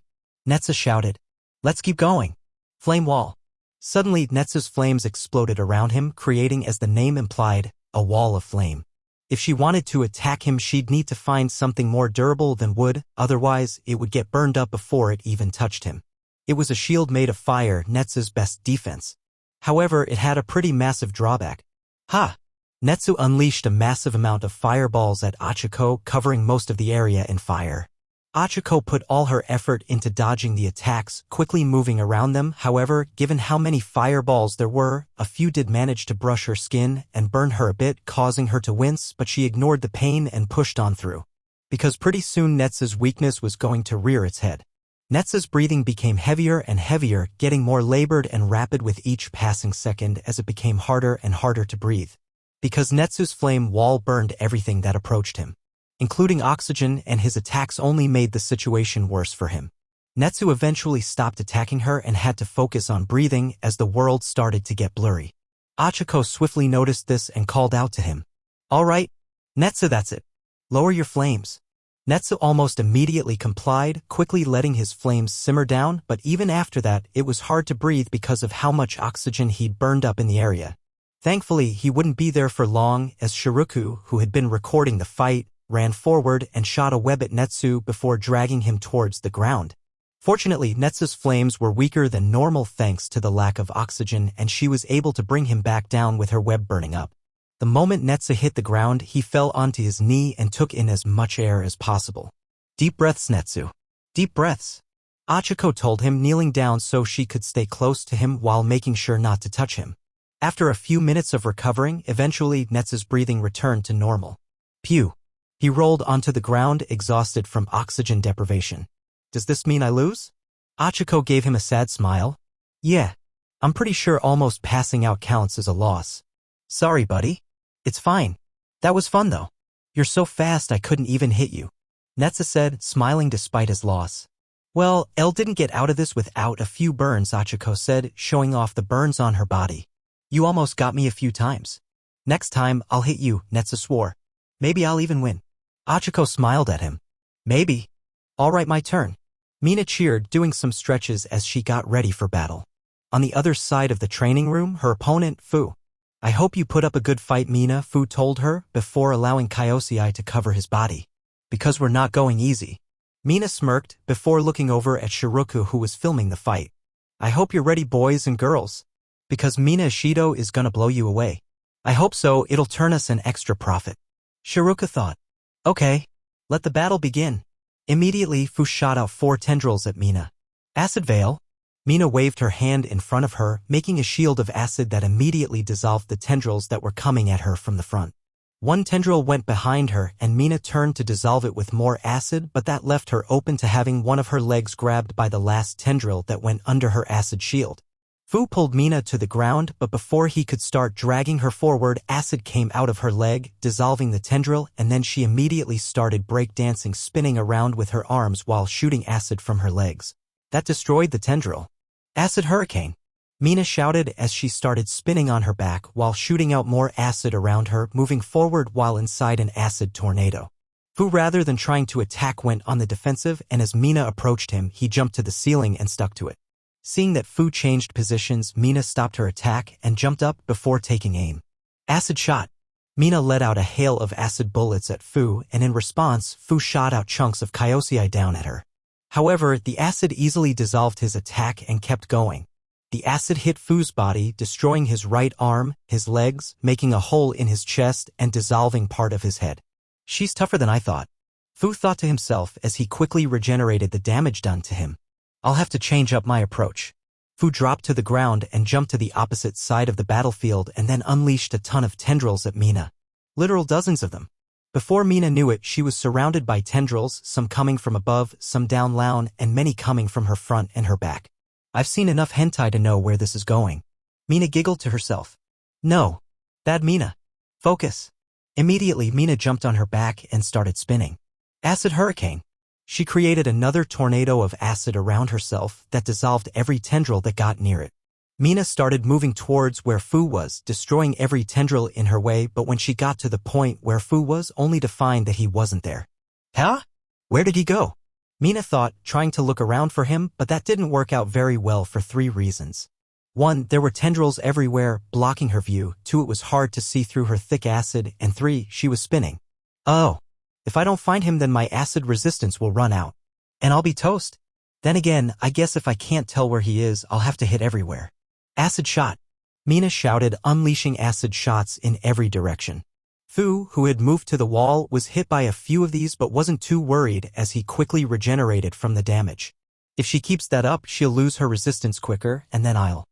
Netsu shouted. Let's keep going. Flame wall. Suddenly, Netsu's flames exploded around him, creating, as the name implied, a wall of flame. If she wanted to attack him, she'd need to find something more durable than wood, otherwise it would get burned up before it even touched him. It was a shield made of fire, Netsu's best defense. However, it had a pretty massive drawback. Ha! Netsu unleashed a massive amount of fireballs at Achiko, covering most of the area in fire. Achiko put all her effort into dodging the attacks, quickly moving around them. However, given how many fireballs there were, a few did manage to brush her skin and burn her a bit, causing her to wince, but she ignored the pain and pushed on through. Because pretty soon Netsu's weakness was going to rear its head. Netsu's breathing became heavier and heavier, getting more labored and rapid with each passing second as it became harder and harder to breathe. Because Netsu's flame wall burned everything that approached him. including oxygen, and his attacks only made the situation worse for him. Netsu eventually stopped attacking her and had to focus on breathing as the world started to get blurry. Achiko swiftly noticed this and called out to him. "All right, Netsu, that's it. Lower your flames." Netsu almost immediately complied, quickly letting his flames simmer down, but even after that, it was hard to breathe because of how much oxygen he'd burned up in the area. Thankfully, he wouldn't be there for long, as Shiruku, who had been recording the fight, ran forward and shot a web at Netsu before dragging him towards the ground. Fortunately, Netsu's flames were weaker than normal thanks to the lack of oxygen, and she was able to bring him back down with her web burning up. The moment Netsu hit the ground, he fell onto his knee and took in as much air as possible. "Deep breaths, Netsu. Deep breaths," Achiko told him, kneeling down so she could stay close to him while making sure not to touch him. After a few minutes of recovering, eventually Netsu's breathing returned to normal. Pew. He rolled onto the ground, exhausted from oxygen deprivation. "Does this mean I lose?" Achiko gave him a sad smile. "Yeah. I'm pretty sure almost passing out counts as a loss." "Sorry, buddy. It's fine. That was fun, though. You're so fast I couldn't even hit you," Netsu said, smiling despite his loss. "Well, Elle didn't get out of this without a few burns," Achiko said, showing off the burns on her body. "You almost got me a few times. Next time, I'll hit you," Netsu swore. "Maybe I'll even win." Achiko smiled at him. "Maybe. All right, my turn." Mina cheered, doing some stretches as she got ready for battle. On the other side of the training room, her opponent, Fu. "I hope you put up a good fight, Mina," Fu told her, before allowing Kyosei to cover his body. "Because we're not going easy." Mina smirked, before looking over at Shiruku, who was filming the fight. "I hope you're ready, boys and girls. Because Mina Ishido is gonna blow you away." "I hope so, it'll turn us an extra profit," Shiruku thought. "Okay. Let the battle begin." Immediately, Fu shot out 4 tendrils at Mina. "Acid Veil." Mina waved her hand in front of her, making a shield of acid that immediately dissolved the tendrils that were coming at her from the front. 1 tendril went behind her, and Mina turned to dissolve it with more acid, but that left her open to having one of her legs grabbed by the last tendril that went under her acid shield. Fu pulled Mina to the ground, but before he could start dragging her forward, acid came out of her leg, dissolving the tendril, and then she immediately started breakdancing, spinning around with her arms while shooting acid from her legs. That destroyed the tendril. "Acid Hurricane," Mina shouted as she started spinning on her back while shooting out more acid around her, moving forward while inside an acid tornado. Fu, rather than trying to attack, went on the defensive, and as Mina approached him, he jumped to the ceiling and stuck to it. Seeing that Fu changed positions, Mina stopped her attack and jumped up before taking aim. "Acid shot." Mina let out a hail of acid bullets at Fu, and in response, Fu shot out chunks of Kyosei down at her. However, the acid easily dissolved his attack and kept going. The acid hit Fu's body, destroying his right arm, his legs, making a hole in his chest, and dissolving part of his head. "She's tougher than I thought," Fu thought to himself as he quickly regenerated the damage done to him. "I'll have to change up my approach." Fu dropped to the ground and jumped to the opposite side of the battlefield and then unleashed a ton of tendrils at Mina. Literal dozens of them. Before Mina knew it, she was surrounded by tendrils, some coming from above, some down low, and many coming from her front and her back. "I've seen enough hentai to know where this is going." Mina giggled to herself. "No. Bad Mina. Focus." Immediately, Mina jumped on her back and started spinning. "Acid Hurricane." She created another tornado of acid around herself that dissolved every tendril that got near it. Mina started moving towards where Fu was, destroying every tendril in her way, but when she got to the point where Fu was, only to find that he wasn't there. "Huh? Where did he go?" Mina thought, trying to look around for him, but that didn't work out very well for 3 reasons. 1, there were tendrils everywhere, blocking her view. 2, it was hard to see through her thick acid, and 3, she was spinning. "Oh. If I don't find him, then my acid resistance will run out. And I'll be toast. Then again, I guess if I can't tell where he is, I'll have to hit everywhere." "Acid shot." Mina shouted, unleashing acid shots in every direction. Fu, who had moved to the wall, was hit by a few of these but wasn't too worried as he quickly regenerated from the damage. "If she keeps that up, she'll lose her resistance quicker, and then I'll."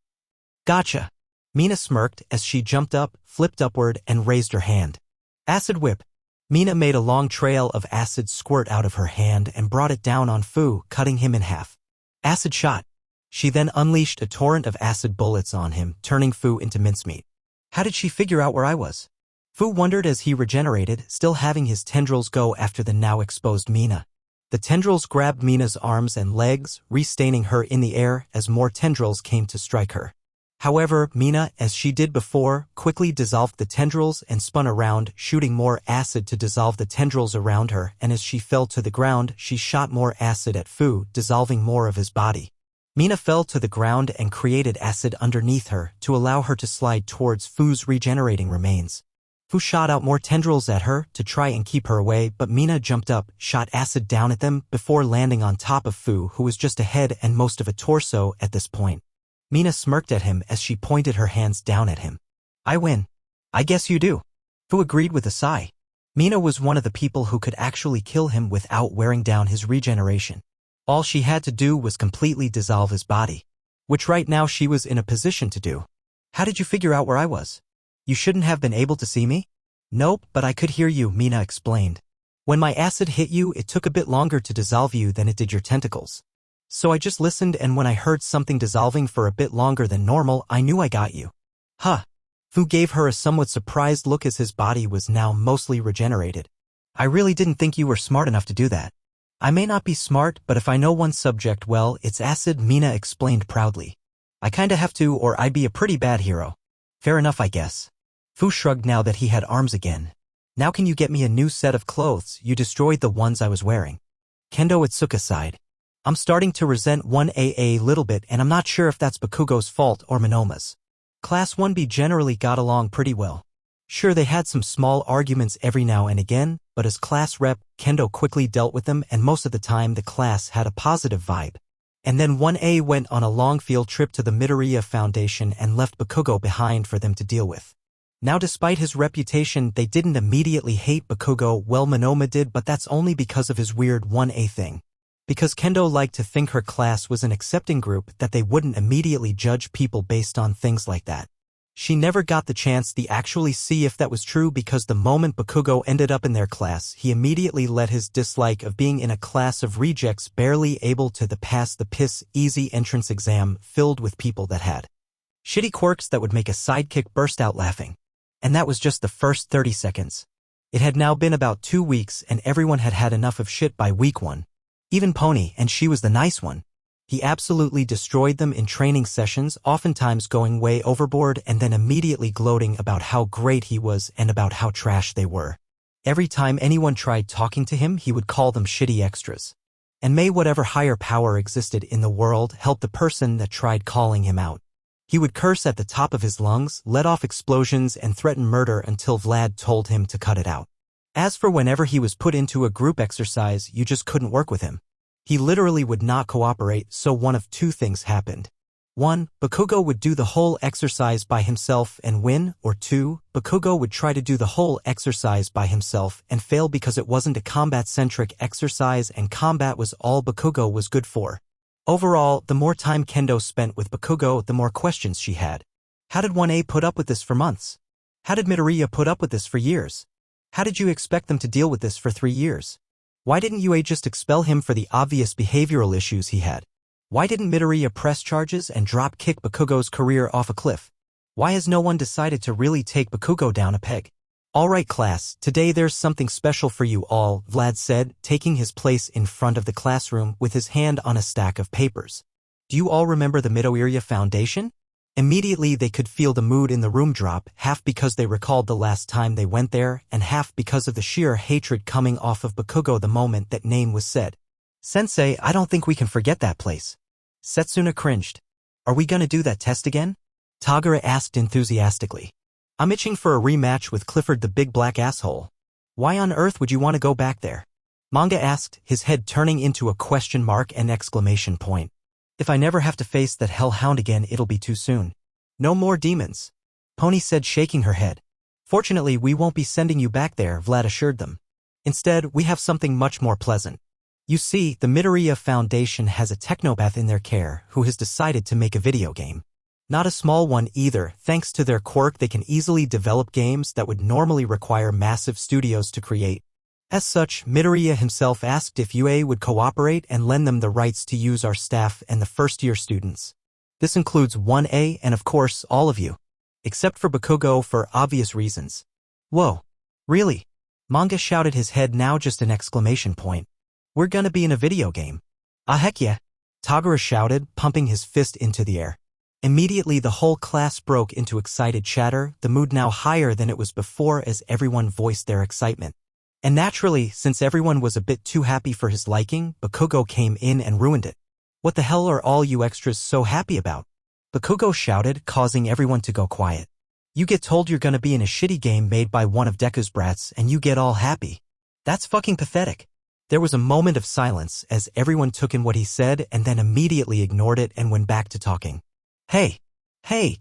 "Gotcha." Mina smirked as she jumped up, flipped upward, and raised her hand. "Acid whip." Mina made a long trail of acid squirt out of her hand and brought it down on Fu, cutting him in half. "Acid shot." She then unleashed a torrent of acid bullets on him, turning Fu into mincemeat. "How did she figure out where I was?" Fu wondered as he regenerated, still having his tendrils go after the now exposed Mina. The tendrils grabbed Mina's arms and legs, restaining her in the air as more tendrils came to strike her. However, Mina, as she did before, quickly dissolved the tendrils and spun around, shooting more acid to dissolve the tendrils around her, and as she fell to the ground, she shot more acid at Fu, dissolving more of his body. Mina fell to the ground and created acid underneath her to allow her to slide towards Fu's regenerating remains. Fu shot out more tendrils at her to try and keep her away, but Mina jumped up, shot acid down at them before landing on top of Fu, who was just a head and most of a torso at this point. Mina smirked at him as she pointed her hands down at him. "I win." "I guess you do." Fu agreed with a sigh. Mina was one of the people who could actually kill him without wearing down his regeneration. All she had to do was completely dissolve his body, which right now she was in a position to do. "How did you figure out where I was? You shouldn't have been able to see me?" "Nope, but I could hear you," Mina explained. "When my acid hit you, it took a bit longer to dissolve you than it did your tentacles. So I just listened, and when I heard something dissolving for a bit longer than normal, I knew I got you." "Huh." Fu gave her a somewhat surprised look as his body was now mostly regenerated. "I really didn't think you were smart enough to do that." "I may not be smart, but if I know one subject well, it's acid," Mina explained proudly. "I kinda have to, or I'd be a pretty bad hero." "Fair enough, I guess." Fu shrugged now that he had arms again. "Now can you get me a new set of clothes? You destroyed the ones I was wearing." Kendo Itsuka sighed. "I'm starting to resent 1A a little bit, and I'm not sure if that's Bakugo's fault or Monoma's. Class 1B generally got along pretty well. Sure, they had some small arguments every now and again, but as class rep, Kendo quickly dealt with them, and most of the time the class had a positive vibe. And then 1A went on a long field trip to the Midoriya Foundation and left Bakugo behind for them to deal with. Now despite his reputation, they didn't immediately hate Bakugo. Well, Monoma did, but that's only because of his weird 1A thing. Because Kendo liked to think her class was an accepting group, that they wouldn't immediately judge people based on things like that. She never got the chance to actually see if that was true, because the moment Bakugo ended up in their class, he immediately let his dislike of being in a class of rejects barely able to pass the piss-easy entrance exam filled with people that had shitty quirks that would make a sidekick burst out laughing. And that was just the first 30 seconds. It had now been about 2 weeks, and everyone had had enough of shit by week 1. Even Pony, and she was the nice one. He absolutely destroyed them in training sessions, oftentimes going way overboard and then immediately gloating about how great he was and about how trash they were. Every time anyone tried talking to him, he would call them shitty extras. And may whatever higher power existed in the world help the person that tried calling him out. He would curse at the top of his lungs, let off explosions, and threaten murder until Vlad told him to cut it out. As for whenever he was put into a group exercise, you just couldn't work with him. He literally would not cooperate, so one of 2 things happened. 1. Bakugo would do the whole exercise by himself and win, or 2. Bakugo would try to do the whole exercise by himself and fail because it wasn't a combat-centric exercise and combat was all Bakugo was good for. Overall, the more time Kendo spent with Bakugo, the more questions she had. How did 1A put up with this for months? How did Midoriya put up with this for years? How did you expect them to deal with this for 3 years? Why didn't you just expel him for the obvious behavioral issues he had? Why didn't Midoriya press charges and drop-kick Bakugo's career off a cliff? Why has no one decided to really take Bakugo down a peg? "Alright class, today there's something special for you all," Vlad said, taking his place in front of the classroom with his hand on a stack of papers. "Do you all remember the Midoriya Foundation?" Immediately they could feel the mood in the room drop, half because they recalled the last time they went there, and half because of the sheer hatred coming off of Bakugo the moment that name was said. "Sensei, I don't think we can forget that place." Setsuna cringed. "Are we gonna do that test again?" Tagara asked enthusiastically. "I'm itching for a rematch with Clifford the big black asshole." "Why on earth would you want to go back there?" Manga asked, his head turning into a question mark and exclamation point. "If I never have to face that hellhound again, it'll be too soon." "No more demons," Pony said, shaking her head. "Fortunately, we won't be sending you back there," Vlad assured them. "Instead, we have something much more pleasant. You see, the Midoriya Foundation has a technopath in their care who has decided to make a video game. Not a small one either. Thanks to their quirk, they can easily develop games that would normally require massive studios to create. As such, Midoriya himself asked if UA would cooperate and lend them the rights to use our staff and the first-year students. This includes 1A and of course all of you. Except for Bakugo for obvious reasons. Whoa. Really? Manga shouted, his head now just an exclamation point. We're gonna be in a video game. Ah heck yeah. Tagura shouted, pumping his fist into the air. Immediately the whole class broke into excited chatter, the mood now higher than it was before as everyone voiced their excitement. And naturally, since everyone was a bit too happy for his liking, Bakugo came in and ruined it. What the hell are all you extras so happy about? Bakugo shouted, causing everyone to go quiet. You get told you're gonna be in a shitty game made by one of Deku's brats and you get all happy. That's fucking pathetic. There was a moment of silence as everyone took in what he said and then immediately ignored it and went back to talking. Hey,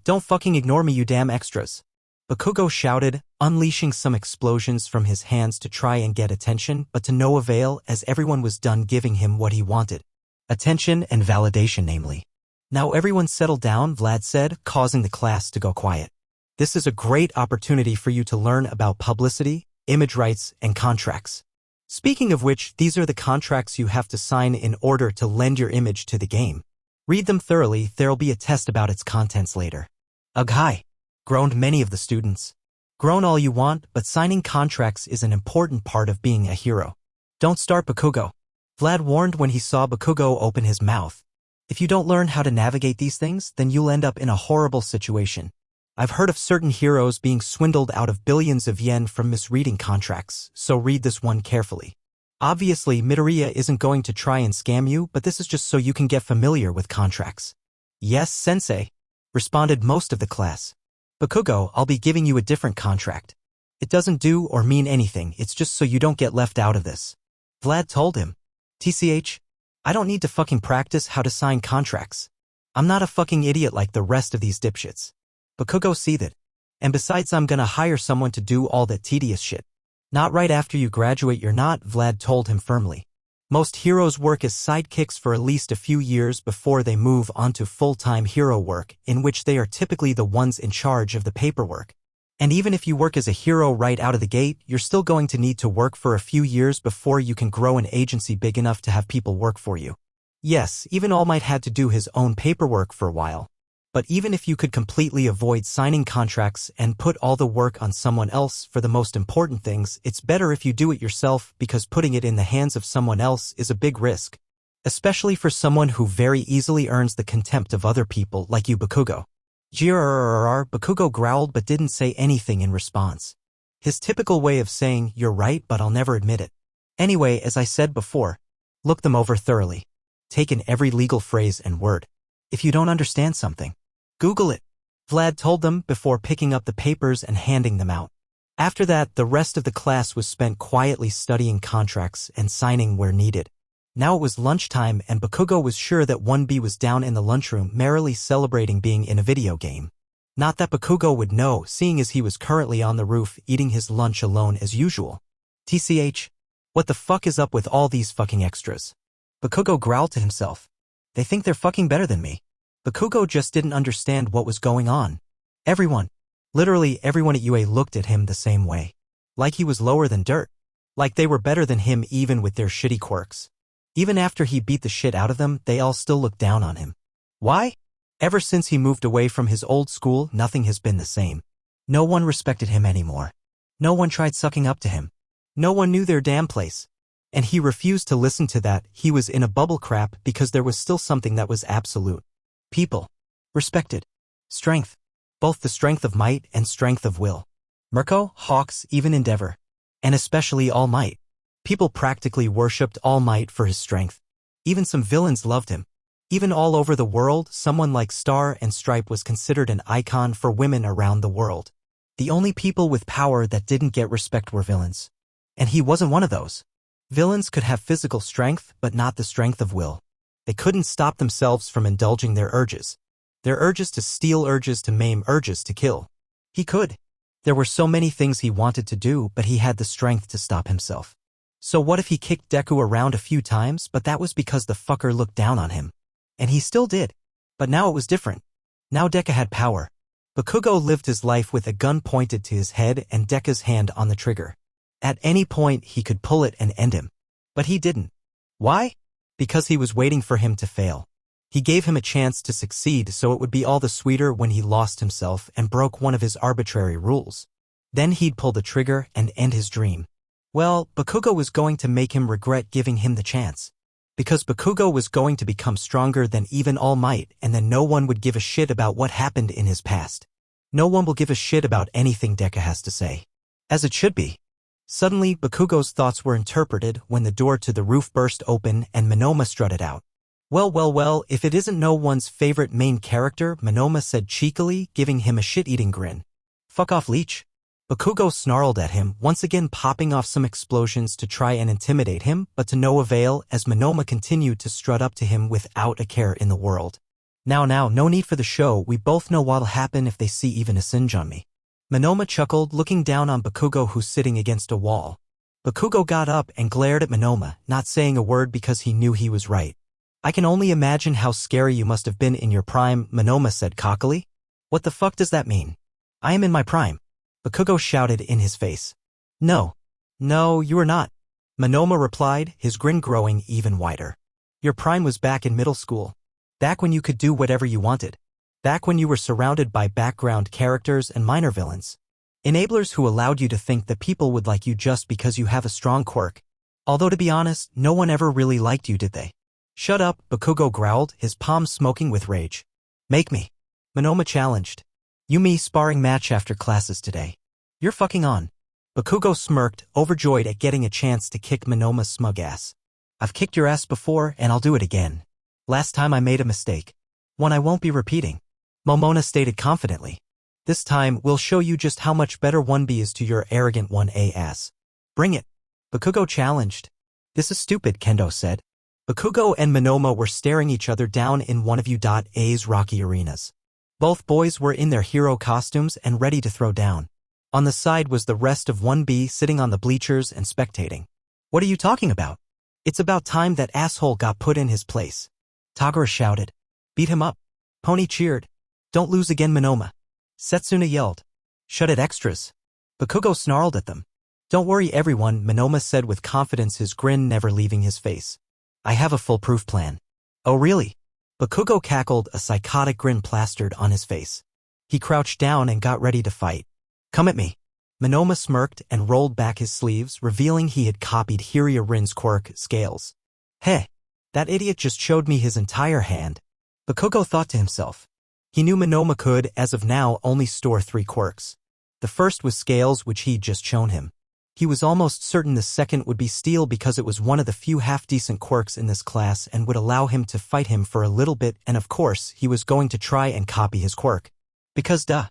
don't fucking ignore me, you damn extras. Bakugo shouted, unleashing some explosions from his hands to try and get attention, but to no avail as everyone was done giving him what he wanted. Attention and validation, namely. Now everyone settle down, Vlad said, causing the class to go quiet. This is a great opportunity for you to learn about publicity, image rights, and contracts. Speaking of which, these are the contracts you have to sign in order to lend your image to the game. Read them thoroughly, there'll be a test about its contents later. Ugh hi, groaned many of the students. Groan all you want, but signing contracts is an important part of being a hero. Don't start, Bakugo. Vlad warned when he saw Bakugo open his mouth. If you don't learn how to navigate these things, then you'll end up in a horrible situation. I've heard of certain heroes being swindled out of billions of yen from misreading contracts, so read this one carefully. Obviously, Midoriya isn't going to try and scam you, but this is just so you can get familiar with contracts. Yes, sensei, responded most of the class. Bakugo, I'll be giving you a different contract. It doesn't do or mean anything, it's just so you don't get left out of this. Vlad told him. TCH, I don't need to fucking practice how to sign contracts. I'm not a fucking idiot like the rest of these dipshits. Bakugo seethed. And besides, I'm gonna hire someone to do all that tedious shit. Not right after you graduate, you're not, Vlad told him firmly. Most heroes work as sidekicks for at least a few years before they move on to full-time hero work, in which they are typically the ones in charge of the paperwork. And even if you work as a hero right out of the gate, you're still going to need to work for a few years before you can grow an agency big enough to have people work for you. Yes, even All Might had to do his own paperwork for a while. But even if you could completely avoid signing contracts and put all the work on someone else for the most important things, it's better if you do it yourself because putting it in the hands of someone else is a big risk. Especially for someone who very easily earns the contempt of other people like you, Bakugo. Bakugo growled but didn't say anything in response. His typical way of saying, you're right but I'll never admit it. Anyway, as I said before, look them over thoroughly. Take in every legal phrase and word. If you don't understand something, Google it, Vlad told them before picking up the papers and handing them out. After that, the rest of the class was spent quietly studying contracts and signing where needed. Now it was lunchtime and Bakugo was sure that 1B was down in the lunchroom merrily celebrating being in a video game. Not that Bakugo would know, seeing as he was currently on the roof eating his lunch alone as usual. TCH, what the fuck is up with all these fucking extras? Bakugo growled to himself. They think they're fucking better than me. Bakugo just didn't understand what was going on. Everyone, literally everyone at UA looked at him the same way. Like he was lower than dirt. Like they were better than him even with their shitty quirks. Even after he beat the shit out of them, they all still looked down on him. Why? Ever since he moved away from his old school, nothing has been the same. No one respected him anymore. No one tried sucking up to him. No one knew their damn place. And he refused to listen to that. He was in a bubble crap because there was still something that was absolute. People. Respected. Strength. Both the strength of might and strength of will. Mirko, Hawks, even Endeavor. And especially All Might. People practically worshipped All Might for his strength. Even some villains loved him. Even all over the world, someone like Star and Stripe was considered an icon for women around the world. The only people with power that didn't get respect were villains. And he wasn't one of those. Villains could have physical strength, but not the strength of will. They couldn't stop themselves from indulging their urges. Their urges to steal, urges to maim, urges to kill. He could. There were so many things he wanted to do, but he had the strength to stop himself. So what if he kicked Deku around a few times, but that was because the fucker looked down on him. And he still did. But now it was different. Now Deku had power. Bakugo lived his life with a gun pointed to his head and Deku's hand on the trigger. At any point he could pull it and end him. But he didn't. Why? Because he was waiting for him to fail. He gave him a chance to succeed so it would be all the sweeter when he lost himself and broke one of his arbitrary rules. Then he'd pull the trigger and end his dream. Well, Bakugo was going to make him regret giving him the chance. Because Bakugo was going to become stronger than even All Might, and then no one would give a shit about what happened in his past. No one will give a shit about anything Deku has to say. As it should be. Suddenly, Bakugo's thoughts were interpreted when the door to the roof burst open and Monoma strutted out. Well, if it isn't no one's favorite main character, Monoma said cheekily, giving him a shit-eating grin. Fuck off, leech. Bakugo snarled at him, once again popping off some explosions to try and intimidate him, but to no avail as Monoma continued to strut up to him without a care in the world. Now, no need for the show, we both know what'll happen if they see even a singe on me. Monoma chuckled, looking down on Bakugo who's sitting against a wall. Bakugo got up and glared at Monoma, not saying a word because he knew he was right. I can only imagine how scary you must have been in your prime, Monoma said cockily. What the fuck does that mean? I am in my prime. Bakugo shouted in his face. No, you are not. Monoma replied, his grin growing even wider. Your prime was back in middle school. Back when you could do whatever you wanted. Back when you were surrounded by background characters and minor villains. Enablers who allowed you to think that people would like you just because you have a strong quirk. Although to be honest, no one ever really liked you, did they? Shut up, Bakugo growled, his palms smoking with rage. Make me. Monoma challenged. You me sparring match after classes today. You're fucking on. Bakugo smirked, overjoyed at getting a chance to kick Monoma's smug ass. I've kicked your ass before and I'll do it again. Last time I made a mistake. One I won't be repeating. Momona stated confidently. This time, we'll show you just how much better 1B is to your arrogant 1A ass. Bring it. Bakugo challenged. This is stupid, Kendo said. Bakugo and Monoma were staring each other down in one of U.A's rocky arenas. Both boys were in their hero costumes and ready to throw down. On the side was the rest of 1B sitting on the bleachers and spectating. What are you talking about? It's about time that asshole got put in his place. Tagura shouted. Beat him up. Pony cheered. Don't lose again, Monoma. Setsuna yelled. Shut it, extras. Bakugo snarled at them. Don't worry, everyone, Monoma said with confidence, his grin never leaving his face. I have a foolproof plan. Oh really? Bakugo cackled, a psychotic grin plastered on his face. He crouched down and got ready to fight. Come at me. Monoma smirked and rolled back his sleeves, revealing he had copied Hiria Rin's quirk, Scales. Hey, that idiot just showed me his entire hand. Bakugo thought to himself. He knew Monoma could, as of now, only store 3 quirks. The first was Scales, which he'd just shown him. He was almost certain the second would be Steel because it was one of the few half-decent quirks in this class and would allow him to fight him for a little bit, and of course, he was going to try and copy his quirk. Because duh.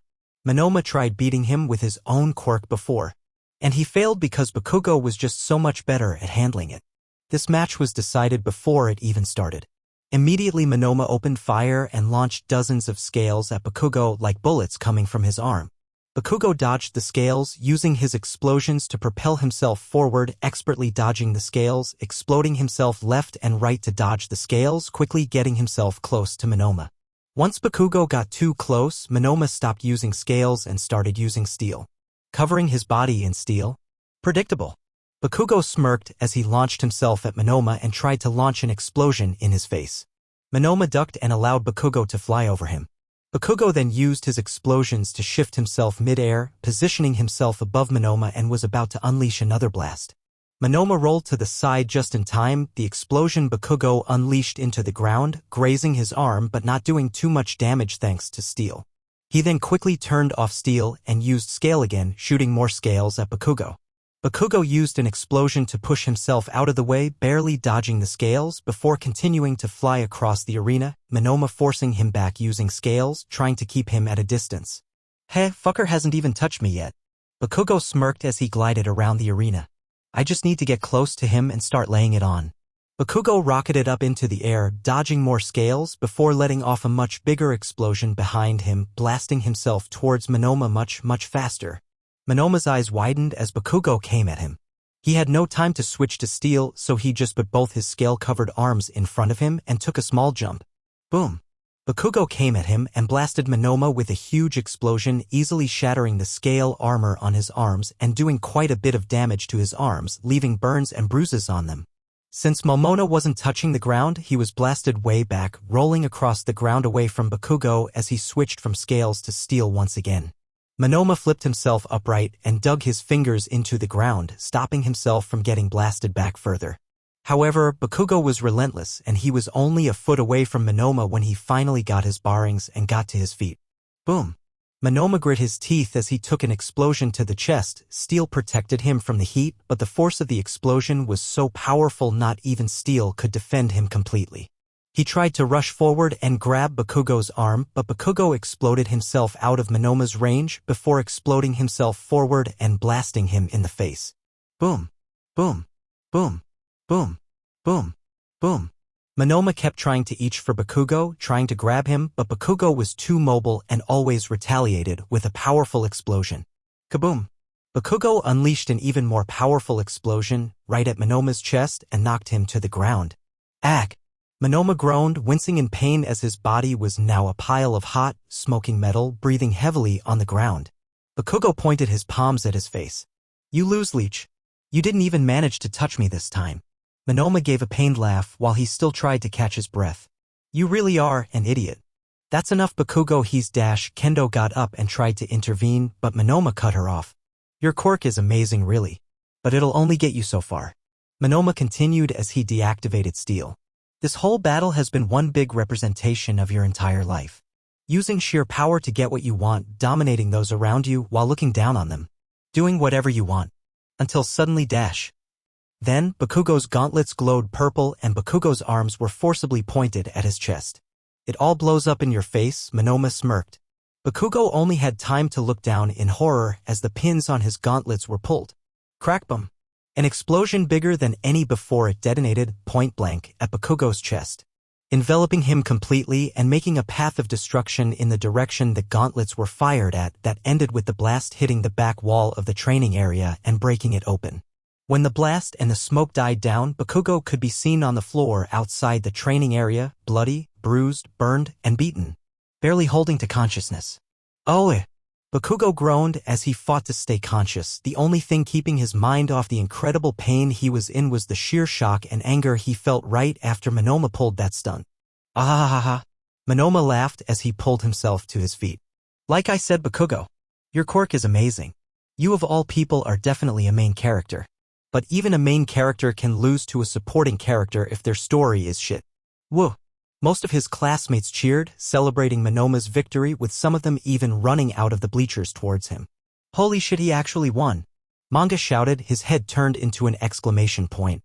Monoma tried beating him with his own quirk before. And he failed because Bakugo was just so much better at handling it. This match was decided before it even started. Immediately Monoma opened fire and launched dozens of scales at Bakugo like bullets coming from his arm. Bakugo dodged the scales, using his explosions to propel himself forward, expertly dodging the scales, exploding himself left and right to dodge the scales, quickly getting himself close to Monoma. Once Bakugo got too close, Monoma stopped using scales and started using steel. Covering his body in steel? Predictable. Bakugo smirked as he launched himself at Monoma and tried to launch an explosion in his face. Monoma ducked and allowed Bakugo to fly over him. Bakugo then used his explosions to shift himself mid-air, positioning himself above Monoma, and was about to unleash another blast. Monoma rolled to the side just in time. The explosion Bakugo unleashed into the ground, grazing his arm but not doing too much damage thanks to steel. He then quickly turned off steel and used scale again, shooting more scales at Bakugo. Bakugo used an explosion to push himself out of the way, barely dodging the scales, before continuing to fly across the arena, Monoma forcing him back using scales, trying to keep him at a distance. Heh, fucker hasn't even touched me yet. Bakugo smirked as he glided around the arena. I just need to get close to him and start laying it on. Bakugo rocketed up into the air, dodging more scales, before letting off a much bigger explosion behind him, blasting himself towards Monoma much faster. Monoma's eyes widened as Bakugo came at him. He had no time to switch to steel, so he just put both his scale-covered arms in front of him and took a small jump. Boom! Bakugo came at him and blasted Monoma with a huge explosion, easily shattering the scale armor on his arms and doing quite a bit of damage to his arms, leaving burns and bruises on them. Since Momona wasn't touching the ground, he was blasted way back, rolling across the ground away from Bakugo as he switched from scales to steel once again. Monoma flipped himself upright and dug his fingers into the ground, stopping himself from getting blasted back further. However, Bakugo was relentless, and he was only a foot away from Monoma when he finally got his bearings and got to his feet. Boom! Monoma grit his teeth as he took an explosion to the chest. Steel protected him from the heat, but the force of the explosion was so powerful not even steel could defend him completely. He tried to rush forward and grab Bakugo's arm, but Bakugo exploded himself out of Monoma's range before exploding himself forward and blasting him in the face. Boom! Boom! Boom! Boom! Boom! Boom! Monoma kept trying to reach for Bakugo, trying to grab him, but Bakugo was too mobile and always retaliated with a powerful explosion. Kaboom! Bakugo unleashed an even more powerful explosion right at Monoma's chest and knocked him to the ground. Ag! Monoma groaned, wincing in pain as his body was now a pile of hot, smoking metal, breathing heavily on the ground. Bakugo pointed his palms at his face. "You lose, leech. You didn't even manage to touch me this time." Monoma gave a pained laugh while he still tried to catch his breath. "You really are an idiot." "That's enough, Bakugo." Kendo got up and tried to intervene, but Monoma cut her off. "Your quirk is amazing, really. But it'll only get you so far." Monoma continued as he deactivated steel. "This whole battle has been one big representation of your entire life. Using sheer power to get what you want, dominating those around you while looking down on them. Doing whatever you want. Until suddenly dash." Then, Bakugo's gauntlets glowed purple and Bakugo's arms were forcibly pointed at his chest. "It all blows up in your face," Monoma smirked. Bakugo only had time to look down in horror as the pins on his gauntlets were pulled. Crack bum! An explosion bigger than any before it detonated point-blank at Bakugo's chest, enveloping him completely and making a path of destruction in the direction the gauntlets were fired at that ended with the blast hitting the back wall of the training area and breaking it open. When the blast and the smoke died down, Bakugo could be seen on the floor outside the training area, bloody, bruised, burned, and beaten, barely holding to consciousness. "Oh!" Bakugo groaned as he fought to stay conscious. The only thing keeping his mind off the incredible pain he was in was the sheer shock and anger he felt right after Monoma pulled that stunt. "Ah!" Monoma laughed as he pulled himself to his feet. "Like I said, Bakugo, your quirk is amazing. You of all people are definitely a main character. But even a main character can lose to a supporting character if their story is shit." Woo! Most of his classmates cheered, celebrating Monoma's victory, with some of them even running out of the bleachers towards him. "Holy shit, he actually won!" Manga shouted, his head turned into an exclamation point.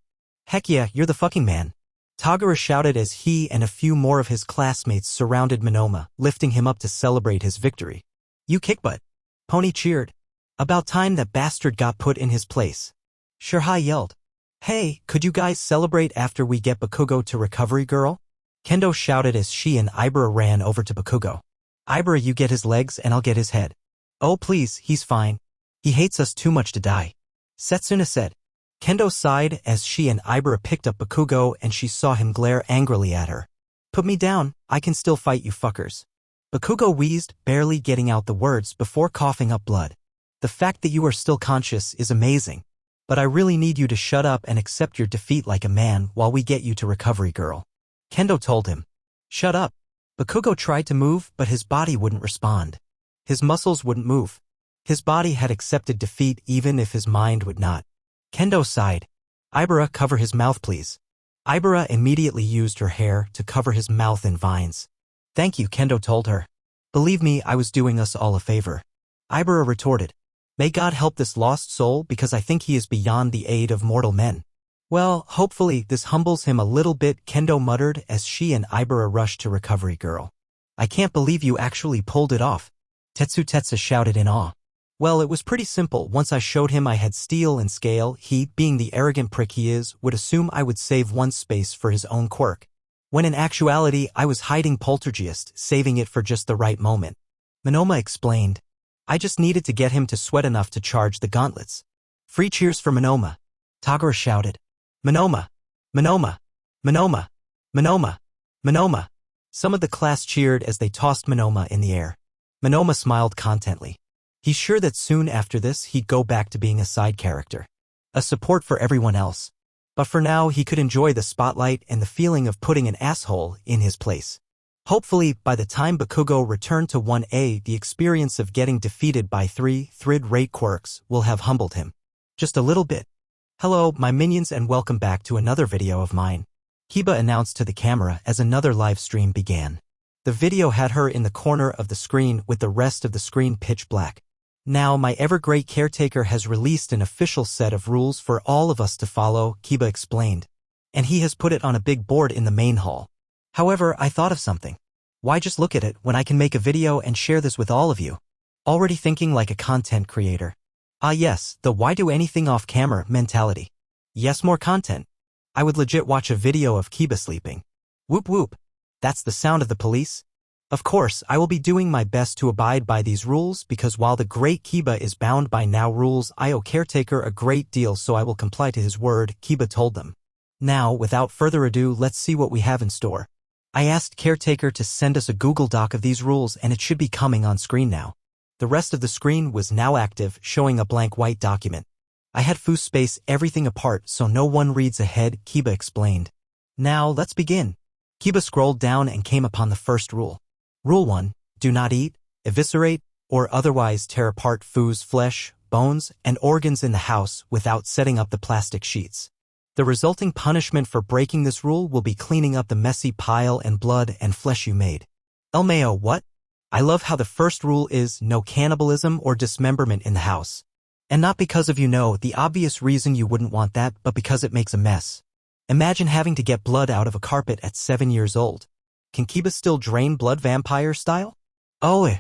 "Heck yeah, you're the fucking man!" Tagara shouted as he and a few more of his classmates surrounded Monoma, lifting him up to celebrate his victory. "You kick butt!" Pony cheered. "About time that bastard got put in his place." Shirhai yelled. "Hey, could you guys celebrate after we get Bakugo to Recovery Girl?" Kendo shouted as she and Ibara ran over to Bakugo. "Ibara, you get his legs and I'll get his head." "Oh please, he's fine. He hates us too much to die," Setsuna said. Kendo sighed as she and Ibara picked up Bakugo and she saw him glare angrily at her. "Put me down, I can still fight, you fuckers." Bakugo wheezed, barely getting out the words before coughing up blood. "The fact that you are still conscious is amazing. But I really need you to shut up and accept your defeat like a man while we get you to Recovery Girl," Kendo told him. "Shut up." Bakugo tried to move, but his body wouldn't respond. His muscles wouldn't move. His body had accepted defeat even if his mind would not. Kendo sighed. "Ibara, cover his mouth, please." Ibara immediately used her hair to cover his mouth in vines. "Thank you," Kendo told her. "Believe me, I was doing us all a favor." Ibara retorted. "May God help this lost soul, because I think he is beyond the aid of mortal men." "Well, hopefully this humbles him a little bit," Kendo muttered as she and Ibara rushed to Recovery Girl. "I can't believe you actually pulled it off," Tetsu shouted in awe. "Well, it was pretty simple. Once I showed him I had steel and scale, he, being the arrogant prick he is, would assume I would save one space for his own quirk. When in actuality, I was hiding Poltergeist, saving it for just the right moment." Monoma explained. "I just needed to get him to sweat enough to charge the gauntlets." "Free cheers for Monoma," Tagara shouted. "Monoma! Monoma! Monoma! Monoma! Monoma!" Some of the class cheered as they tossed Monoma in the air. Monoma smiled contently. He's sure that soon after this he'd go back to being a side character, a support for everyone else. But for now he could enjoy the spotlight and the feeling of putting an asshole in his place. Hopefully, by the time Bakugo returned to 1A, the experience of getting defeated by 3 third-rate quirks will have humbled him. Just a little bit. Hello, my minions, and welcome back to another video of mine. Kiba announced to the camera as another live stream began. The video had her in the corner of the screen with the rest of the screen pitch black. Now, my ever-great caretaker has released an official set of rules for all of us to follow, Kiba explained. And he has put it on a big board in the main hall. However, I thought of something. Why just look at it when I can make a video and share this with all of you? Already thinking like a content creator. Ah yes, the why do anything off camera mentality. Yes, more content. I would legit watch a video of Kiba sleeping. Whoop whoop. That's the sound of the police. Of course, I will be doing my best to abide by these rules because while the great Kiba is bound by now rules, I owe caretaker a great deal, so I will comply to his word, Kiba told them. Now, without further ado, let's see what we have in store. I asked caretaker to send us a Google Doc of these rules and it should be coming on screen now. The rest of the screen was now active, showing a blank white document. I had to space everything apart so no one reads ahead, Kiba explained. Now, let's begin. Kiba scrolled down and came upon the first rule. Rule 1. Do not eat, eviscerate, or otherwise tear apart Fu's flesh, bones, and organs in the house without setting up the plastic sheets. The resulting punishment for breaking this rule will be cleaning up the messy pile and blood and flesh you made. LMAO, what? I love how the first rule is no cannibalism or dismemberment in the house. And not because of the obvious reason you wouldn't want that, but because it makes a mess. Imagine having to get blood out of a carpet at 7 years old. Can Kiba still drain blood vampire style? Oh,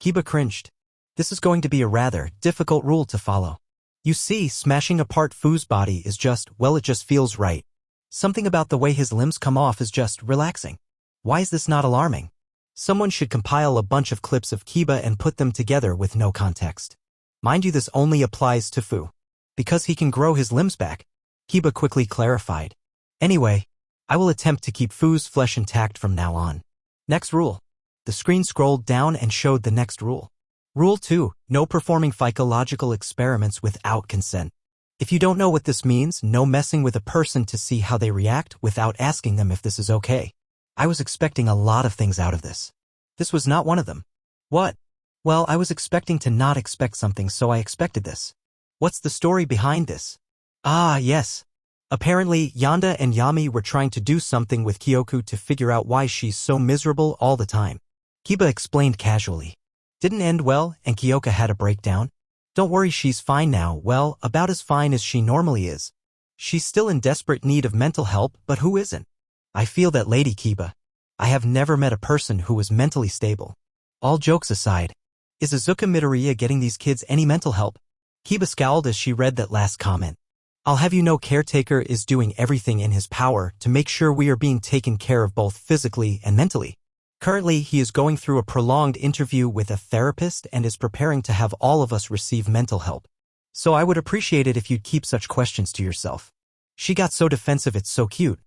Kiba cringed. This is going to be a rather difficult rule to follow. You see, smashing apart Fu's body is just, well, it just feels right. Something about the way his limbs come off is just relaxing. Why is this not alarming? Someone should compile a bunch of clips of Kiba and put them together with no context. Mind you, this only applies to Fu. Because he can grow his limbs back. Kiba quickly clarified. Anyway, I will attempt to keep Fu's flesh intact from now on. Next rule. The screen scrolled down and showed the next rule. Rule 2. No performing psychological experiments without consent. If you don't know what this means, no messing with a person to see how they react without asking them if this is okay. I was expecting a lot of things out of this. This was not one of them. What? Well, I was expecting to not expect something, so I expected this. What's the story behind this? Ah, yes. Apparently, Yonda and Yami were trying to do something with Kyoku to figure out why she's so miserable all the time. Kiba explained casually. Didn't end well, and Kyoka had a breakdown. Don't worry, she's fine now, well, about as fine as she normally is. She's still in desperate need of mental help, but who isn't? I feel that, Lady Kiba. I have never met a person who was mentally stable. All jokes aside, is Azuka Midoriya getting these kids any mental help? Kiba scowled as she read that last comment. I'll have you know, caretaker is doing everything in his power to make sure we are being taken care of both physically and mentally. Currently, he is going through a prolonged interview with a therapist and is preparing to have all of us receive mental help. So I would appreciate it if you'd keep such questions to yourself. She got so defensive, it's so cute.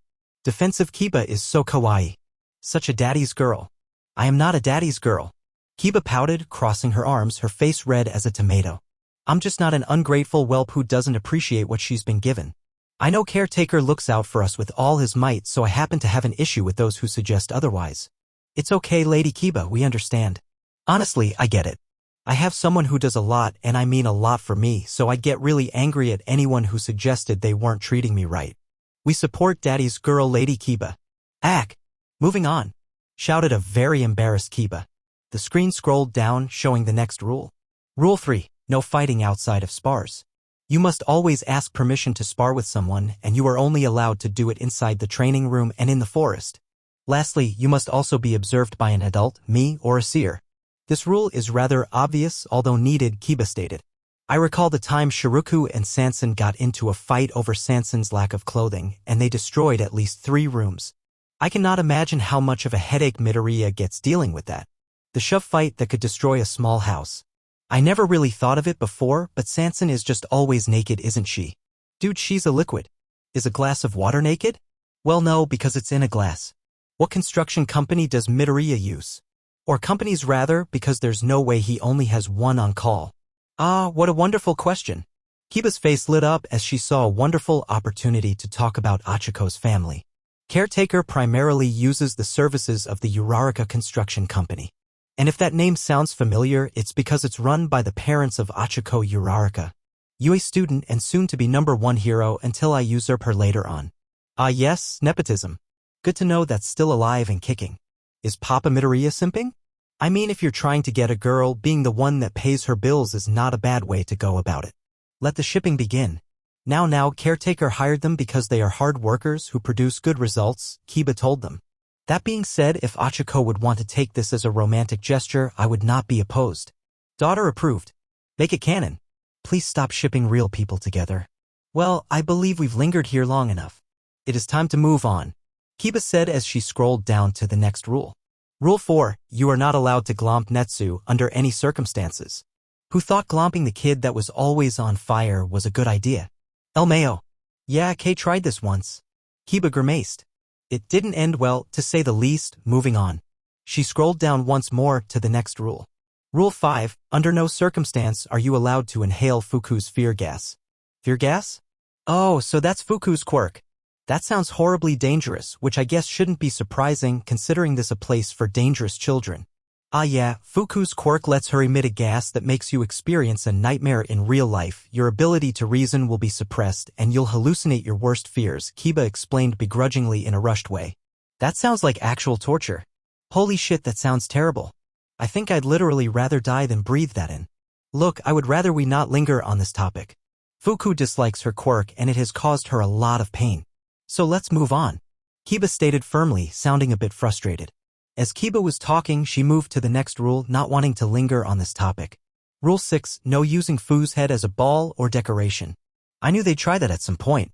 Defensive Kiba is so kawaii. Such a daddy's girl. I am not a daddy's girl. Kiba pouted, crossing her arms, her face red as a tomato. I'm just not an ungrateful whelp who doesn't appreciate what she's been given. I know caretaker looks out for us with all his might, so I happen to have an issue with those who suggest otherwise. It's okay, Lady Kiba, we understand. Honestly, I get it. I have someone who does a lot, and I mean a lot for me, so I'd get really angry at anyone who suggested they weren't treating me right. We support Daddy's girl, Lady Kiba. Ack! Moving on, shouted a very embarrassed Kiba. The screen scrolled down, showing the next rule. Rule 3. No fighting outside of spars. You must always ask permission to spar with someone, and you are only allowed to do it inside the training room and in the forest. Lastly, you must also be observed by an adult, me, or a seer. This rule is rather obvious, although needed, Kiba stated. I recall the time Shiruku and Sanson got into a fight over Sanson's lack of clothing, and they destroyed at least 3 rooms. I cannot imagine how much of a headache Midoriya gets dealing with that. The shove fight that could destroy a small house. I never really thought of it before, but Sanson is just always naked, isn't she? Dude, she's a liquid. Is a glass of water naked? Well, no, because it's in a glass. What construction company does Midoriya use? Or companies rather, because there's no way he only has one on call. Ah, what a wonderful question. Kiba's face lit up as she saw a wonderful opportunity to talk about Achiko's family. Caretaker primarily uses the services of the Uraraka Construction Company. And if that name sounds familiar, it's because it's run by the parents of Achiko Uraraka. You a student and soon-to-be #1 hero until I usurp her later on. Ah yes, nepotism. Good to know that's still alive and kicking. Is Papa Midoriya simping? I mean, if you're trying to get a girl, being the one that pays her bills is not a bad way to go about it. Let the shipping begin. Now, Caretaker hired them because they are hard workers who produce good results, Kiba told them. That being said, if Achiko would want to take this as a romantic gesture, I would not be opposed. Daughter approved. Make it canon. Please stop shipping real people together. Well, I believe we've lingered here long enough. It is time to move on, Kiba said as she scrolled down to the next rule. Rule 4, you are not allowed to glomp Netsu under any circumstances. Who thought glomping the kid that was always on fire was a good idea? El Mayo. Yeah, Kay tried this once. Kiba grimaced. It didn't end well, to say the least. Moving on. She scrolled down once more to the next rule. Rule 5, under no circumstance are you allowed to inhale Fuku's fear gas. Fear gas? Oh, so that's Fuku's quirk. That sounds horribly dangerous, which I guess shouldn't be surprising considering this a place for dangerous children. Ah yeah, Fuku's quirk lets her emit a gas that makes you experience a nightmare in real life. Your ability to reason will be suppressed and you'll hallucinate your worst fears, Kiba explained begrudgingly in a rushed way. That sounds like actual torture. Holy shit, that sounds terrible. I think I'd literally rather die than breathe that in. Look, I would rather we not linger on this topic. Fuku dislikes her quirk and it has caused her a lot of pain. So let's move on, Kiba stated firmly, sounding a bit frustrated. As Kiba was talking, she moved to the next rule, not wanting to linger on this topic. Rule 6, no using Fu's head as a ball or decoration. I knew they'd try that at some point.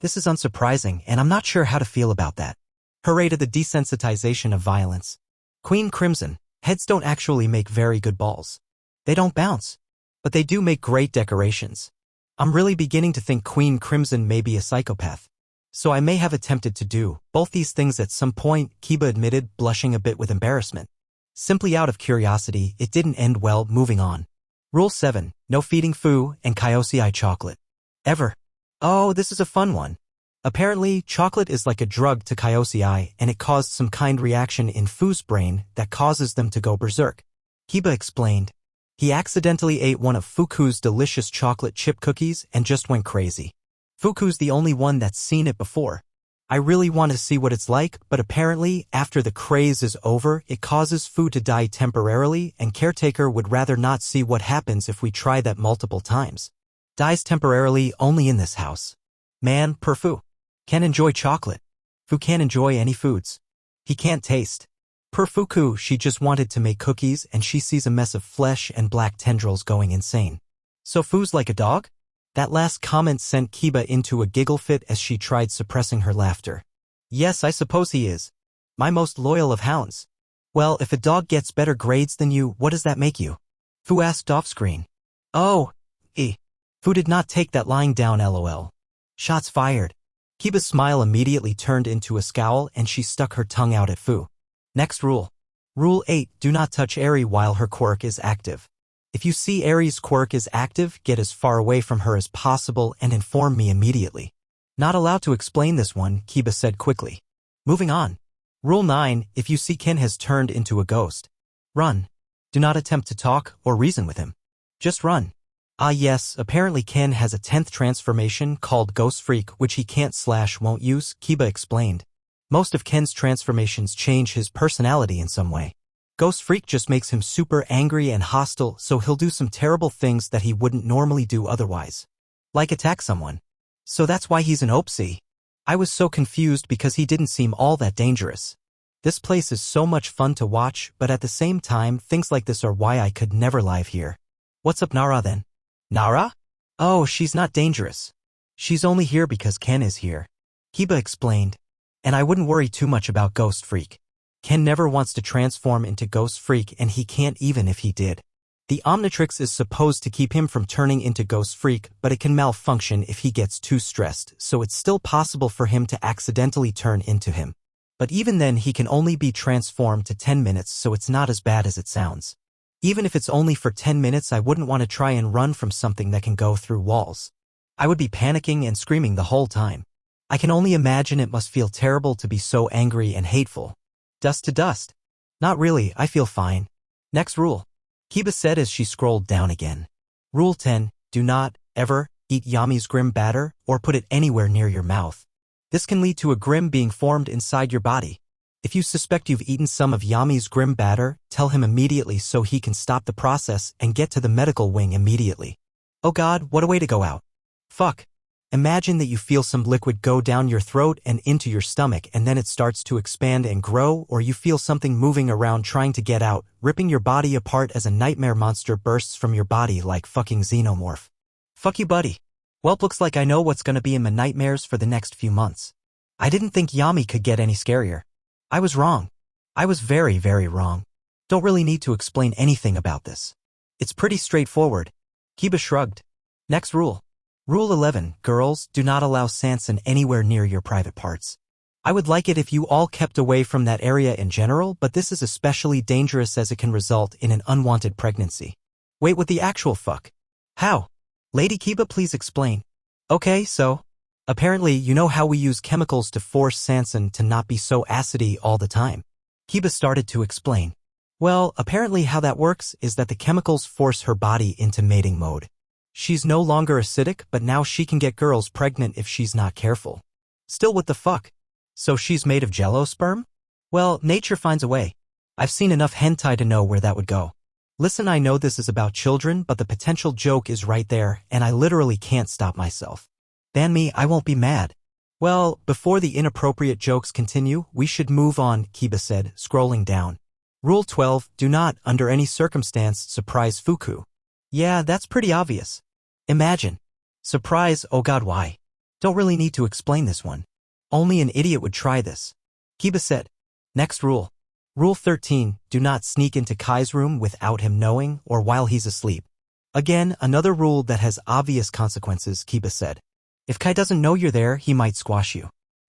This is unsurprising, and I'm not sure how to feel about that. Hooray to the desensitization of violence. Queen Crimson, heads don't actually make very good balls. They don't bounce. But they do make great decorations. I'm really beginning to think Queen Crimson may be a psychopath. So I may have attempted to do both these things at some point, Kiba admitted, blushing a bit with embarrassment. Simply out of curiosity, it didn't end well. Moving on. Rule 7, no feeding Fu and Kyosei chocolate. Ever. Oh, this is a fun one. Apparently, chocolate is like a drug to Kyosei and it caused some kind reaction in Fu's brain that causes them to go berserk. Kiba explained. He accidentally ate one of Fuku's delicious chocolate chip cookies and just went crazy. Fuku's the only one that's seen it before. I really want to see what it's like, but apparently, after the craze is over, it causes Fu to die temporarily, and Caretaker would rather not see what happens if we try that multiple times. Dies temporarily only in this house. Man, per Fu. Can't enjoy chocolate. Fu can't enjoy any foods. He can't taste. Per Fuku, she just wanted to make cookies and she sees a mess of flesh and black tendrils going insane. So Fu's like a dog? That last comment sent Kiba into a giggle fit as she tried suppressing her laughter. Yes, I suppose he is. My most loyal of hounds. Well, if a dog gets better grades than you, what does that make you? Fu asked off-screen. Oh, Fu did not take that lying down lol. Shots fired. Kiba's smile immediately turned into a scowl and she stuck her tongue out at Fu. Next rule. Rule 8, do not touch Eri while her quirk is active. If you see Eri's quirk is active, get as far away from her as possible and inform me immediately. Not allowed to explain this one, Kiba said quickly. Moving on. Rule 9, if you see Ken has turned into a ghost, run. Do not attempt to talk or reason with him. Just run. Ah yes, apparently Ken has a 10th transformation called Ghost Freak which he can't/won't use, Kiba explained. Most of Ken's transformations change his personality in some way. Ghost Freak just makes him super angry and hostile, so he'll do some terrible things that he wouldn't normally do otherwise. Like attack someone. So that's why he's an OPC. I was so confused because he didn't seem all that dangerous. This place is so much fun to watch, but at the same time, things like this are why I could never live here. What's up Nara then? Nara? Oh, she's not dangerous. She's only here because Ken is here. Kiba explained. And I wouldn't worry too much about Ghost Freak. Ken never wants to transform into Ghost Freak and he can't even if he did. The Omnitrix is supposed to keep him from turning into Ghost Freak, but it can malfunction if he gets too stressed, so it's still possible for him to accidentally turn into him. But even then he can only be transformed to 10 minutes, so it's not as bad as it sounds. Even if it's only for 10 minutes, I wouldn't want to try and run from something that can go through walls. I would be panicking and screaming the whole time. I can only imagine it must feel terrible to be so angry and hateful. Dust to dust. Not really, I feel fine. Next rule. Kiba said as she scrolled down again. Rule 10. Do not, ever, eat Yami's grim batter or put it anywhere near your mouth. This can lead to a grim being formed inside your body. If you suspect you've eaten some of Yami's grim batter, tell him immediately so he can stop the process and get to the medical wing immediately. Oh God, what a way to go out. Fuck. Imagine that you feel some liquid go down your throat and into your stomach and then it starts to expand and grow, or you feel something moving around trying to get out, ripping your body apart as a nightmare monster bursts from your body like fucking xenomorph. Fuck you, buddy. Well, looks like I know what's gonna be in my nightmares for the next few months. I didn't think Yami could get any scarier. I was wrong. I was very, very wrong. Don't really need to explain anything about this. It's pretty straightforward. Kiba shrugged. Next rule. Rule 11. Girls, do not allow Sansan anywhere near your private parts. I would like it if you all kept away from that area in general, but this is especially dangerous as it can result in an unwanted pregnancy. Wait, what the actual fuck? How? Lady Kiba, please explain. Okay, so. Apparently, you know how we use chemicals to force Sansan to not be so acidy all the time. Kiba started to explain. Well, apparently how that works is that the chemicals force her body into mating mode. She's no longer acidic, but now she can get girls pregnant if she's not careful. Still, what the fuck? So she's made of jello sperm? Well, nature finds a way. I've seen enough hentai to know where that would go. Listen, I know this is about children, but the potential joke is right there, and I literally can't stop myself. Ban me, I won't be mad. Well, before the inappropriate jokes continue, we should move on, Kiba said, scrolling down. Rule 12. Do not, under any circumstance, surprise Fuku. Yeah, that's pretty obvious. Imagine. Surprise, oh God, why? Don't really need to explain this one. Only an idiot would try this. Kiba said. Next rule. Rule 13. Do not sneak into Kai's room without him knowing or while he's asleep. Again, another rule that has obvious consequences, Kiba said. If Kai doesn't know you're there, he might squash you.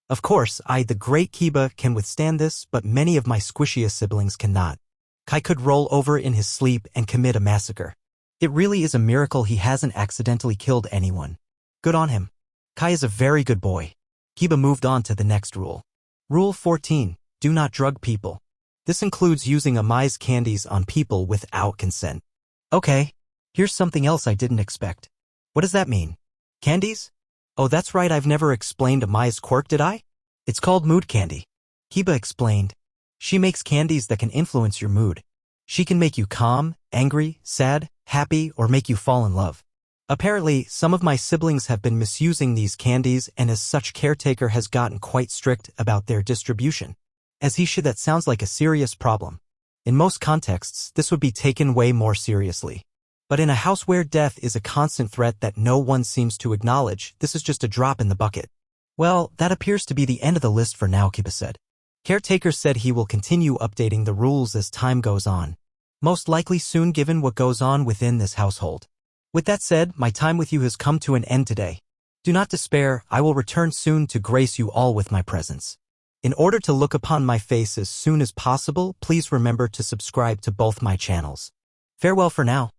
Of course, I, the great Kiba, can withstand this, but many of my squishiest siblings cannot. Kai could roll over in his sleep and commit a massacre. It really is a miracle he hasn't accidentally killed anyone. Good on him. Kai is a very good boy. Kiba moved on to the next rule. Rule 14. Do not drug people. This includes using Amai's candies on people without consent. Okay. Here's something else I didn't expect. What does that mean? Candies? Oh, that's right, I've never explained Amai's quirk, did I? It's called mood candy. Kiba explained. She makes candies that can influence your mood. She can make you calm, angry, sad, happy, or make you fall in love. Apparently, some of my siblings have been misusing these candies, and as such, caretaker has gotten quite strict about their distribution. As he should, that sounds like a serious problem. In most contexts, this would be taken way more seriously. But in a house where death is a constant threat that no one seems to acknowledge, this is just a drop in the bucket. Well, that appears to be the end of the list for now, Kiba said. Caretaker said he will continue updating the rules as time goes on. Most likely soon, given what goes on within this household. With that said, my time with you has come to an end today. Do not despair, I will return soon to grace you all with my presence. In order to look upon my face as soon as possible, please remember to subscribe to both my channels. Farewell for now.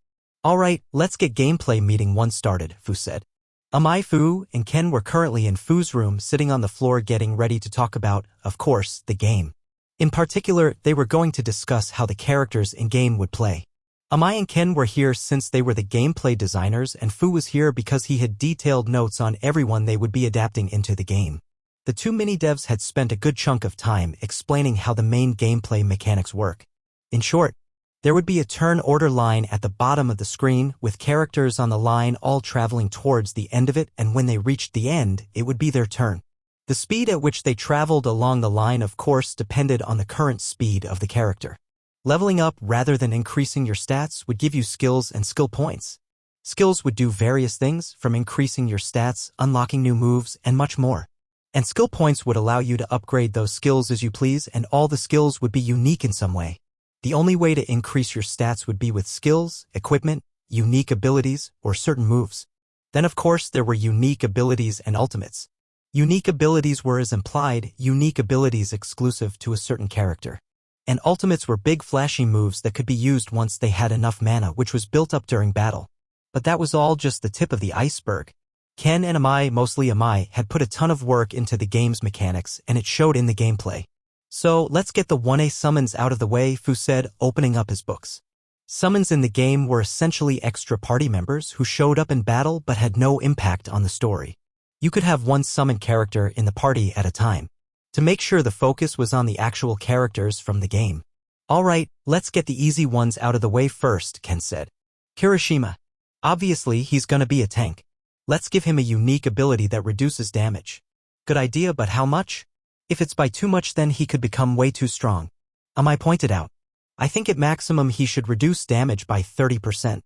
Alright, let's get gameplay meeting 1 started, Fu said. Amai, Fu, and Ken were currently in Fu's room sitting on the floor getting ready to talk about, of course, the game. In particular, they were going to discuss how the characters in-game would play. Amai and Ken were here since they were the gameplay designers, and Fu was here because he had detailed notes on everyone they would be adapting into the game. The two mini-devs had spent a good chunk of time explaining how the main gameplay mechanics work. In short, there would be a turn order line at the bottom of the screen, with characters on the line all traveling towards the end of it, and when they reached the end, it would be their turn. The speed at which they traveled along the line, of course, depended on the current speed of the character. Leveling up rather than increasing your stats would give you skills and skill points. Skills would do various things, from increasing your stats, unlocking new moves, and much more. And skill points would allow you to upgrade those skills as you please, and all the skills would be unique in some way. The only way to increase your stats would be with skills, equipment, unique abilities, or certain moves. Then of course there were unique abilities and ultimates. Unique abilities were, as implied, unique abilities exclusive to a certain character. And ultimates were big flashy moves that could be used once they had enough mana, which was built up during battle. But that was all just the tip of the iceberg. Ken and Amai, mostly Amai, had put a ton of work into the game's mechanics and it showed in the gameplay. So, let's get the 1A summons out of the way, Fu said, opening up his books. Summons in the game were essentially extra party members who showed up in battle but had no impact on the story. You could have one summon character in the party at a time, to make sure the focus was on the actual characters from the game. Alright, let's get the easy ones out of the way first, Ken said. Kirishima. Obviously, he's gonna be a tank. Let's give him a unique ability that reduces damage. Good idea, but how much? If it's by too much, then he could become way too strong. Amai pointed out. I think at maximum he should reduce damage by 30%.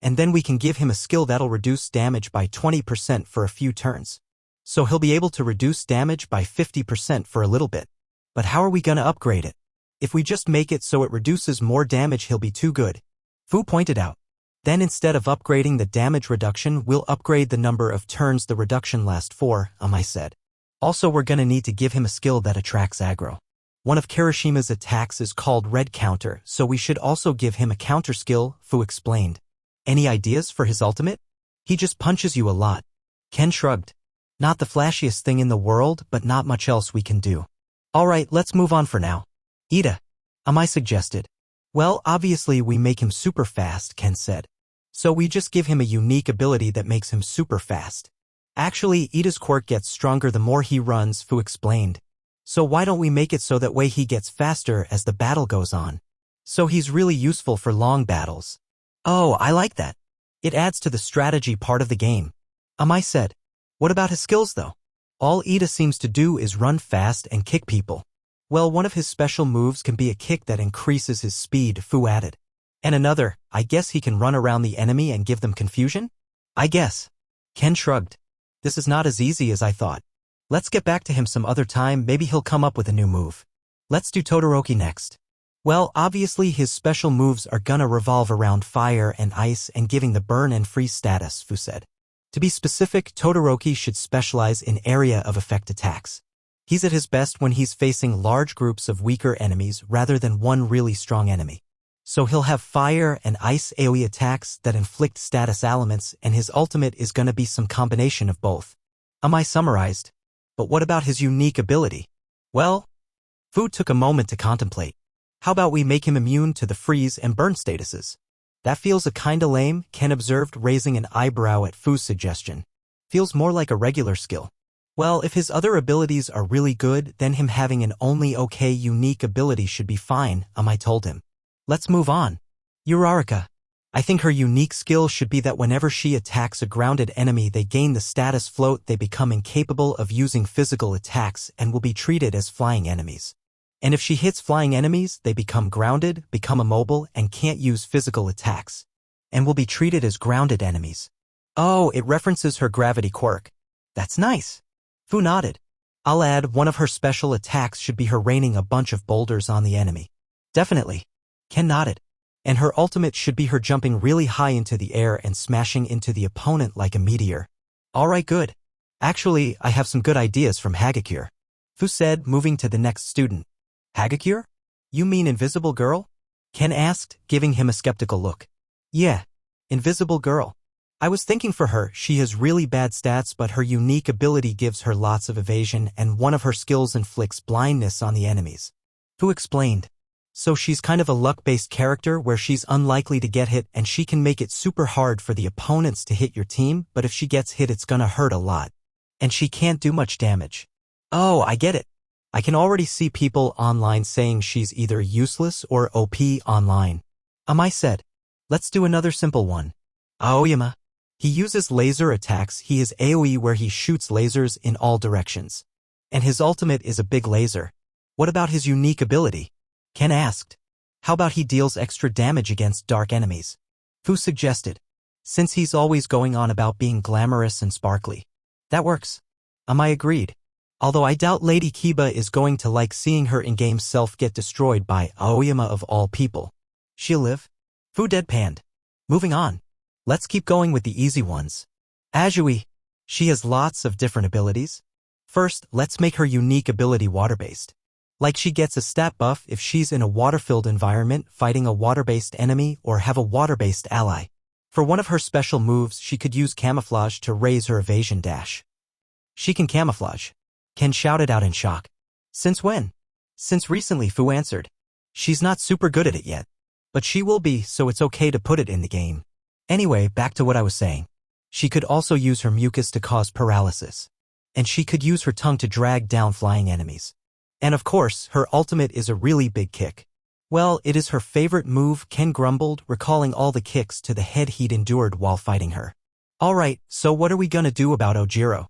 And then we can give him a skill that'll reduce damage by 20% for a few turns. So he'll be able to reduce damage by 50% for a little bit. But how are we gonna upgrade it? If we just make it so it reduces more damage, he'll be too good. Fu pointed out. Then instead of upgrading the damage reduction, we'll upgrade the number of turns the reduction lasts for, Amai said. Also, we're gonna need to give him a skill that attracts aggro. One of Kirishima's attacks is called Red Counter, so we should also give him a counter skill, Fu explained. Any ideas for his ultimate? He just punches you a lot. Ken shrugged. Not the flashiest thing in the world, but not much else we can do. Alright, let's move on for now. Ida. Amai suggested. Well, obviously we make him super fast, Ken said. So we just give him a unique ability that makes him super fast. Actually, Ida's quirk gets stronger the more he runs, Fu explained. So why don't we make it so that way he gets faster as the battle goes on? So he's really useful for long battles. Oh, I like that. It adds to the strategy part of the game. Amai said. What about his skills though? All Ida seems to do is run fast and kick people. Well, one of his special moves can be a kick that increases his speed, Fu added. And another, I guess he can run around the enemy and give them confusion? I guess. Ken shrugged. This is not as easy as I thought. Let's get back to him some other time, maybe he'll come up with a new move. Let's do Todoroki next. Well, obviously his special moves are gonna revolve around fire and ice and giving the burn and freeze status, Fu said. To be specific, Todoroki should specialize in area of effect attacks. He's at his best when he's facing large groups of weaker enemies rather than one really strong enemy. So he'll have fire and ice AoE attacks that inflict status elements, and his ultimate is gonna be some combination of both. Amai summarized. But what about his unique ability? Well, Fu took a moment to contemplate. How about we make him immune to the freeze and burn statuses? That feels a kinda lame, Ken observed, raising an eyebrow at Fu's suggestion. Feels more like a regular skill. Well, if his other abilities are really good, then him having an only okay unique ability should be fine, Amai told him. Let's move on. Uraraka. I think her unique skill should be that whenever she attacks a grounded enemy, they gain the status float, they become incapable of using physical attacks and will be treated as flying enemies. And if she hits flying enemies, they become grounded, become immobile, and can't use physical attacks. And will be treated as grounded enemies. Oh, it references her gravity quirk. That's nice. Fu nodded. I'll add, one of her special attacks should be her raining a bunch of boulders on the enemy. Definitely. Ken nodded. And her ultimate should be her jumping really high into the air and smashing into the opponent like a meteor. Alright, good. Actually, I have some good ideas from Hagakure. Fu said, moving to the next student. Hagakure? You mean Invisible Girl? Ken asked, giving him a skeptical look. Yeah, Invisible Girl. I was thinking for her, she has really bad stats, but her unique ability gives her lots of evasion, and one of her skills inflicts blindness on the enemies. Fu explained. So she's kind of a luck-based character where she's unlikely to get hit and she can make it super hard for the opponents to hit your team, but if she gets hit it's gonna hurt a lot. And she can't do much damage. Oh, I get it. I can already see people online saying she's either useless or OP online. Amai said. Let's do another simple one. Aoyama. He uses laser attacks. He has AoE where he shoots lasers in all directions. And his ultimate is a big laser. What about his unique ability? Ken asked. How about he deals extra damage against dark enemies? Fu suggested. Since he's always going on about being glamorous and sparkly. That works. Amai agreed. Although I doubt Lady Kiba is going to like seeing her in-game self get destroyed by Aoyama of all people. She'll live? Fu deadpanned. Moving on. Let's keep going with the easy ones. Azui. She has lots of different abilities. First, let's make her unique ability water-based. Like she gets a stat buff if she's in a water-filled environment fighting a water-based enemy or have a water-based ally. For one of her special moves, she could use camouflage to raise her evasion dash. She can camouflage. Ken shouted out in shock. Since when? Since recently, Fu answered. She's not super good at it yet. But she will be, so it's okay to put it in the game. Anyway, back to what I was saying. She could also use her mucus to cause paralysis. And she could use her tongue to drag down flying enemies. And of course, her ultimate is a really big kick. Well, it is her favorite move, Ken grumbled, recalling all the kicks to the head he'd endured while fighting her. Alright, so what are we gonna do about Ojiro?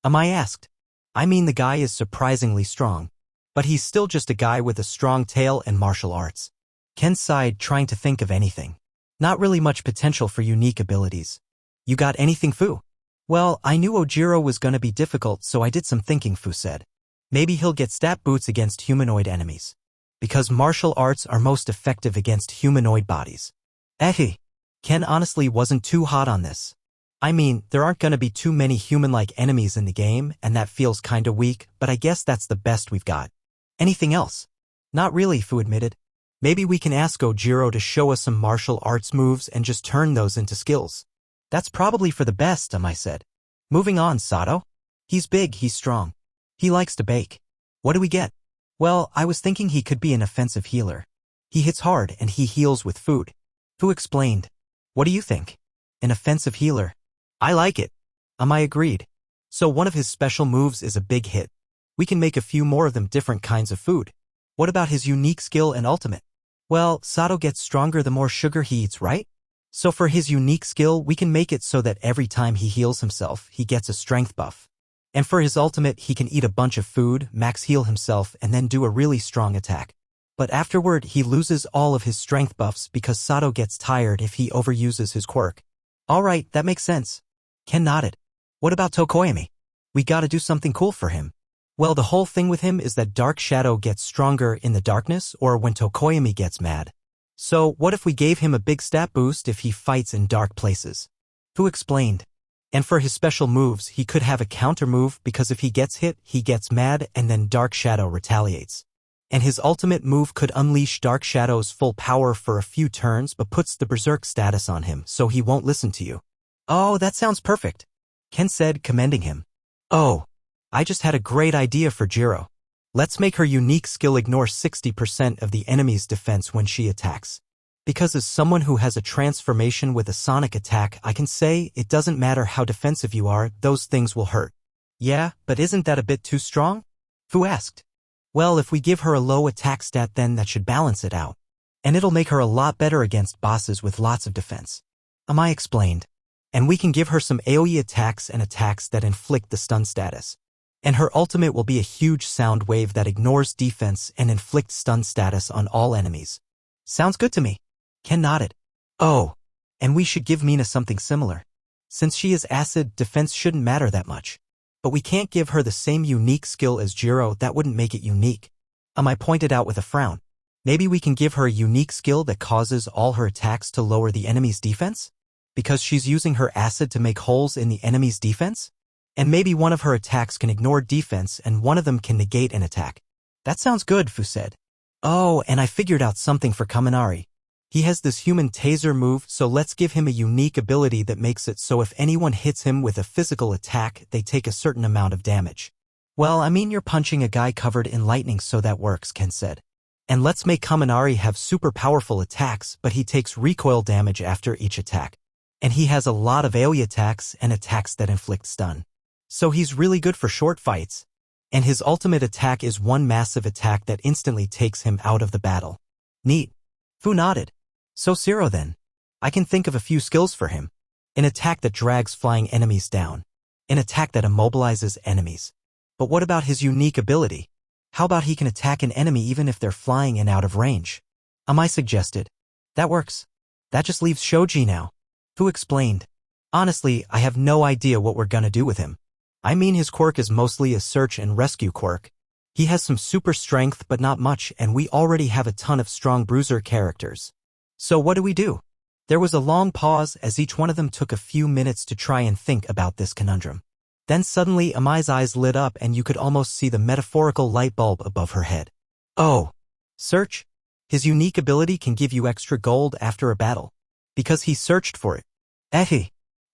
Amai asked. I mean, the guy is surprisingly strong. But he's still just a guy with a strong tail and martial arts. Ken sighed, trying to think of anything. Not really much potential for unique abilities. You got anything, Fu? Well, I knew Ojiro was gonna be difficult, so I did some thinking, Fu said. Maybe he'll get stat boots against humanoid enemies. Because martial arts are most effective against humanoid bodies. Ken honestly wasn't too hot on this. I mean, there aren't gonna be too many human-like enemies in the game, and that feels kinda weak, but I guess that's the best we've got. Anything else? Not really, Fu admitted. Maybe we can ask Ojiro to show us some martial arts moves and just turn those into skills. That's probably for the best, Amai said. Moving on, Sato. He's big, he's strong. He likes to bake. What do we get? Well, I was thinking he could be an offensive healer. He hits hard and he heals with food. Fu explained. What do you think? An offensive healer. I like it. Amai agreed. So one of his special moves is a big hit. We can make a few more of them, different kinds of food. What about his unique skill and ultimate? Well, Sato gets stronger the more sugar he eats, right? So for his unique skill, we can make it so that every time he heals himself, he gets a strength buff. And for his ultimate, he can eat a bunch of food, max heal himself, and then do a really strong attack. But afterward, he loses all of his strength buffs because Sato gets tired if he overuses his quirk. Alright, that makes sense. Ken nodded. What about Tokoyami? We gotta do something cool for him. Well, the whole thing with him is that Dark Shadow gets stronger in the darkness or when Tokoyami gets mad. So, what if we gave him a big stat boost if he fights in dark places? Fu explained. And for his special moves, he could have a counter move because if he gets hit, he gets mad and then Dark Shadow retaliates. And his ultimate move could unleash Dark Shadow's full power for a few turns but puts the Berserk status on him so he won't listen to you. Oh, that sounds perfect, Ken said, commending him. Oh, I just had a great idea for Jiro. Let's make her unique skill ignore 60% of the enemy's defense when she attacks. Because as someone who has a transformation with a sonic attack, I can say it doesn't matter how defensive you are, those things will hurt. Yeah, but isn't that a bit too strong? Fu asked. Well, if we give her a low attack stat, then that should balance it out. And it'll make her a lot better against bosses with lots of defense. Amai explained. And we can give her some AoE attacks and attacks that inflict the stun status. And her ultimate will be a huge sound wave that ignores defense and inflicts stun status on all enemies. Sounds good to me. Ken nodded. Oh, and we should give Mina something similar. Since she is acid, defense shouldn't matter that much. But we can't give her the same unique skill as Jiro, that wouldn't make it unique. Amai pointed out with a frown. Maybe we can give her a unique skill that causes all her attacks to lower the enemy's defense? Because she's using her acid to make holes in the enemy's defense? And maybe one of her attacks can ignore defense and one of them can negate an attack. That sounds good, Fu said. Oh, and I figured out something for Kaminari. He has this human taser move, so let's give him a unique ability that makes it so if anyone hits him with a physical attack, they take a certain amount of damage. Well, I mean, you're punching a guy covered in lightning, so that works, Ken said. And let's make Kaminari have super powerful attacks, but he takes recoil damage after each attack. And he has a lot of AoE attacks and attacks that inflict stun. So he's really good for short fights. And his ultimate attack is one massive attack that instantly takes him out of the battle. Neat. Fu nodded. So Zero then. I can think of a few skills for him. An attack that drags flying enemies down. An attack that immobilizes enemies. But what about his unique ability? How about he can attack an enemy even if they're flying and out of range? Amai suggested. That works. That just leaves Shoji now. Fu explained. Honestly, I have no idea what we're gonna do with him. I mean, his quirk is mostly a search and rescue quirk. He has some super strength but not much, and we already have a ton of strong bruiser characters. So what do we do? There was a long pause as each one of them took a few minutes to try and think about this conundrum. Then suddenly Amai's eyes lit up and you could almost see the metaphorical light bulb above her head. Oh! Search? His unique ability can give you extra gold after a battle. Because he searched for it.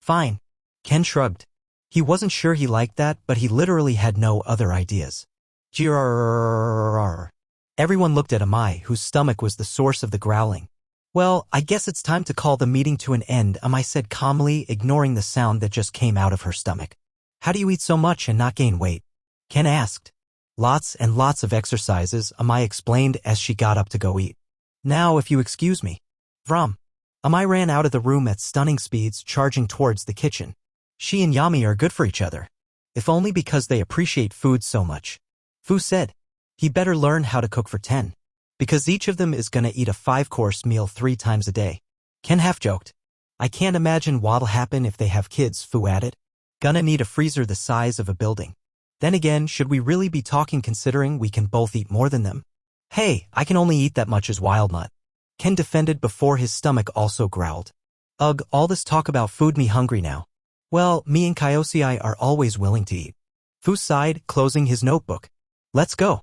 Fine. Ken shrugged. He wasn't sure he liked that, but he literally had no other ideas. Grrrr. Everyone looked at Amai, whose stomach was the source of the growling. Well, I guess it's time to call the meeting to an end, Amai said calmly, ignoring the sound that just came out of her stomach. How do you eat so much and not gain weight? Ken asked. Lots and lots of exercises, Amai explained as she got up to go eat. Now, if you excuse me. Vrom. Amai ran out of the room at stunning speeds, charging towards the kitchen. She and Yami are good for each other. If only because they appreciate food so much. Fu said. He better learn how to cook for 10. Because each of them is gonna eat a 5-course meal 3 times a day. Ken half-joked. I can't imagine what'll happen if they have kids, Fu added. Gonna need a freezer the size of a building. Then again, should we really be talking considering we can both eat more than them? Hey, I can only eat that much as Wildmutt. Ken defended before his stomach also growled. Ugh, all this talk about food me hungry now. Well, me and Kyosei are always willing to eat. Fu sighed, closing his notebook. Let's go.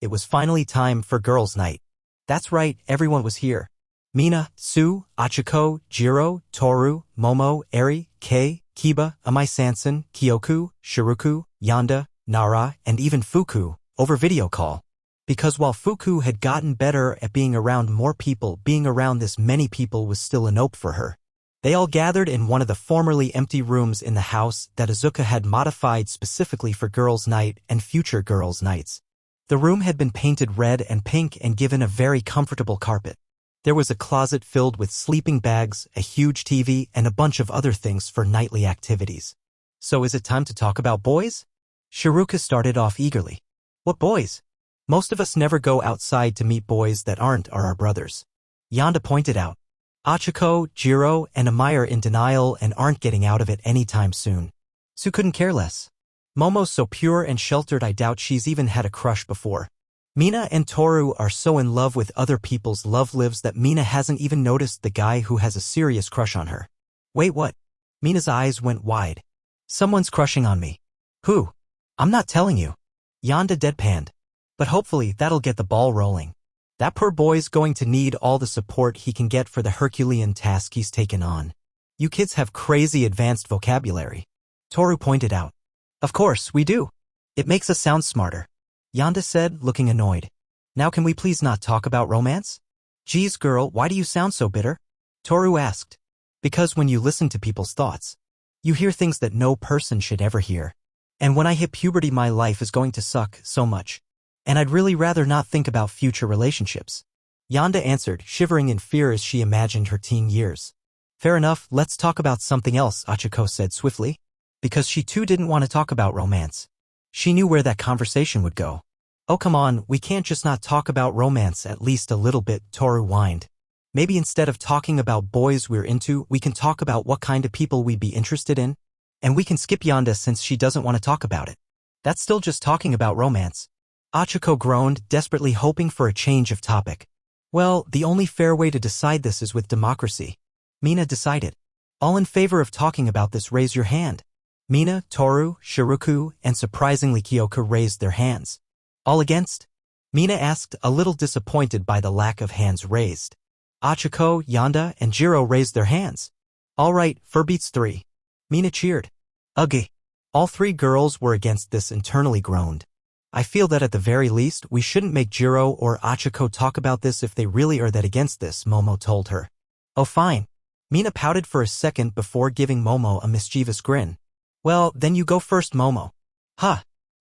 It was finally time for girls' night. That's right, everyone was here. Mina, Sue, Achiko, Jiro, Toru, Momo, Eri, Kei, Kiba, Amai Sansen, Kyoku, Shiruku, Yanda, Nara, and even Fuku, over video call. Because while Fuku had gotten better at being around more people, being around this many people was still a nope for her. They all gathered in one of the formerly empty rooms in the house that Azuka had modified specifically for girls' night and future girls' nights. The room had been painted red and pink and given a very comfortable carpet. There was a closet filled with sleeping bags, a huge TV, and a bunch of other things for nightly activities. So is it time to talk about boys? Shiruka started off eagerly. What boys? Most of us never go outside to meet boys that aren't our brothers. Yanda pointed out. Achiko, Jiro, and Amai are in denial and aren't getting out of it anytime soon. Sue couldn't care less. Momo's so pure and sheltered I doubt she's even had a crush before. Mina and Toru are so in love with other people's love lives that Mina hasn't even noticed the guy who has a serious crush on her. Wait, what? Mina's eyes went wide. Someone's crushing on me. Who? I'm not telling you. Yanda deadpanned. But hopefully that'll get the ball rolling. That poor boy's going to need all the support he can get for the Herculean task he's taken on. You kids have crazy advanced vocabulary. Toru pointed out. Of course, we do. It makes us sound smarter. Yanda said, looking annoyed. Now can we please not talk about romance? Geez, girl, why do you sound so bitter? Toru asked. Because when you listen to people's thoughts, you hear things that no person should ever hear. And when I hit puberty, my life is going to suck so much. And I'd really rather not think about future relationships. Yanda answered, shivering in fear as she imagined her teen years. Fair enough, let's talk about something else, Achiko said swiftly. Because she too didn't want to talk about romance. She knew where that conversation would go. Oh come on, we can't just not talk about romance at least a little bit, Toru whined. Maybe instead of talking about boys we're into, we can talk about what kind of people we'd be interested in? And we can skip Yanda since she doesn't want to talk about it. That's still just talking about romance. Achiko groaned, desperately hoping for a change of topic. Well, the only fair way to decide this is with democracy. Mina decided. All in favor of talking about this raise your hand. Mina, Toru, Shiruku, and surprisingly Kyoka raised their hands. All against? Mina asked, a little disappointed by the lack of hands raised. Achiko, Yanda, and Jiro raised their hands. All right, Furbeats 3. Mina cheered. Ugh. All 3 girls were against this, internally groaned. I feel that at the very least, we shouldn't make Jiro or Achiko talk about this if they really are that against this, Momo told her. Oh fine. Mina pouted for a second before giving Momo a mischievous grin. Well, then you go first, Momo. Huh.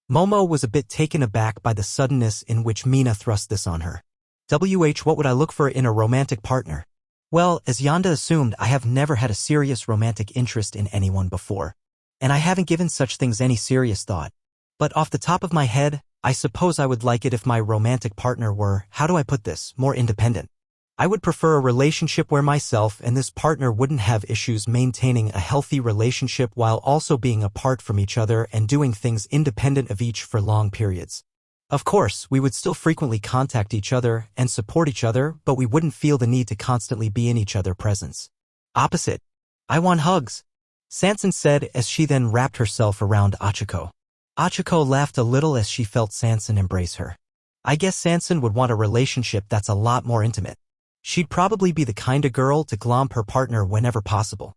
Momo was a bit taken aback by the suddenness in which Mina thrust this on her. What would I look for in a romantic partner? Well, as Yanda assumed, I have never had a serious romantic interest in anyone before. And I haven't given such things any serious thought. But off the top of my head, I suppose I would like it if my romantic partner were, how do I put this, more independent. I would prefer a relationship where myself and this partner wouldn't have issues maintaining a healthy relationship while also being apart from each other and doing things independent of each for long periods. Of course, we would still frequently contact each other and support each other, but we wouldn't feel the need to constantly be in each other's presence. Opposite. I want hugs, Sansen said as she then wrapped herself around Achiko. Achiko laughed a little as she felt Sansen embrace her. I guess Sansen would want a relationship that's a lot more intimate. She'd probably be the kind of girl to glomp her partner whenever possible.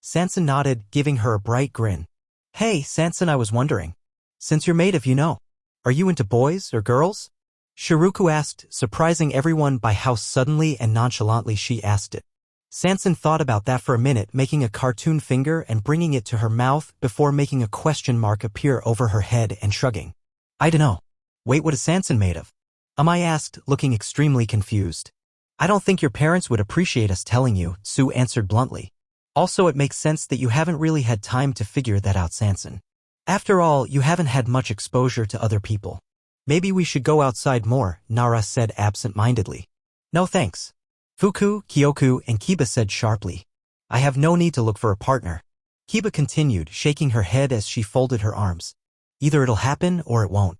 Sanson nodded, giving her a bright grin. Hey, Sanson, I was wondering. Since you're maid of are you into boys or girls? Shiruku asked, surprising everyone by how suddenly and nonchalantly she asked it. Sanson thought about that for a minute, making a cartoon finger and bringing it to her mouth before making a question mark appear over her head and shrugging. I dunno. Wait, what is Sanson made of? I asked, looking extremely confused. I don't think your parents would appreciate us telling you, Sue answered bluntly. Also, it makes sense that you haven't really had time to figure that out, Sanson. After all, you haven't had much exposure to other people. Maybe we should go outside more, Nara said absent-mindedly. No thanks. Fuku, Kyoku, and Kiba said sharply. I have no need to look for a partner. Kiba continued, shaking her head as she folded her arms. Either it'll happen or it won't.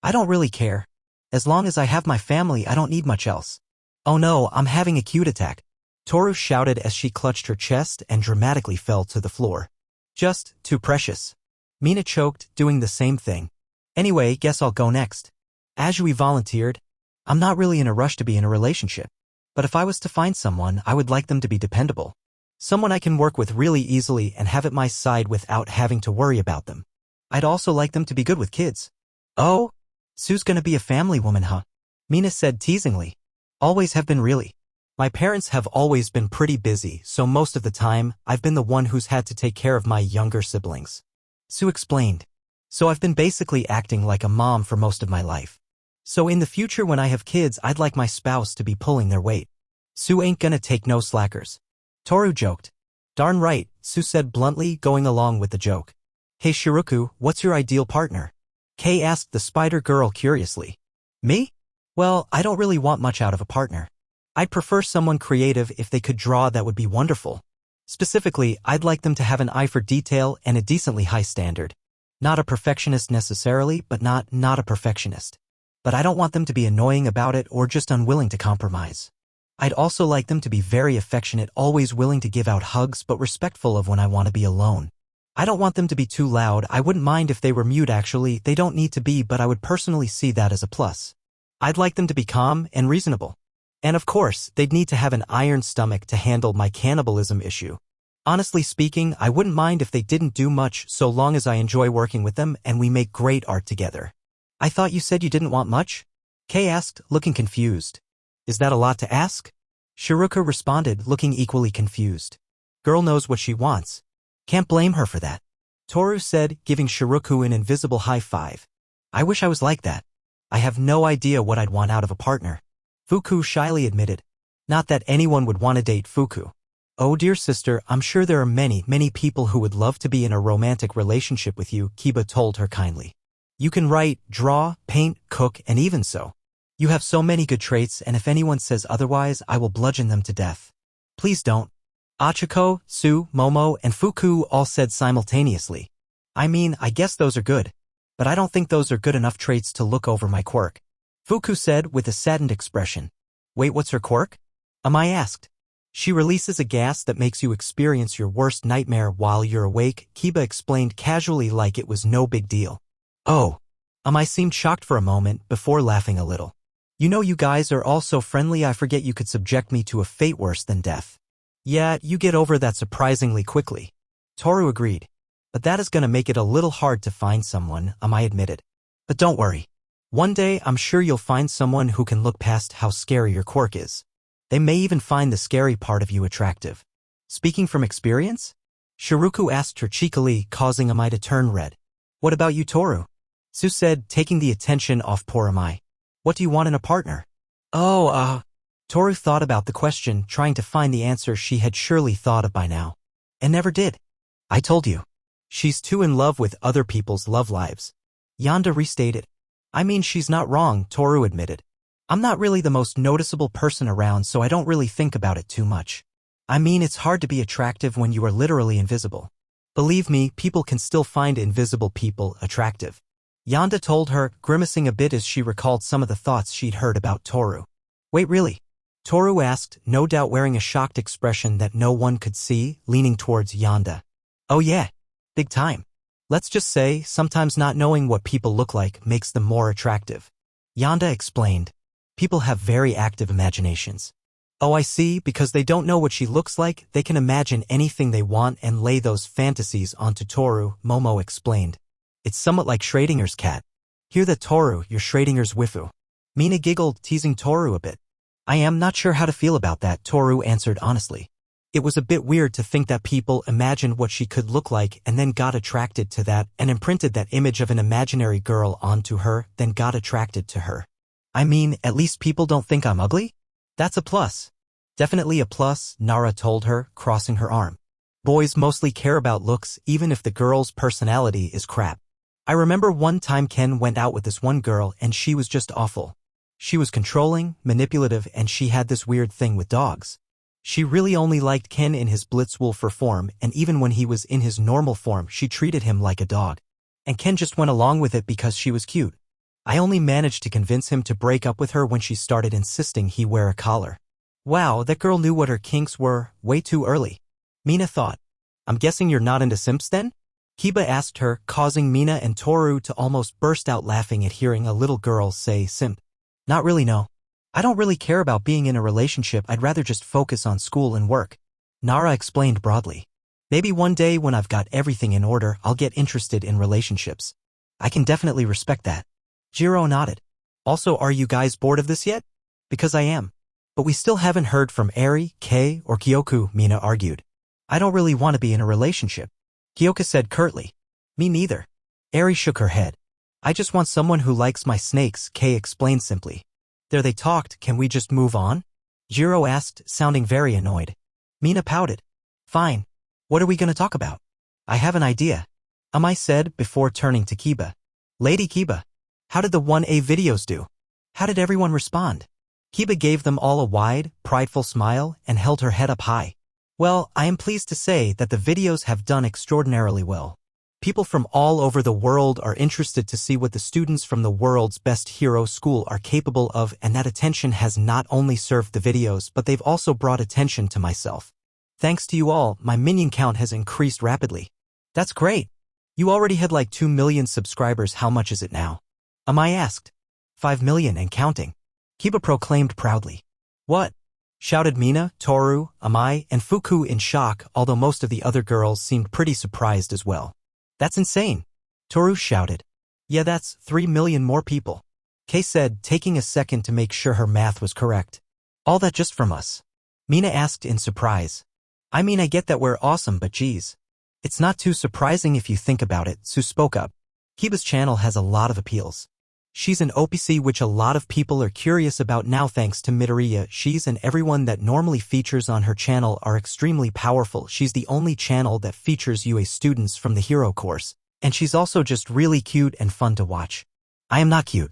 I don't really care. As long as I have my family, I don't need much else. Oh no, I'm having a cute attack. Toru shouted as she clutched her chest and dramatically fell to the floor. Just too precious. Mina choked, doing the same thing. Anyway, guess I'll go next. Ajui volunteered. I'm not really in a rush to be in a relationship. But if I was to find someone, I would like them to be dependable. Someone I can work with really easily and have at my side without having to worry about them. I'd also like them to be good with kids. Oh? Sue's gonna be a family woman, huh? Mina said teasingly. Always have been really. My parents have always been pretty busy, so most of the time, I've been the one who's had to take care of my younger siblings. Sue explained. So I've been basically acting like a mom for most of my life. So in the future when I have kids, I'd like my spouse to be pulling their weight. Sue ain't gonna take no slackers. Toru joked. Darn right, Sue said bluntly, going along with the joke. Hey Shiruku, what's your ideal partner? Kei asked the spider girl curiously. Me? Well, I don't really want much out of a partner. I'd prefer someone creative. If they could draw, that would be wonderful. Specifically, I'd like them to have an eye for detail and a decently high standard. Not a perfectionist necessarily, but not a perfectionist. But I don't want them to be annoying about it or just unwilling to compromise. I'd also like them to be very affectionate, always willing to give out hugs but respectful of when I want to be alone. I don't want them to be too loud. I wouldn't mind if they were mute actually, they don't need to be, but I would personally see that as a plus. I'd like them to be calm and reasonable. And of course, they'd need to have an iron stomach to handle my cannibalism issue. Honestly speaking, I wouldn't mind if they didn't do much so long as I enjoy working with them and we make great art together. I thought you said you didn't want much? Kei asked, looking confused. Is that a lot to ask? Shiruka responded, looking equally confused. Girl knows what she wants. Can't blame her for that. Toru said, giving Shiruku an invisible high five. I wish I was like that. I have no idea what I'd want out of a partner. Fuku shyly admitted. Not that anyone would want to date Fuku. Oh dear sister, I'm sure there are many people who would love to be in a romantic relationship with you, Kiba told her kindly. You can write, draw, paint, cook, and even sew. You have so many good traits, and if anyone says otherwise, I will bludgeon them to death. Please don't. Achiko, Sue, Momo, and Fuku all said simultaneously. I mean, I guess those are good. But I don't think those are good enough traits to look over my quirk. Fuku said with a saddened expression. Wait, what's her quirk? I asked. She releases a gas that makes you experience your worst nightmare while you're awake, Kiba explained casually like it was no big deal. Oh. I seemed shocked for a moment before laughing a little. You know you guys are all so friendly, I forget you could subject me to a fate worse than death. Yeah, you get over that surprisingly quickly. Toru agreed. But that is gonna make it a little hard to find someone, I admitted. But don't worry. One day I'm sure you'll find someone who can look past how scary your quirk is. They may even find the scary part of you attractive. Speaking from experience? Shiruku asked her cheekily, causing Amai to turn red. What about you, Toru? Sue said, taking the attention off poor Amai. What do you want in a partner? Toru thought about the question, trying to find the answer she had surely thought of by now. And never did. I told you. She's too in love with other people's love lives. Yanda restated. I mean, she's not wrong, Toru admitted. I'm not really the most noticeable person around, so I don't really think about it too much. I mean, it's hard to be attractive when you are literally invisible. Believe me, people can still find invisible people attractive. Yanda told her, grimacing a bit as she recalled some of the thoughts she'd heard about Toru. Wait, really? Toru asked, no doubt wearing a shocked expression that no one could see, leaning towards Yanda. Oh yeah. Big time. Let's just say, sometimes not knowing what people look like makes them more attractive. Yanda explained. People have very active imaginations. Oh, I see, because they don't know what she looks like, they can imagine anything they want and lay those fantasies onto Toru, Momo explained. It's somewhat like Schrodinger's cat. Hear that, Toru, you're Schrodinger's waifu. Mina giggled, teasing Toru a bit. I am not sure how to feel about that, Toru answered honestly. It was a bit weird to think that people imagined what she could look like and then got attracted to that and imprinted that image of an imaginary girl onto her, then got attracted to her. I mean, at least people don't think I'm ugly? That's a plus. Definitely a plus, Nara told her, crossing her arm. Boys mostly care about looks even if the girl's personality is crap. I remember one time Ken went out with this one girl and she was just awful. She was controlling, manipulative, and she had this weird thing with dogs. She really only liked Ken in his Blitzwolfer form, and even when he was in his normal form she treated him like a dog. And Ken just went along with it because she was cute. I only managed to convince him to break up with her when she started insisting he wear a collar. Wow, that girl knew what her kinks were, way too early. Mina thought. I'm guessing you're not into simps then? Kiba asked her, causing Mina and Toru to almost burst out laughing at hearing a little girl say simp. Not really, no. I don't really care about being in a relationship, I'd rather just focus on school and work. Nara explained broadly. Maybe one day when I've got everything in order, I'll get interested in relationships. I can definitely respect that. Jiro nodded. Also, are you guys bored of this yet? Because I am. But we still haven't heard from Eri, Kei, or Kyoku, Mina argued. I don't really want to be in a relationship. Kyoka said curtly. Me neither. Eri shook her head. I just want someone who likes my snakes, Kei explained simply. There they talked, can we just move on? Jiro asked, sounding very annoyed. Mina pouted. Fine. What are we going to talk about? I have an idea. Amai said before turning to Kiba. Lady Kiba. How did the 1A videos do? How did everyone respond? Kiba gave them all a wide, prideful smile and held her head up high. Well, I am pleased to say that the videos have done extraordinarily well. People from all over the world are interested to see what the students from the world's best hero school are capable of, and that attention has not only served the videos but they've also brought attention to myself. Thanks to you all, my minion count has increased rapidly. That's great. You already had like 2 million subscribers, how much is it now? Amai asked. 5 million and counting. Kiba proclaimed proudly. What? Shouted Mina, Toru, Amai, and Fuku in shock, although most of the other girls seemed pretty surprised as well. That's insane. Toru shouted. Yeah, that's 3 million more people. Kei said, taking a second to make sure her math was correct. All that just from us? Mina asked in surprise. I mean, I get that we're awesome, but geez. It's not too surprising if you think about it, Su spoke up. Kiba's channel has a lot of appeals. She's an OPC which a lot of people are curious about now thanks to Midoriya. She's and everyone that normally features on her channel are extremely powerful. She's the only channel that features UA students from the hero course. And she's also just really cute and fun to watch. I am not cute.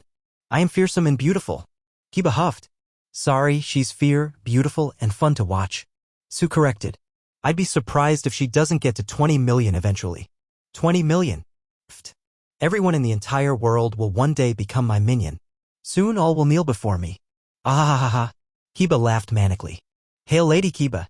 I am fearsome and beautiful. Kiba huffed. Sorry, she's beautiful, and fun to watch. Su corrected. I'd be surprised if she doesn't get to 20 million eventually. 20 million. Pfft. Everyone in the entire world will one day become my minion. Soon all will kneel before me. Ah. Kiba laughed manically. Hail Lady Kiba.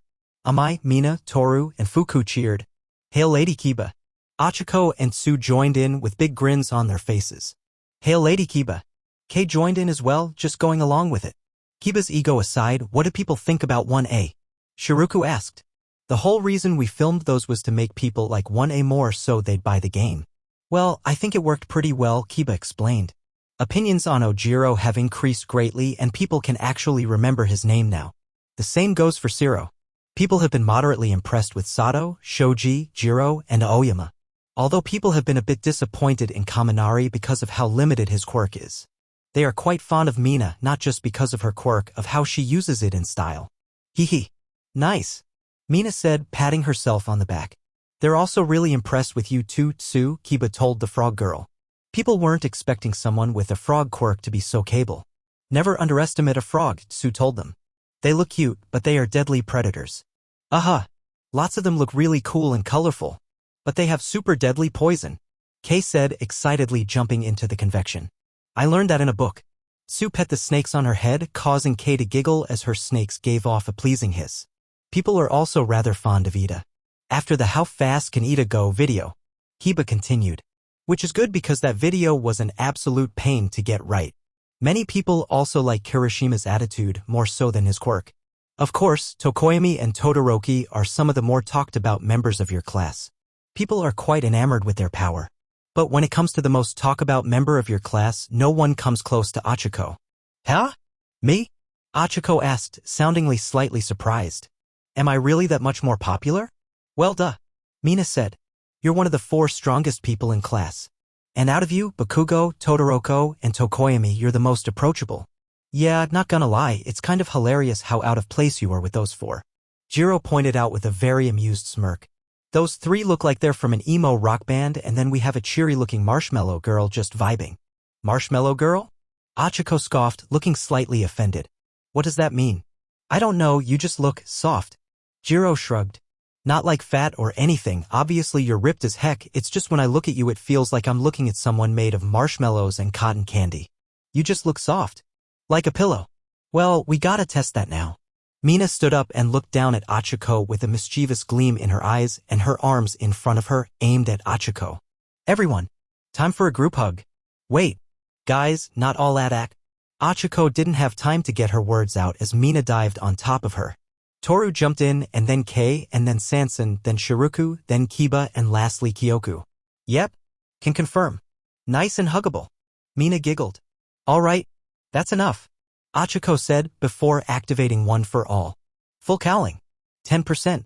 Amai, Mina, Toru, and Fuku cheered. Hail Lady Kiba. Achiko and Su joined in with big grins on their faces. Hail Lady Kiba. Kei joined in as well, just going along with it. Kiba's ego aside, what did people think about 1A? Shiruku asked. The whole reason we filmed those was to make people like 1A more so they'd buy the game. Well, I think it worked pretty well, Kiba explained. Opinions on Ojiro have increased greatly and people can actually remember his name now. The same goes for Shiro. People have been moderately impressed with Sato, Shoji, Jiro, and Aoyama. Although people have been a bit disappointed in Kaminari because of how limited his quirk is. They are quite fond of Mina, not just because of her quirk, of how she uses it in style. Hee. Nice. Mina said, patting herself on the back. They're also really impressed with you too, Tsu, Kiba told the frog girl. People weren't expecting someone with a frog quirk to be so capable. Never underestimate a frog, Tsu told them. They look cute, but they are deadly predators. Aha! Lots of them look really cool and colorful. But they have super deadly poison. Kei said, excitedly jumping into the convection. I learned that in a book. Tsu pet the snakes on her head, causing Kei to giggle as her snakes gave off a pleasing hiss. People are also rather fond of Ida. After the How Fast Can Ida Go video, Kiba continued. Which is good because that video was an absolute pain to get right. Many people also like Kirishima's attitude more so than his quirk. Of course, Tokoyami and Todoroki are some of the more talked about members of your class. People are quite enamored with their power. But when it comes to the most talk about member of your class, no one comes close to Achiko. Huh? Me? Achiko asked, soundingly slightly surprised. Am I really that much more popular? Well, duh. Mina said. You're one of the 4 strongest people in class. And out of you, Bakugo, Todoroki, and Tokoyami, you're the most approachable. Yeah, not gonna lie, it's kind of hilarious how out of place you are with those 4. Jiro pointed out with a very amused smirk. Those 3 look like they're from an emo rock band, and then we have a cheery-looking marshmallow girl just vibing. Marshmallow girl? Achiko scoffed, looking slightly offended. What does that mean? I don't know, you just look soft. Jiro shrugged. Not like fat or anything, obviously you're ripped as heck, it's just when I look at you it feels like I'm looking at someone made of marshmallows and cotton candy. You just look soft. Like a pillow. Well, we gotta test that now. Mina stood up and looked down at Achiko with a mischievous gleam in her eyes and her arms in front of her, aimed at Achiko. Everyone. Time for a group hug. Wait. Guys, not all that act. Achiko didn't have time to get her words out as Mina dived on top of her. Toru jumped in, and then Kei, and then Sansen, then Shiruku, then Kiba, and lastly Kyoku. Yep. Can confirm. Nice and huggable. Mina giggled. All right. That's enough. Achiko said, before activating One for All. Full cowling. 10%.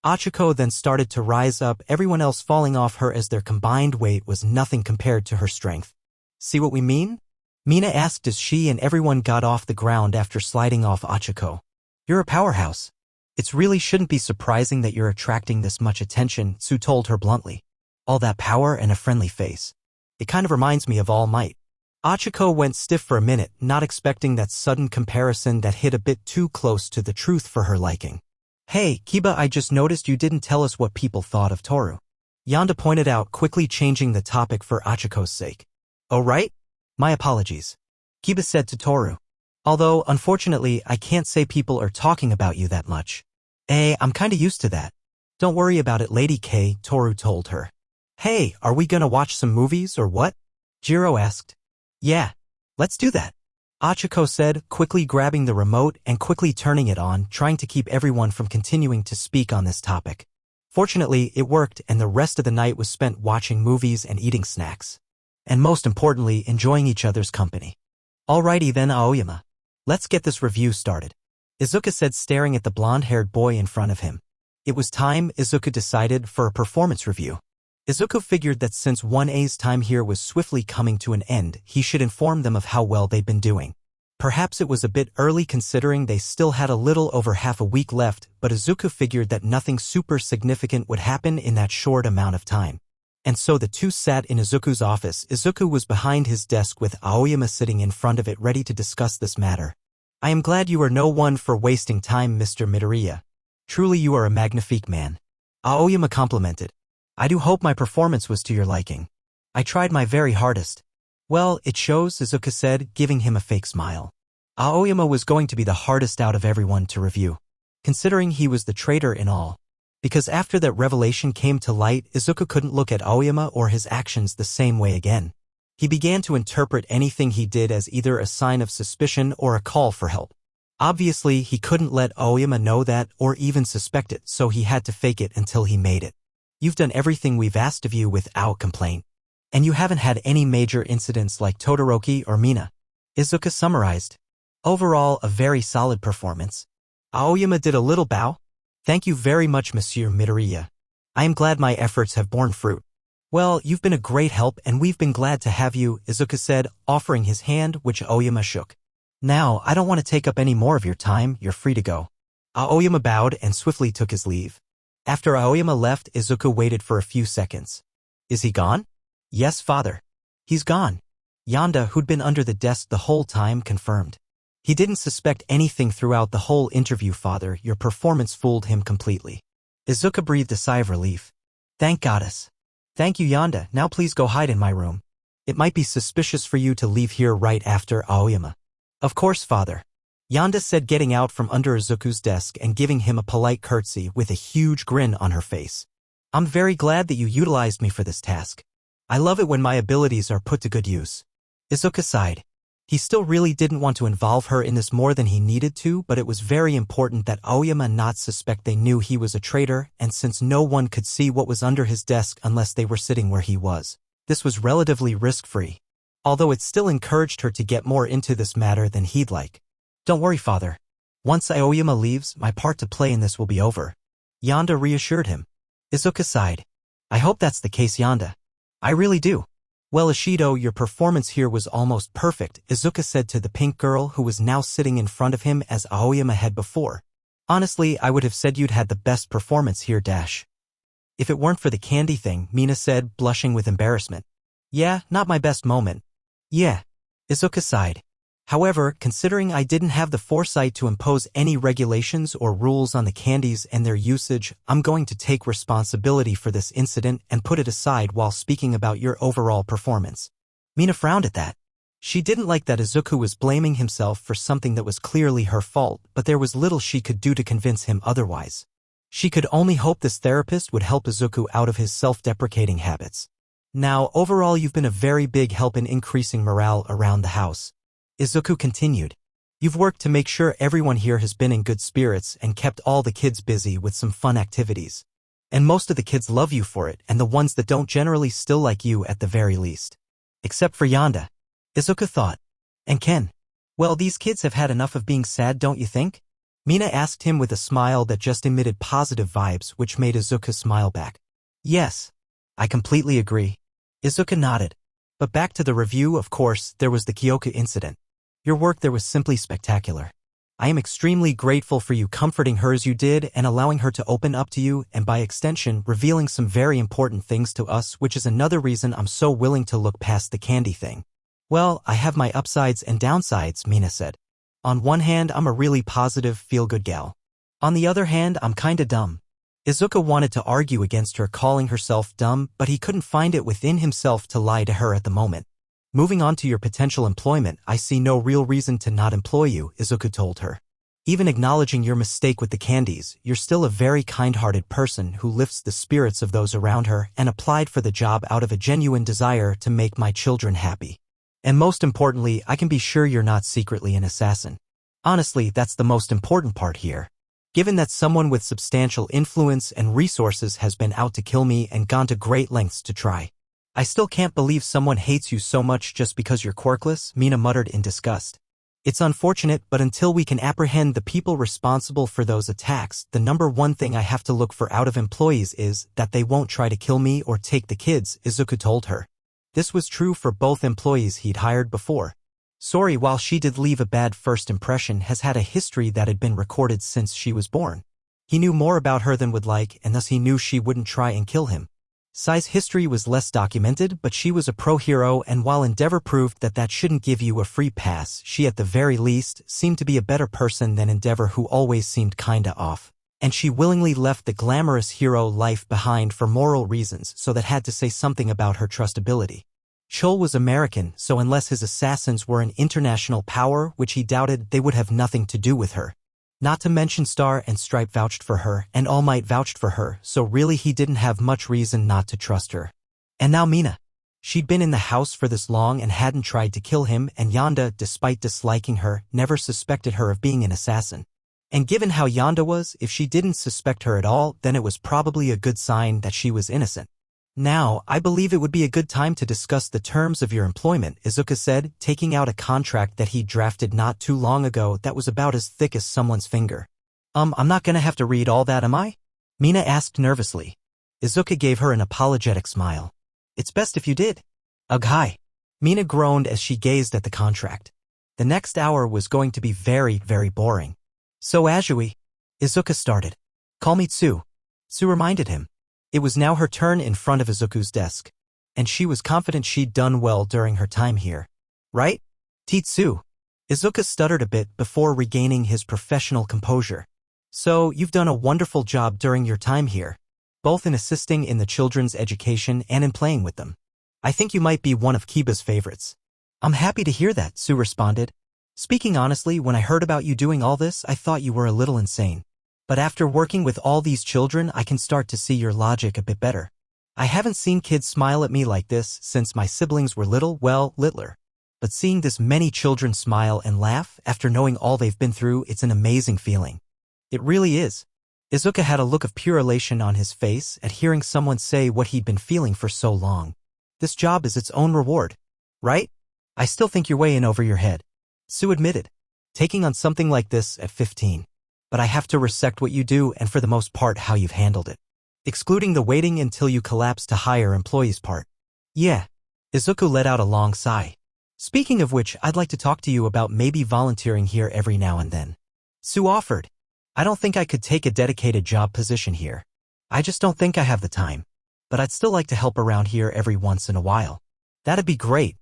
Achiko then started to rise up, everyone else falling off her as their combined weight was nothing compared to her strength. See what we mean? Mina asked as she and everyone got off the ground after sliding off Achiko. You're a powerhouse. It really shouldn't be surprising that you're attracting this much attention, Tsu told her bluntly. All that power and a friendly face. It kind of reminds me of All Might. Achiko went stiff for a minute, not expecting that sudden comparison that hit a bit too close to the truth for her liking. Hey, Kiba, I just noticed you didn't tell us what people thought of Toru. Yonda pointed out, quickly changing the topic for Achiko's sake. Oh right? My apologies. Kiba said to Toru. Although, unfortunately, I can't say people are talking about you that much. I'm kinda used to that. Don't worry about it, Lady K, Toru told her. Hey, are we gonna watch some movies or what? Jiro asked. Yeah, let's do that. Achiko said, quickly grabbing the remote and quickly turning it on, trying to keep everyone from continuing to speak on this topic. Fortunately, it worked and the rest of the night was spent watching movies and eating snacks. And most importantly, enjoying each other's company. Alrighty then, Aoyama. Let's get this review started. Izuka said, staring at the blonde-haired boy in front of him. It was time, Izuka decided, for a performance review. Izuka figured that since 1A's time here was swiftly coming to an end, he should inform them of how well they'd been doing. Perhaps it was a bit early considering they still had a little over half a week left, but Izuka figured that nothing super significant would happen in that short amount of time. And so the two sat in Izuku's office. Izuku was behind his desk with Aoyama sitting in front of it ready to discuss this matter. I am glad you are no one for wasting time, Mr. Midoriya. Truly you are a magnifique man. Aoyama complimented. I do hope my performance was to your liking. I tried my very hardest. Well, it shows, Izuka said, giving him a fake smile. Aoyama was going to be the hardest out of everyone to review, considering he was the traitor in all. Because after that revelation came to light, Izuka couldn't look at Aoyama or his actions the same way again. He began to interpret anything he did as either a sign of suspicion or a call for help. Obviously, he couldn't let Aoyama know that or even suspect it, so he had to fake it until he made it. You've done everything we've asked of you without complaint. And you haven't had any major incidents like Todoroki or Mina. Izuka summarized. Overall, a very solid performance. Aoyama did a little bow. Thank you very much, Monsieur Midoriya. I am glad my efforts have borne fruit. Well, you've been a great help and we've been glad to have you, Izuka said, offering his hand, which Aoyama shook. Now, I don't want to take up any more of your time, you're free to go. Aoyama bowed and swiftly took his leave. After Aoyama left, Izuka waited for a few seconds. Is he gone? Yes, father. He's gone. Yonda, who'd been under the desk the whole time, confirmed. He didn't suspect anything throughout the whole interview, father. Your performance fooled him completely. Izuka breathed a sigh of relief. Thank goddess. Thank you, Yonda. Now please go hide in my room. It might be suspicious for you to leave here right after Aoyama. Of course, father. Yonda said, getting out from under Izuku's desk and giving him a polite curtsy with a huge grin on her face. I'm very glad that you utilized me for this task. I love it when my abilities are put to good use. Izuka sighed. He still really didn't want to involve her in this more than he needed to, but it was very important that Aoyama not suspect they knew he was a traitor, and since no one could see what was under his desk unless they were sitting where he was, this was relatively risk-free. Although it still encouraged her to get more into this matter than he'd like. Don't worry, father. Once Aoyama leaves, my part to play in this will be over. Yonda reassured him. Izuka sighed. I hope that's the case, Yonda. I really do. Well, Ishido, your performance here was almost perfect, Izuka said to the pink girl who was now sitting in front of him as Aoyama had before. Honestly, I would have said you'd had the best performance here, Dash. If it weren't for the candy thing, Mina said, blushing with embarrassment. Yeah, not my best moment. Yeah. Izuka sighed. However, considering I didn't have the foresight to impose any regulations or rules on the candies and their usage, I'm going to take responsibility for this incident and put it aside while speaking about your overall performance. Mina frowned at that. She didn't like that Izuku was blaming himself for something that was clearly her fault, but there was little she could do to convince him otherwise. She could only hope this therapist would help Izuku out of his self-deprecating habits. Now, overall you've been a very big help in increasing morale around the house. Izuku continued. You've worked to make sure everyone here has been in good spirits and kept all the kids busy with some fun activities. And most of the kids love you for it, and the ones that don't generally still like you at the very least. Except for Yonda. Izuku thought. And Ken. Well, these kids have had enough of being sad, don't you think? Mina asked him with a smile that just emitted positive vibes, which made Izuku smile back. Yes. I completely agree. Izuku nodded. But back to the review, of course, there was the Kyoka incident. Your work there was simply spectacular. I am extremely grateful for you comforting her as you did and allowing her to open up to you and by extension revealing some very important things to us, which is another reason I'm so willing to look past the candy thing. Well, I have my upsides and downsides, Mina said. On one hand, I'm a really positive, feel-good gal. On the other hand, I'm kinda dumb. Izuka wanted to argue against her calling herself dumb, but he couldn't find it within himself to lie to her at the moment. Moving on to your potential employment, I see no real reason to not employ you, Izuku told her. Even acknowledging your mistake with the candies, you're still a very kind-hearted person who lifts the spirits of those around her and applied for the job out of a genuine desire to make my children happy. And most importantly, I can be sure you're not secretly an assassin. Honestly, that's the most important part here. Given that someone with substantial influence and resources has been out to kill me and gone to great lengths to try. I still can't believe someone hates you so much just because you're quirkless, Mina muttered in disgust. It's unfortunate, but until we can apprehend the people responsible for those attacks, the number one thing I have to look for out of employees is that they won't try to kill me or take the kids, Izuku told her. This was true for both employees he'd hired before. Sori, while she did leave a bad first impression, has had a history that had been recorded since she was born. He knew more about her than would like, and thus he knew she wouldn't try and kill him. Sai's history was less documented, but she was a pro-hero, and while Endeavor proved that that shouldn't give you a free pass, she at the very least seemed to be a better person than Endeavor, who always seemed kinda off. And she willingly left the glamorous hero life behind for moral reasons, so that had to say something about her trustability. Chol was American, so unless his assassins were an international power, which he doubted, they would have nothing to do with her. Not to mention Star and Stripe vouched for her, and All Might vouched for her, so really he didn't have much reason not to trust her. And now Mina. She'd been in the house for this long and hadn't tried to kill him, and Yonda, despite disliking her, never suspected her of being an assassin. And given how Yonda was, if she didn't suspect her at all, then it was probably a good sign that she was innocent. Now, I believe it would be a good time to discuss the terms of your employment, Izuka said, taking out a contract that he'd drafted not too long ago that was about as thick as someone's finger. I'm not gonna have to read all that, am I? Mina asked nervously. Izuka gave her an apologetic smile. It's best if you did. Ugh, hi. Mina groaned as she gazed at the contract. The next hour was going to be very, very boring. So Azui, Izuka started. Call me Tsu. Tsu reminded him. It was now her turn in front of Izuku's desk, and she was confident she'd done well during her time here. Right? Titsu. Izuka stuttered a bit before regaining his professional composure. So, you've done a wonderful job during your time here, both in assisting in the children's education and in playing with them. I think you might be one of Kiba's favorites. I'm happy to hear that, Tsu responded. Speaking honestly, when I heard about you doing all this, I thought you were a little insane. But after working with all these children, I can start to see your logic a bit better. I haven't seen kids smile at me like this since my siblings were littler. But seeing this many children smile and laugh after knowing all they've been through, it's an amazing feeling. It really is. Izuka had a look of pure elation on his face at hearing someone say what he'd been feeling for so long. This job is its own reward, right? I still think you're way in over your head, Sue admitted, taking on something like this at 15. But I have to respect what you do and for the most part how you've handled it. Excluding the waiting until you collapse to hire employees part. Yeah. Izuku let out a long sigh. Speaking of which, I'd like to talk to you about maybe volunteering here every now and then, Sue offered. I don't think I could take a dedicated job position here. I just don't think I have the time. But I'd still like to help around here every once in a while. That'd be great,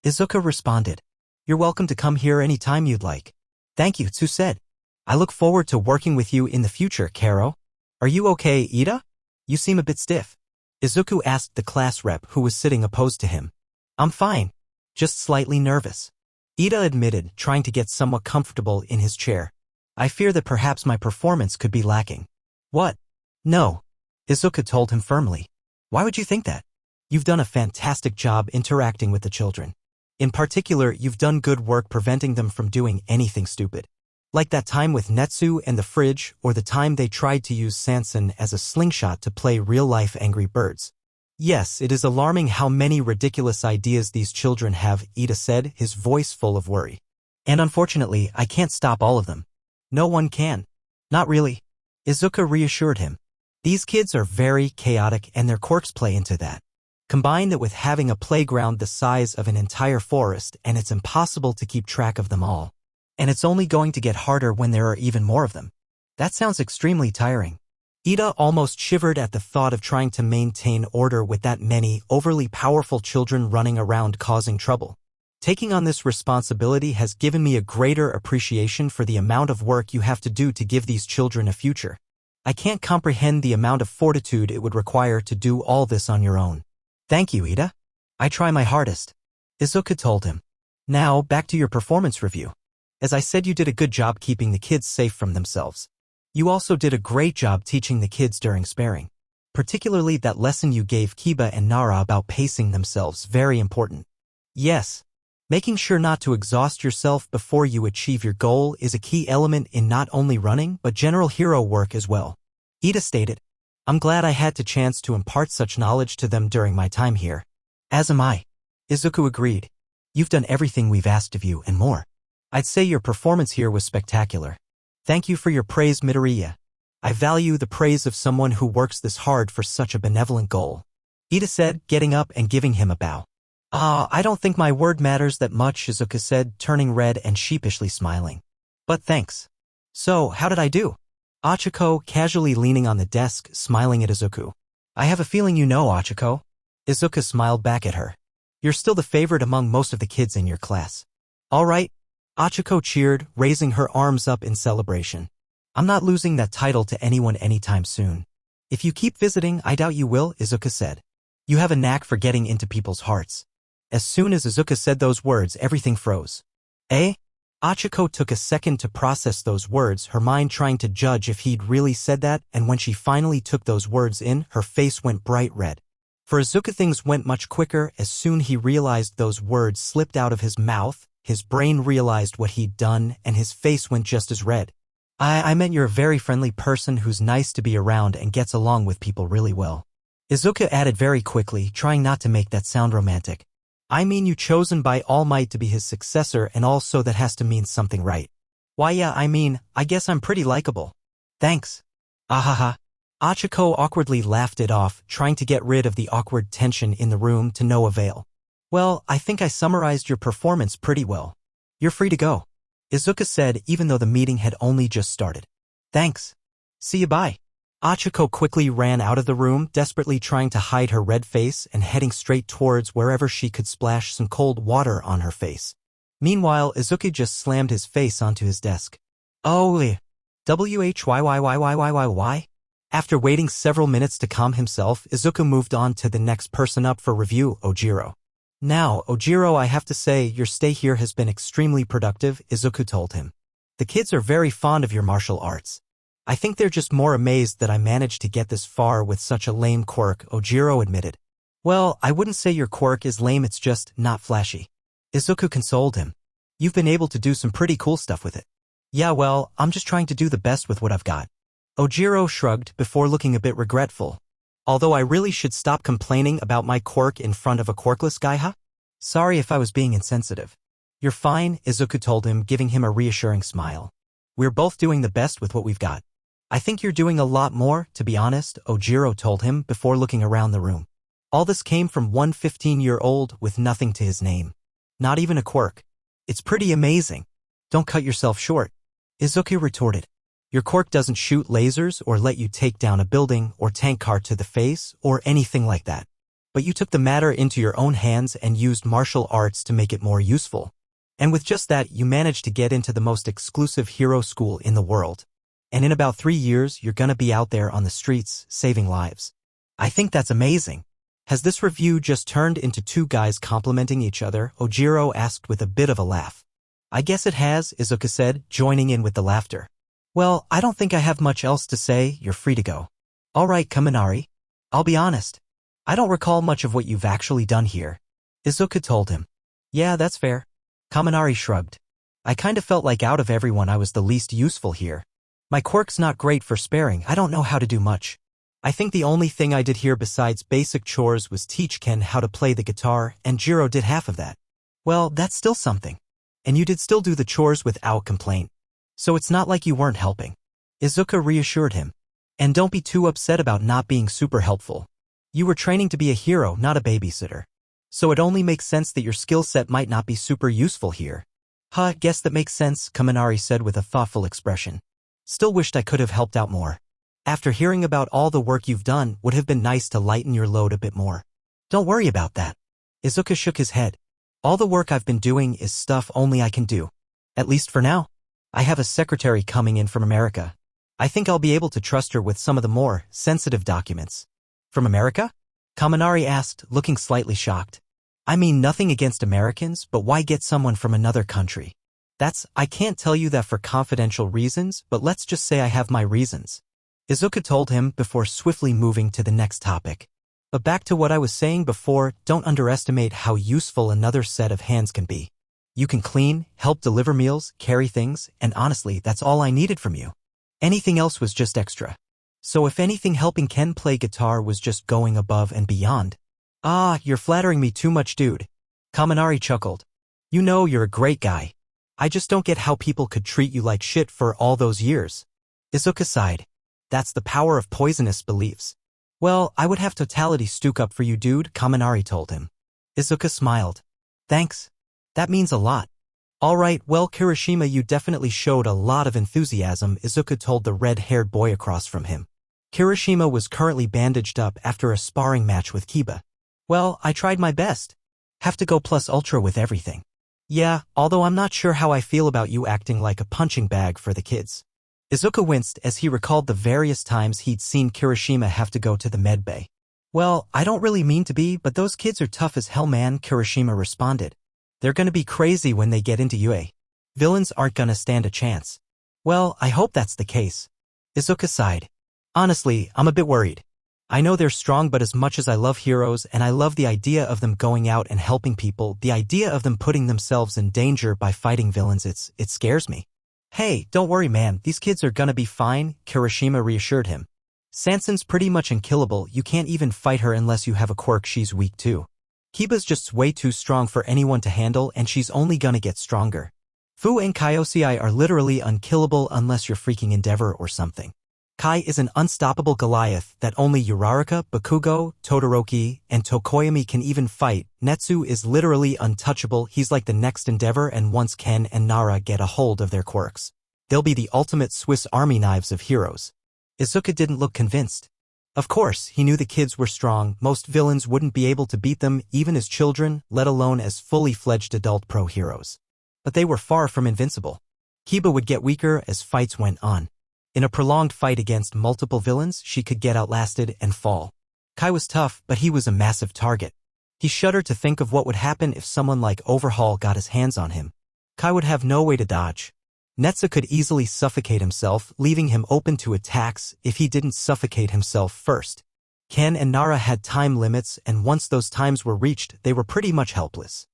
Izuku responded. You're welcome to come here any time you'd like. Thank you, Sue said. I look forward to working with you in the future, Karo. Are you okay, Ida? You seem a bit stiff, Izuku asked the class rep who was sitting opposed to him. I'm fine. Just slightly nervous, Ida admitted, trying to get somewhat comfortable in his chair. I fear that perhaps my performance could be lacking. What? No, Izuku told him firmly. Why would you think that? You've done a fantastic job interacting with the children. In particular, you've done good work preventing them from doing anything stupid. Like that time with Netsu and the fridge, or the time they tried to use Sanson as a slingshot to play real-life Angry Birds. Yes, it is alarming how many ridiculous ideas these children have, Ida said, his voice full of worry. And unfortunately, I can't stop all of them. No one can. Not really, Izuku reassured him. These kids are very chaotic and their quirks play into that. Combine that with having a playground the size of an entire forest and it's impossible to keep track of them all. And it's only going to get harder when there are even more of them. That sounds extremely tiring. Ida almost shivered at the thought of trying to maintain order with that many overly powerful children running around causing trouble. Taking on this responsibility has given me a greater appreciation for the amount of work you have to do to give these children a future. I can't comprehend the amount of fortitude it would require to do all this on your own. Thank you, Ida. I try my hardest, Izuku told him. Now, back to your performance review. As I said, you did a good job keeping the kids safe from themselves. You also did a great job teaching the kids during sparring. Particularly that lesson you gave Kiba and Nara about pacing themselves, very important. Yes. Making sure not to exhaust yourself before you achieve your goal is a key element in not only running but general hero work as well, Ida stated. I'm glad I had the chance to impart such knowledge to them during my time here. As am I, Izuku agreed. You've done everything we've asked of you and more. I'd say your performance here was spectacular. Thank you for your praise, Midoriya. I value the praise of someone who works this hard for such a benevolent goal, Ida said, getting up and giving him a bow. I don't think my word matters that much, Izuku said, turning red and sheepishly smiling. But thanks. So, how did I do? Achiko, casually leaning on the desk, smiling at Izuku. I have a feeling you know, Achiko. Izuku smiled back at her. You're still the favorite among most of the kids in your class. All right. Achiko cheered, raising her arms up in celebration. I'm not losing that title to anyone anytime soon. If you keep visiting, I doubt you will, Izuku said. You have a knack for getting into people's hearts. As soon as Izuku said those words, everything froze. Eh? Achiko took a second to process those words, her mind trying to judge if he'd really said that, and when she finally took those words in, her face went bright red. For Izuku, things went much quicker. As soon he realized those words slipped out of his mouth, his brain realized what he'd done, and his face went just as red. I meant you're a very friendly person who's nice to be around and gets along with people really well. Izuku added very quickly, trying not to make that sound romantic. I mean you chosen by All Might to be his successor, and also that has to mean something, right? Why yeah, I guess I'm pretty likable. Thanks. Ahaha. Achiko awkwardly laughed it off, trying to get rid of the awkward tension in the room to no avail. Well, I think I summarized your performance pretty well. You're free to go, Izuku said, even though the meeting had only just started. Thanks. See you, bye. Achiko quickly ran out of the room, desperately trying to hide her red face and heading straight towards wherever she could splash some cold water on her face. Meanwhile, Izuku just slammed his face onto his desk. Oh, whyyyyyyyy? After waiting several minutes to calm himself, Izuku moved on to the next person up for review, Ojiro. Now, Ojiro, I have to say, your stay here has been extremely productive, Izuku told him. The kids are very fond of your martial arts. I think they're just more amazed that I managed to get this far with such a lame quirk, Ojiro admitted. Well, I wouldn't say your quirk is lame, it's just not flashy, Izuku consoled him. You've been able to do some pretty cool stuff with it. Yeah, well, I'm just trying to do the best with what I've got. Ojiro shrugged before looking a bit regretful. Although I really should stop complaining about my quirk in front of a quirkless guy, huh? Sorry if I was being insensitive. You're fine, Izuku told him, giving him a reassuring smile. We're both doing the best with what we've got. I think you're doing a lot more, to be honest, Ojiro told him before looking around the room. All this came from one 15-year-old with nothing to his name. Not even a quirk. It's pretty amazing. Don't cut yourself short. Izuku retorted. Your quirk doesn't shoot lasers or let you take down a building or tank car to the face or anything like that. But you took the matter into your own hands and used martial arts to make it more useful. And with just that, you managed to get into the most exclusive hero school in the world. And in about 3 years, you're gonna be out there on the streets, saving lives. I think that's amazing. Has this review just turned into two guys complimenting each other? Ojiro asked with a bit of a laugh. I guess it has, Izuku said, joining in with the laughter. Well, I don't think I have much else to say. You're free to go. All right, Kaminari. I'll be honest. I don't recall much of what you've actually done here. Izuku told him. Yeah, that's fair. Kaminari shrugged. I kind of felt like out of everyone I was the least useful here. My quirk's not great for sparing. I don't know how to do much. I think the only thing I did here besides basic chores was teach Ken how to play the guitar, and Jiro did half of that. Well, that's still something. And you did still do the chores without complaint. So it's not like you weren't helping. Izuku reassured him. And don't be too upset about not being super helpful. You were training to be a hero, not a babysitter. So it only makes sense that your skill set might not be super useful here. Huh, guess that makes sense, Kaminari said with a thoughtful expression. Still wished I could have helped out more. After hearing about all the work you've done, would have been nice to lighten your load a bit more. Don't worry about that. Izuku shook his head. All the work I've been doing is stuff only I can do. At least for now. I have a secretary coming in from America. I think I'll be able to trust her with some of the more sensitive documents. From America? Kaminari asked, looking slightly shocked. I mean nothing against Americans, but why get someone from another country? I can't tell you that for confidential reasons, but let's just say I have my reasons. Izuku told him before swiftly moving to the next topic. But back to what I was saying before, don't underestimate how useful another set of hands can be. You can clean, help deliver meals, carry things, and honestly, that's all I needed from you. Anything else was just extra. So if anything, helping Ken play guitar was just going above and beyond. Ah, you're flattering me too much, dude. Kaminari chuckled. You know you're a great guy. I just don't get how people could treat you like shit for all those years. Izuku sighed. That's the power of poisonous beliefs. Well, I would have totality stook up for you, dude, Kaminari told him. Izuku smiled. Thanks. That means a lot. All right, well, Kirishima, you definitely showed a lot of enthusiasm, Izuku told the red-haired boy across from him. Kirishima was currently bandaged up after a sparring match with Kiba. Well, I tried my best. Have to go plus ultra with everything. Yeah, although I'm not sure how I feel about you acting like a punching bag for the kids. Izuku winced as he recalled the various times he'd seen Kirishima have to go to the medbay. Well, I don't really mean to be, but those kids are tough as hell, man, Kirishima responded. They're gonna be crazy when they get into UA. Villains aren't gonna stand a chance. Well, I hope that's the case. Izuku sighed. Honestly, I'm a bit worried. I know they're strong, but as much as I love heroes and I love the idea of them going out and helping people, the idea of them putting themselves in danger by fighting villains, it scares me. Hey, don't worry, man, these kids are gonna be fine, Kirishima reassured him. Sanson's pretty much unkillable, you can't even fight her unless you have a quirk, she's weak too. Kiba's just way too strong for anyone to handle, and she's only gonna get stronger. Fu and Kyosei are literally unkillable unless you're freaking Endeavor or something. Kai is an unstoppable Goliath that only Uraraka, Bakugo, Todoroki, and Tokoyami can even fight. Netsu is literally untouchable, he's like the next Endeavor, and once Ken and Nara get a hold of their quirks, they'll be the ultimate Swiss Army knives of heroes. Izuku didn't look convinced. Of course, he knew the kids were strong, most villains wouldn't be able to beat them even as children, let alone as fully fledged adult pro heroes. But they were far from invincible. Kiba would get weaker as fights went on. In a prolonged fight against multiple villains, she could get outlasted and fall. Kai was tough, but he was a massive target. He shuddered to think of what would happen if someone like Overhaul got his hands on him. Kai would have no way to dodge. Netsu could easily suffocate himself, leaving him open to attacks if he didn't suffocate himself first. Ken and Nara had time limits, and once those times were reached, they were pretty much helpless.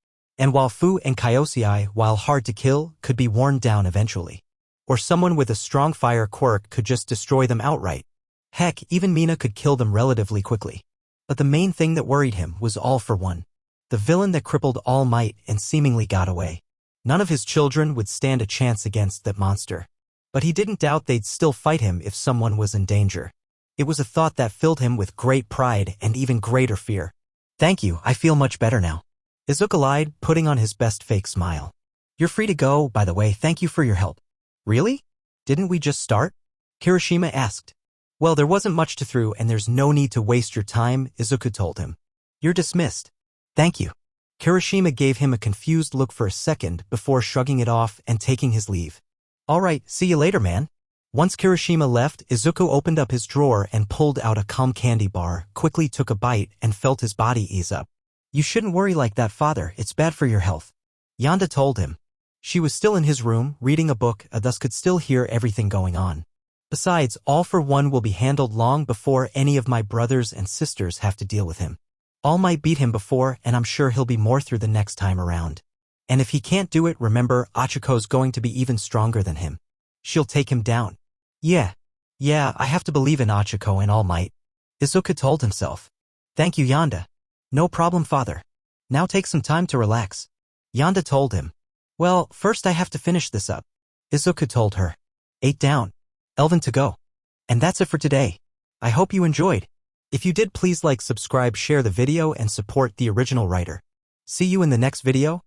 And while Fu and Kyosei, while hard to kill, could be worn down eventually. Or someone with a strong fire quirk could just destroy them outright. Heck, even Mina could kill them relatively quickly. But the main thing that worried him was All for One, the villain that crippled All Might and seemingly got away. None of his children would stand a chance against that monster. But he didn't doubt they'd still fight him if someone was in danger. It was a thought that filled him with great pride and even greater fear. Thank you, I feel much better now. Izuku lied, putting on his best fake smile. You're free to go, by the way, thank you for your help. Really? Didn't we just start? Kirishima asked. Well, there wasn't much to through and there's no need to waste your time, Izuku told him. You're dismissed. Thank you. Kirishima gave him a confused look for a second before shrugging it off and taking his leave. Alright, see you later, man. Once Kirishima left, Izuku opened up his drawer and pulled out a calm candy bar, quickly took a bite and felt his body ease up. You shouldn't worry like that, father, it's bad for your health. Yanda told him. She was still in his room, reading a book, and thus could still hear everything going on. Besides, All for One will be handled long before any of my brothers and sisters have to deal with him. All Might beat him before, and I'm sure he'll be more through the next time around. And if he can't do it, remember, Achiko's going to be even stronger than him. She'll take him down. Yeah, I have to believe in Achiko and All Might. Izuku told himself. Thank you, Yanda. No problem, father. Now take some time to relax. Yanda told him. Well, first I have to finish this up. Izuku told her. 8 down. Elven to go. And that's it for today. I hope you enjoyed. If you did, please like, subscribe, share the video, and support the original writer. See you in the next video.